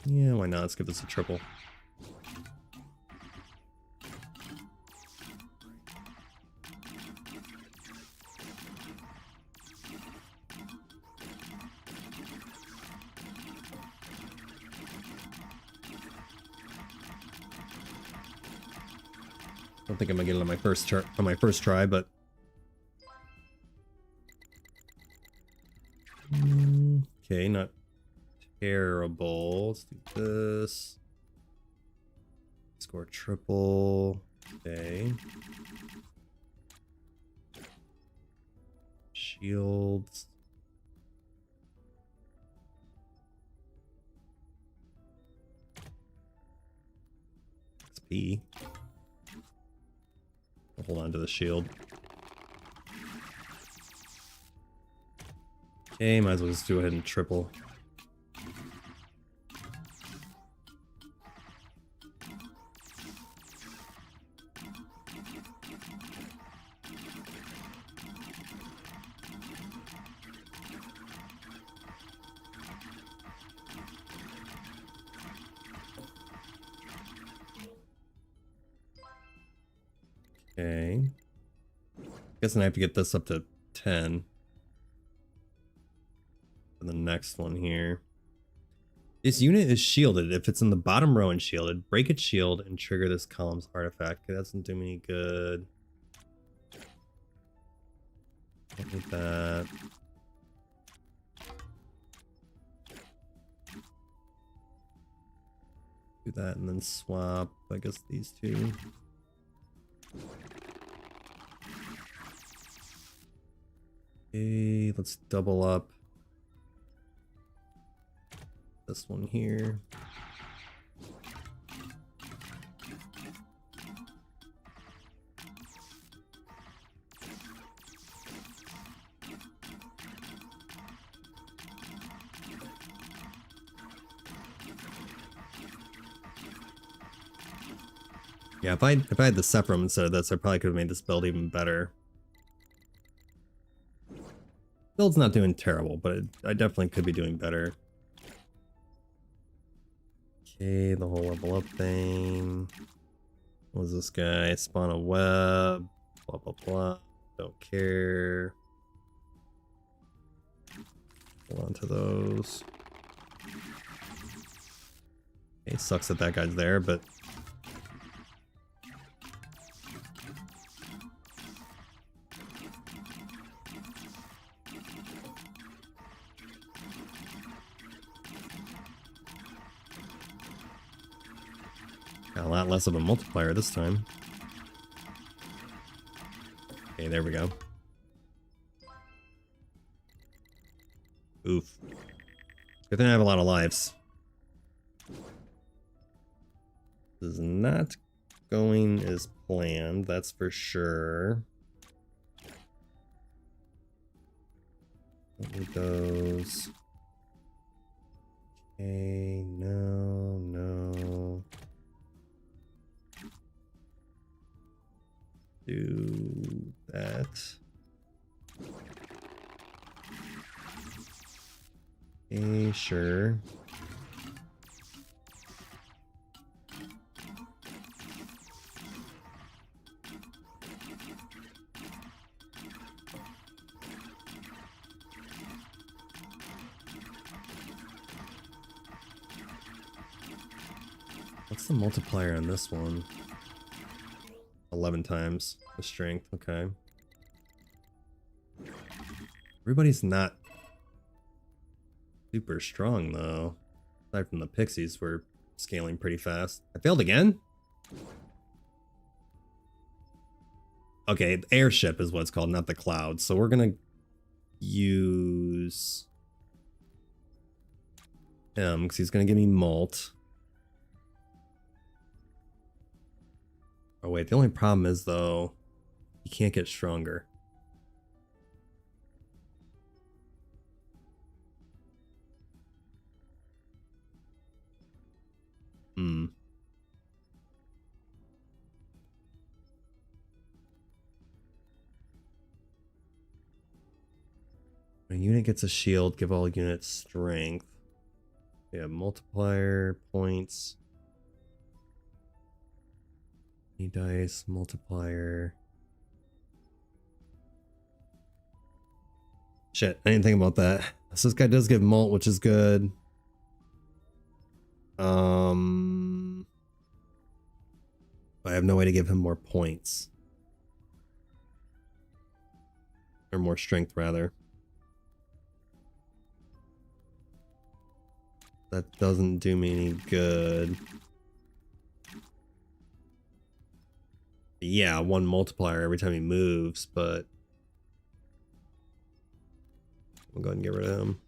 Yeah, why not? Let's give this a triple. I don't think I'm gonna get it on my first try, but okay, not terrible. Let's do this. Score triple. Okay. Shields. XP. I'll hold on to the shield. Okay, might as well just go ahead and triple. Okay. Guessing I have to get this up to 10. For the next one here. This unit is shielded. If it's in the bottom row and shielded, break its shield and trigger this column's artifact. Okay, that doesn't do me any good. Don't need that. Do that and then swap, I guess, these two. Okay, let's double up this one here. Yeah, if I had the Sephram instead of this, I probably could have made this build even better. Build's not doing terrible, but I definitely could be doing better. Okay, the whole level up thing. What was this guy? Spawn a web. Blah, blah, blah. Don't care. Hold on to those. Okay, sucks that that guy's there, but... got a lot less of a multiplier this time. Okay, there we go. Oof. Good thing I have a lot of lives. This is not going as planned, that's for sure. Don't need those. Okay, no. Do that. Okay, sure. What's the multiplier on this one? 11 times the strength, okay. Everybody's not super strong though. Aside from the pixies, we're scaling pretty fast. I failed again? Okay, airship is what it's called, not the cloud. So we're gonna use him because he's gonna give me molt. Oh wait, the only problem is though, he can't get stronger. When a unit gets a shield, give all units strength. Yeah, multiplier, points. Any dice, multiplier. Shit, I didn't think about that. So this guy does give molt, which is good. I have no way to give him more points. Or more strength, rather. That doesn't do me any good. Yeah, one multiplier every time he moves, but... we'll go ahead and get rid of him.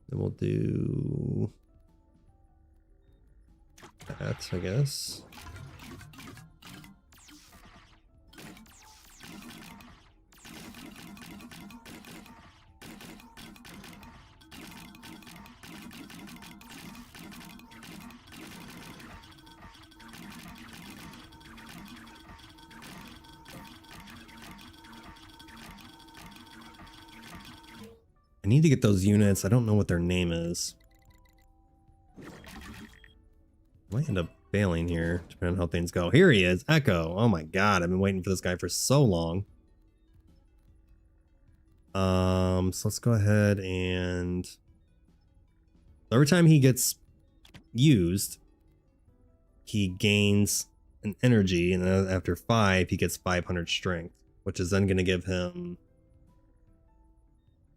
Then we'll do... that, I guess. I need to get those units. I don't know what their name is. Might end up failing here, depending on how things go. Here he is, Echo. Oh my god, I've been waiting for this guy for so long. So let's go ahead and... every time he gets used, he gains an energy, and then after 5, he gets 500 strength, which is then going to give him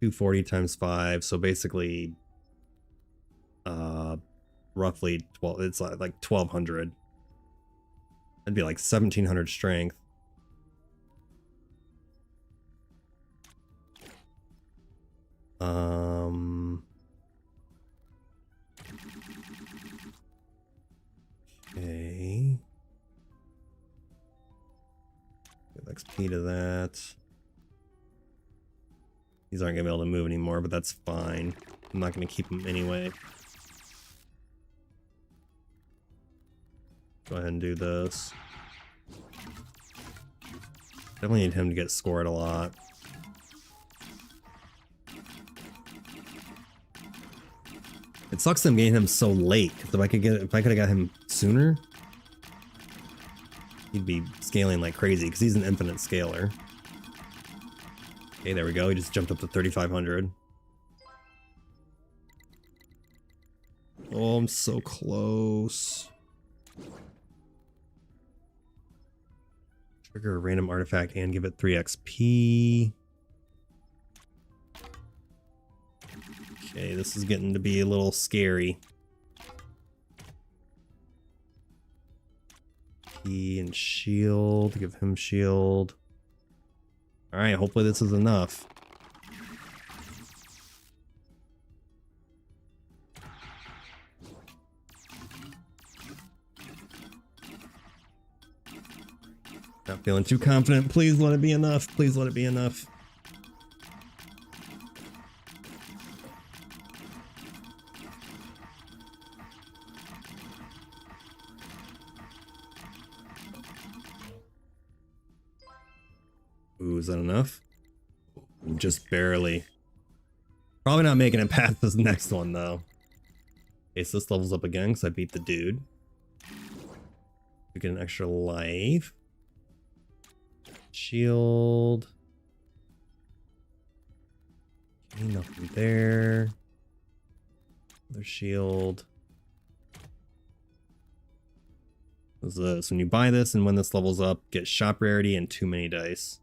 240 times 5, so basically roughly 12, it's like 1200. That'd be like 1700 strength. Okay. Give XP to that. These aren't gonna be able to move anymore, but that's fine. I'm not going to keep him anyway. Go ahead and do this. Definitely need him to get scored a lot. It sucks I'm getting him so late, because if I could have got him sooner, he'd be scaling like crazy, because he's an infinite scaler. Okay, there we go. He just jumped up to 3,500. Oh, I'm so close. Trigger a random artifact and give it 3 XP. Okay, this is getting to be a little scary. Key and shield. Give him shield. Alright, hopefully this is enough. Not feeling too confident. Please let it be enough. Please let it be enough. Ooh, is that enough? Just barely. Probably not making it past this next one, though. Okay, so this levels up again because I beat the dude. We get an extra life. Shield. Okay, nothing there. Another shield. What's this? When you buy this and when this levels up, get shop rarity and too many dice.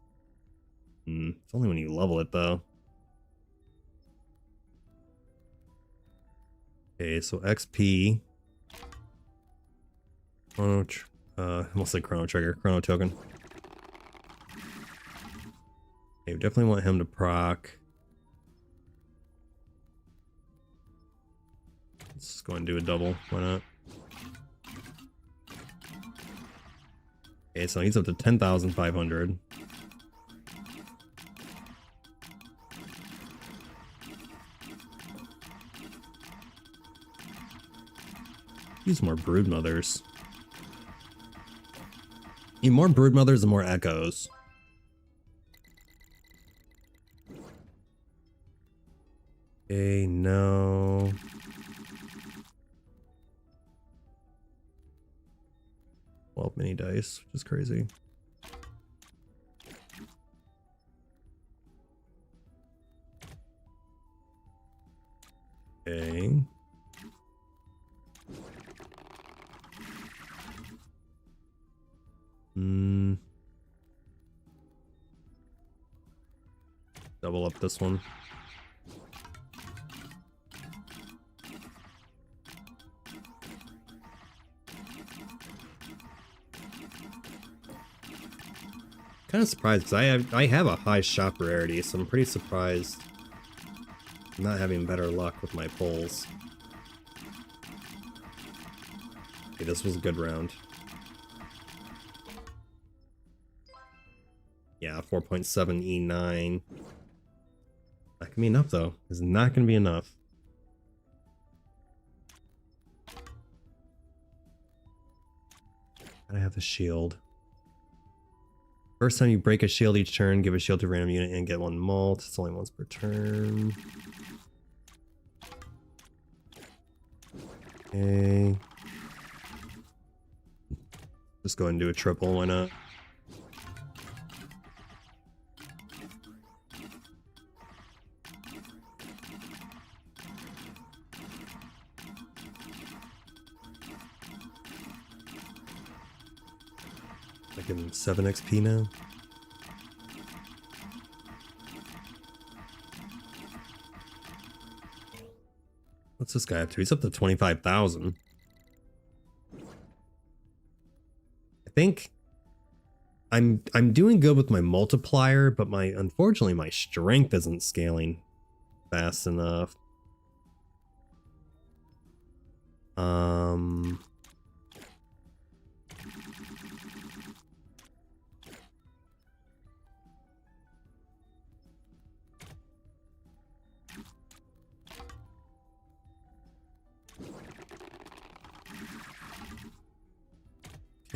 It's only when you level it, though. Okay, so XP. Chrono, I almost said Chrono Trigger. Chrono Token. Okay, we definitely want him to proc. Let's go and do a double. Why not? Okay, so he's up to 10,500. Use more brood mothers. Need more brood mothers and more echoes. Okay, no. Well, mini dice, which is crazy. Okay. Double up this one. Kind of surprised because I have a high shop rarity, so I'm pretty surprised I'm not having better luck with my pulls. Okay, this was a good round. Yeah, 4.7 E9. Not gonna be enough though. It's not gonna be enough. Gotta have the shield. First time you break a shield each turn, give a shield to a random unit and get 1 mult. It's only once per turn. Okay. Just go ahead and do a triple, why not? I give him 7 XP now. What's this guy up to? He's up to 25,000. I think I'm doing good with my multiplier, but unfortunately my strength isn't scaling fast enough.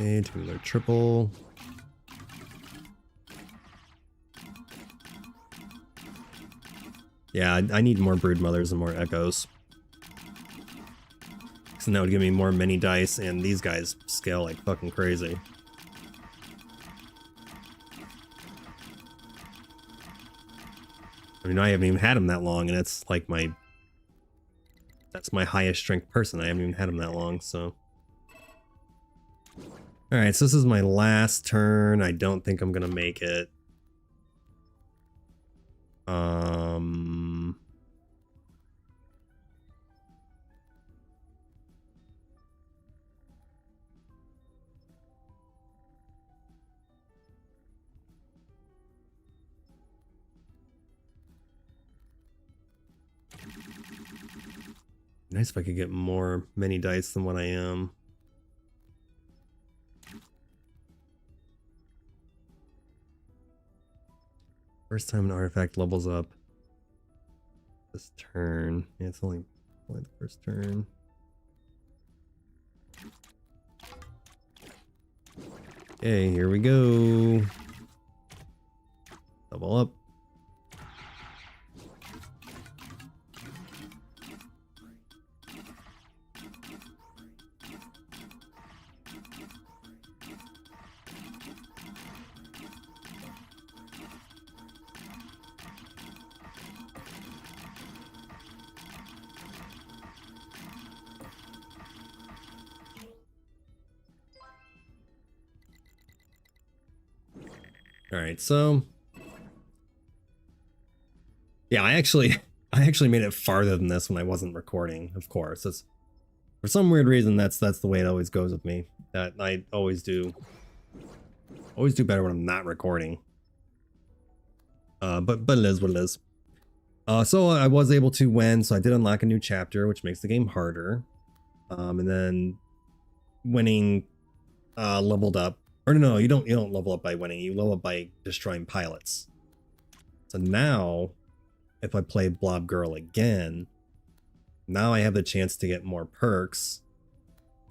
Okay, tubular triple. Yeah, I need more brood mothers and more echoes. So that would give me more mini dice, and these guys scale like fucking crazy. I mean, I haven't even had him that long, and it's like that's my highest strength person. I haven't even had him that long, so. Alright, so this is my last turn. I don't think I'm gonna make it. Nice if I could get more mini dice than what I am. First time an artifact levels up this turn. Yeah, it's only the first turn. Okay, here we go. Level up. All right, so yeah, I actually made it farther than this when I wasn't recording. Of course, it's, for some weird reason that's the way it always goes with me. That I always do better when I'm not recording. But it is what it is. So I was able to win, so I did unlock a new chapter, which makes the game harder. And then winning leveled up. Or no, you don't level up by winning, you level up by destroying pilots. So now, if I play Blob Girl again, now I have the chance to get more perks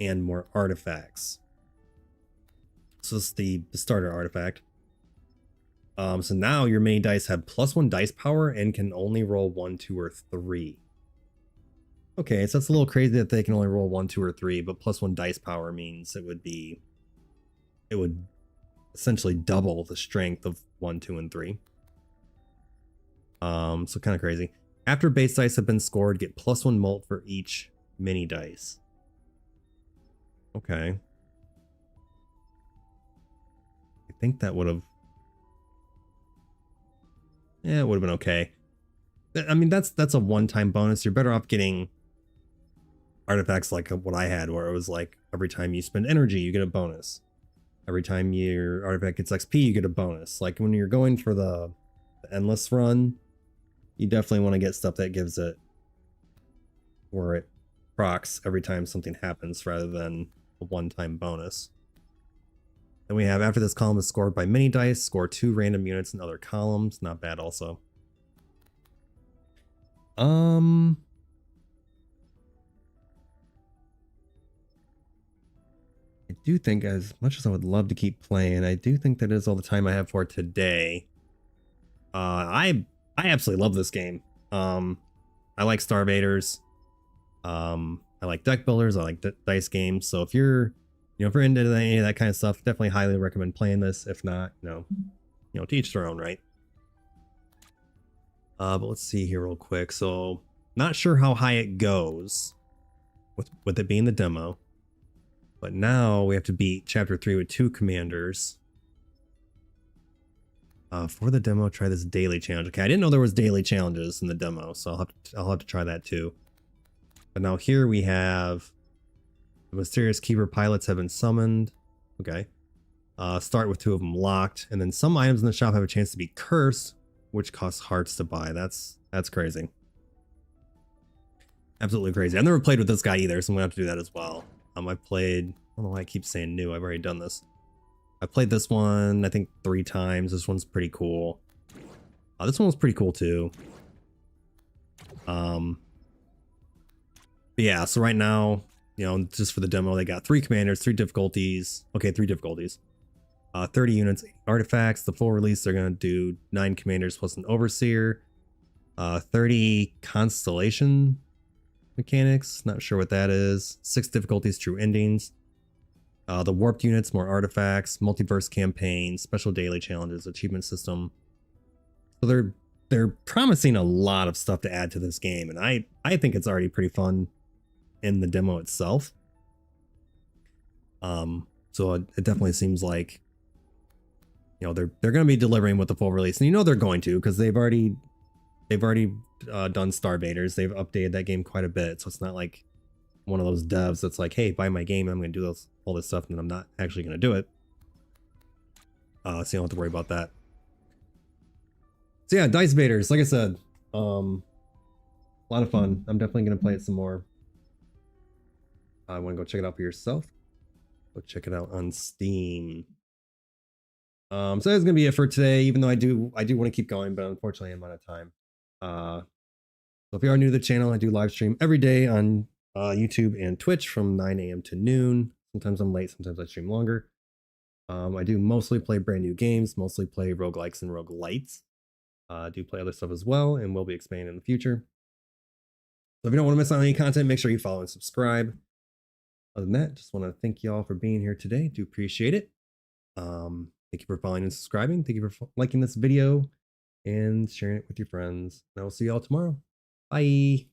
and more artifacts. So this is the starter artifact. So now your mini dice have +1 dice power and can only roll 1, 2, or 3. Okay, so that's a little crazy that they can only roll 1, 2, or 3, but +1 dice power means it would essentially double the strength of 1, 2, and 3. So kind of crazy. After base dice have been scored, get +1 molt for each mini dice. Okay. I think that would have... yeah, it would have been okay. I mean, that's a one-time bonus. You're better off getting artifacts like what I had, where it was like every time you spend energy, you get a bonus. Every time your artifact gets XP, you get a bonus. Like when you're going for the endless run, you definitely want to get stuff that gives it, where it procs every time something happens rather than a one-time bonus. Then we have, after this column is scored by mini dice, score 2 random units in other columns. Not bad also. I do think, as much as I would love to keep playing, I do think that is all the time I have for today. I absolutely love this game. I like StarVaders. I like deck builders. I like dice games. So if you're, if you're into any of that kind of stuff, definitely highly recommend playing this. If not, to each their own, right? But let's see here real quick. So not sure how high it goes with it being the demo. But now we have to beat Chapter 3 with 2 commanders. For the demo, try this daily challenge. Okay, I didn't know there was daily challenges in the demo, so I'll have to try that too. But now here we have the mysterious keeper pilots have been summoned. Okay. Start with 2 of them locked, and then some items in the shop have a chance to be cursed, which costs hearts to buy. That's crazy. Absolutely crazy. I've never played with this guy either, so I'm gonna have to do that as well. I played, I don't know why I keep saying new, I've already done this. I played this one, I think 3 times. This one's pretty cool. This one was pretty cool too. But yeah, so right now, you know, just for the demo, they got 3 commanders, 3 difficulties. Okay, 3 difficulties. 30 units, 80 artifacts. The full release, they're going to do 9 commanders plus an overseer. 30 constellation mechanics. Not sure what that is. 6 difficulties, true endings. The warped units, more artifacts, multiverse campaign, special daily challenges, achievement system. So they're promising a lot of stuff to add to this game, and I think it's already pretty fun in the demo itself. So it definitely seems like, you know, they're going to be delivering with the full release, and you know they're going to, because they've already done StarVaders. They've updated that game quite a bit, so it's not like one of those devs that's like, hey, buy my game, I'm going to do all this stuff, and then I'm not actually going to do it. So you don't have to worry about that. So yeah, DiceVaders, like I said, a lot of fun. I'm definitely going to play it some more. I want to go check it out for yourself. Go check it out on Steam. So that's gonna be it for today, even though I do want to keep going, but unfortunately I'm out of time. So if you are new to the channel, I do live stream every day on YouTube and Twitch from 9 a.m. to noon. Sometimes I'm late, sometimes I stream longer. I do mostly play brand new games, mostly play roguelikes and roguelites. I do play other stuff as well, and will be expanding in the future. So if you don't want to miss out on any content, make sure you follow and subscribe. Other than that, just want to thank you all for being here today. Do appreciate it. Thank you for following and subscribing. Thank you for liking this video and sharing it with your friends. And I will see you all tomorrow. Bye.